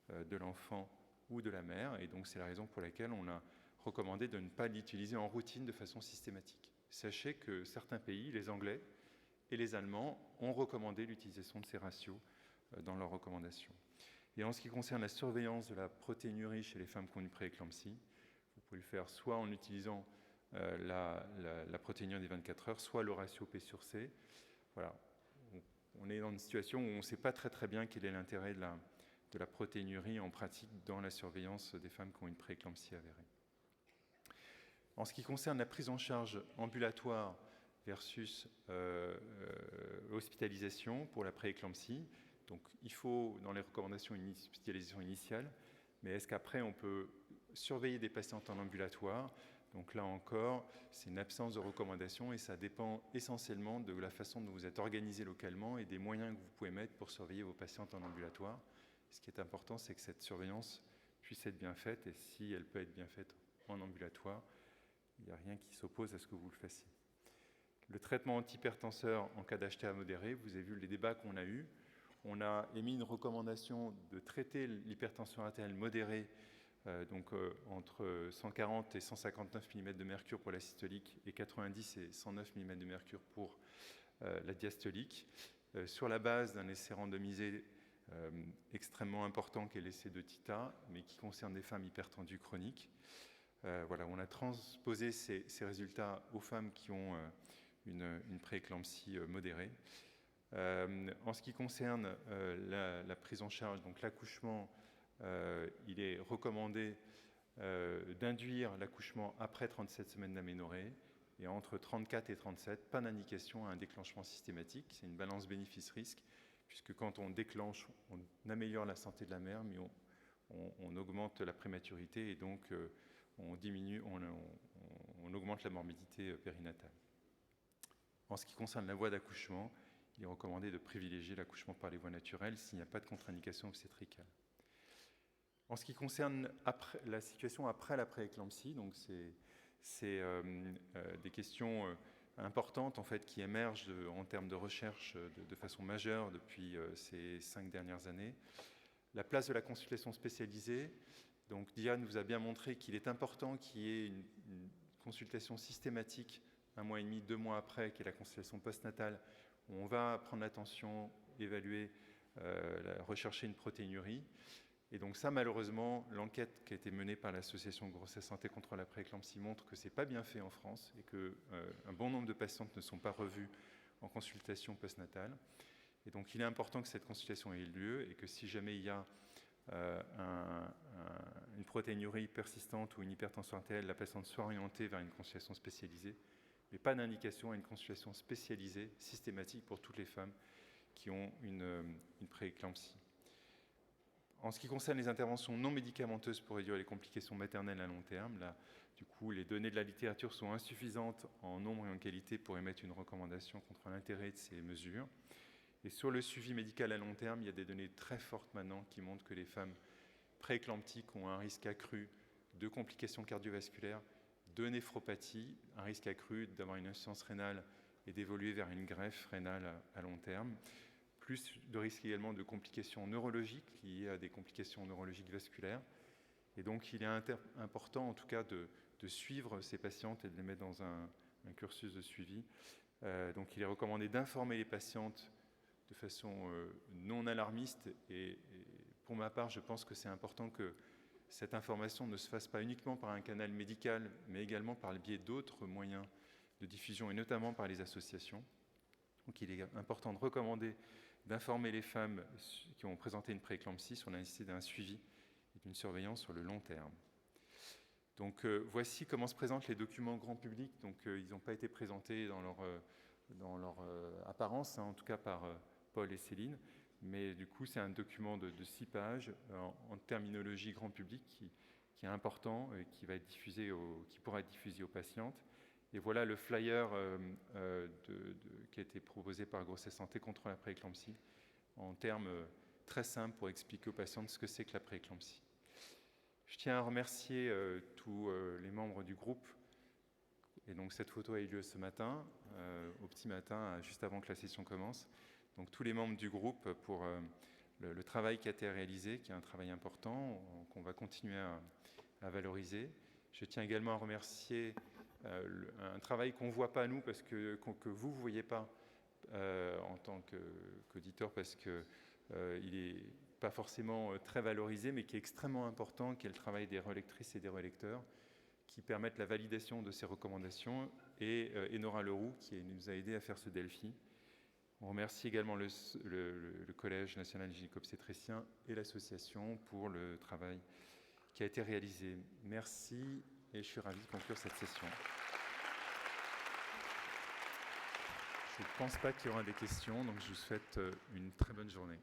de l'enfant ou de la mère. Et donc c'est la raison pour laquelle on a recommandé de ne pas l'utiliser en routine de façon systématique. Sachez que certains pays, les Anglais et les Allemands, ont recommandé l'utilisation de ces ratios dans leurs recommandations. Et en ce qui concerne la surveillance de la protéinurie chez les femmes qui ont une prééclampsie, vous pouvez le faire soit en utilisant la protéinurie des 24 heures, soit le ratio P sur C. Voilà. On est dans une situation où on ne sait pas très bien quel est l'intérêt de la protéinurie en pratique dans la surveillance des femmes qui ont une prééclampsie avérée. En ce qui concerne la prise en charge ambulatoire versus hospitalisation pour la prééclampsie, donc il faut dans les recommandations une hospitalisation initiale, mais est-ce qu'après on peut surveiller des patientes en ambulatoire? Donc là encore, c'est une absence de recommandation et ça dépend essentiellement de la façon dont vous êtes organisé localement et des moyens que vous pouvez mettre pour surveiller vos patientes en ambulatoire. Ce qui est important, c'est que cette surveillance puisse être bien faite, et si elle peut être bien faite en ambulatoire, il n'y a rien qui s'oppose à ce que vous le fassiez. Le traitement antihypertenseur en cas d'HTA modéré, vous avez vu les débats qu'on a eus. On a émis une recommandation de traiter l'hypertension artérielle modérée, entre 140 et 159 mm de mercure pour la systolique et 90 et 109 mm de mercure pour la diastolique, sur la base d'un essai randomisé extrêmement important qui est l'essai de TITA, mais qui concerne des femmes hypertendues chroniques. Voilà, on a transposé ces résultats aux femmes qui ont une prééclampsie modérée. En ce qui concerne la prise en charge, donc l'accouchement, il est recommandé d'induire l'accouchement après 37 semaines d'aménorrhée et entre 34 et 37, pas d'indication à un déclenchement systématique. C'est une balance bénéfice-risque, puisque quand on déclenche, on améliore la santé de la mère, mais on augmente la prématurité et donc on augmente la morbidité périnatale. En ce qui concerne la voie d'accouchement, il est recommandé de privilégier l'accouchement par les voies naturelles s'il n'y a pas de contre-indication obstétricale. En ce qui concerne la situation après la prééclampsie, donc c'est des questions importantes en fait, qui émergent en termes de recherche de façon majeure depuis ces 5 dernières années. La place de la consultation spécialisée. Donc Diane vous a bien montré qu'il est important qu'il y ait une consultation systématique 1 mois et demi, 2 mois après, qui est la consultation postnatale, où on va prendre l'attention, évaluer, rechercher une protéinurie. Et donc ça, malheureusement, l'enquête qui a été menée par l'association Grossesse Santé contre la prééclampsie montre que ce n'est pas bien fait en France et qu'un bon nombre de patientes ne sont pas revues en consultation postnatale. Et donc il est important que cette consultation ait lieu et que si jamais il y a une protéinurie persistante ou une hypertension artérielle, la patiente soit orientée vers une consultation spécialisée, mais pas d'indication à une consultation spécialisée systématique pour toutes les femmes qui ont une prééclampsie. En ce qui concerne les interventions non médicamenteuses pour réduire les complications maternelles à long terme, là, du coup, les données de la littérature sont insuffisantes en nombre et en qualité pour émettre une recommandation contre l'intérêt de ces mesures. Et sur le suivi médical à long terme, il y a des données très fortes maintenant qui montrent que les femmes prééclamptiques ont un risque accru de complications cardiovasculaires, de néphropathie, un risque accru d'avoir une insuffisance rénale et d'évoluer vers une greffe rénale à long terme. Plus de risques également de complications neurologiques liées à des complications neurologiques vasculaires. Et donc, il est important, en tout cas, de suivre ces patientes et de les mettre dans un cursus de suivi. Donc, il est recommandé d'informer les patientes de façon non alarmiste. Et pour ma part, je pense que c'est important que cette information ne se fasse pas uniquement par un canal médical, mais également par le biais d'autres moyens de diffusion, et notamment par les associations. Donc il est important de recommander d'informer les femmes qui ont présenté une prééclampsie sur la nécessité d'un suivi et d'une surveillance sur le long terme. Donc voici comment se présentent les documents grand public. Donc ils n'ont pas été présentés dans leur apparence, en tout cas par Paul et Céline, mais du coup c'est un document de 6 pages en terminologie grand public qui est important et qui pourra être diffusé aux patientes. Et voilà le flyer qui a été proposé par Grossesse Santé contre la prééclampsie, en termes très simples pour expliquer aux patientes ce que c'est que la prééclampsie. Je tiens à remercier tous les membres du groupe. Et donc cette photo a eu lieu ce matin, au petit matin, juste avant que la session commence. Donc tous les membres du groupe pour le travail qui a été réalisé, qui est un travail important, qu'on va continuer à valoriser. Je tiens également à remercier un travail qu'on ne voit pas nous, parce que vous ne voyez pas en tant qu'auditeur, parce qu'il n'est pas forcément très valorisé, mais qui est extrêmement important, qui est le travail des relectrices et des relecteurs, qui permettent la validation de ces recommandations, et Enora Leroux, qui nous a aidés à faire ce Delphi. On remercie également le Collège national gynéco-obstétricien et l'association pour le travail qui a été réalisé. Merci, et je suis ravi de conclure cette session. Je ne pense pas qu'il y aura des questions, donc je vous souhaite une très bonne journée.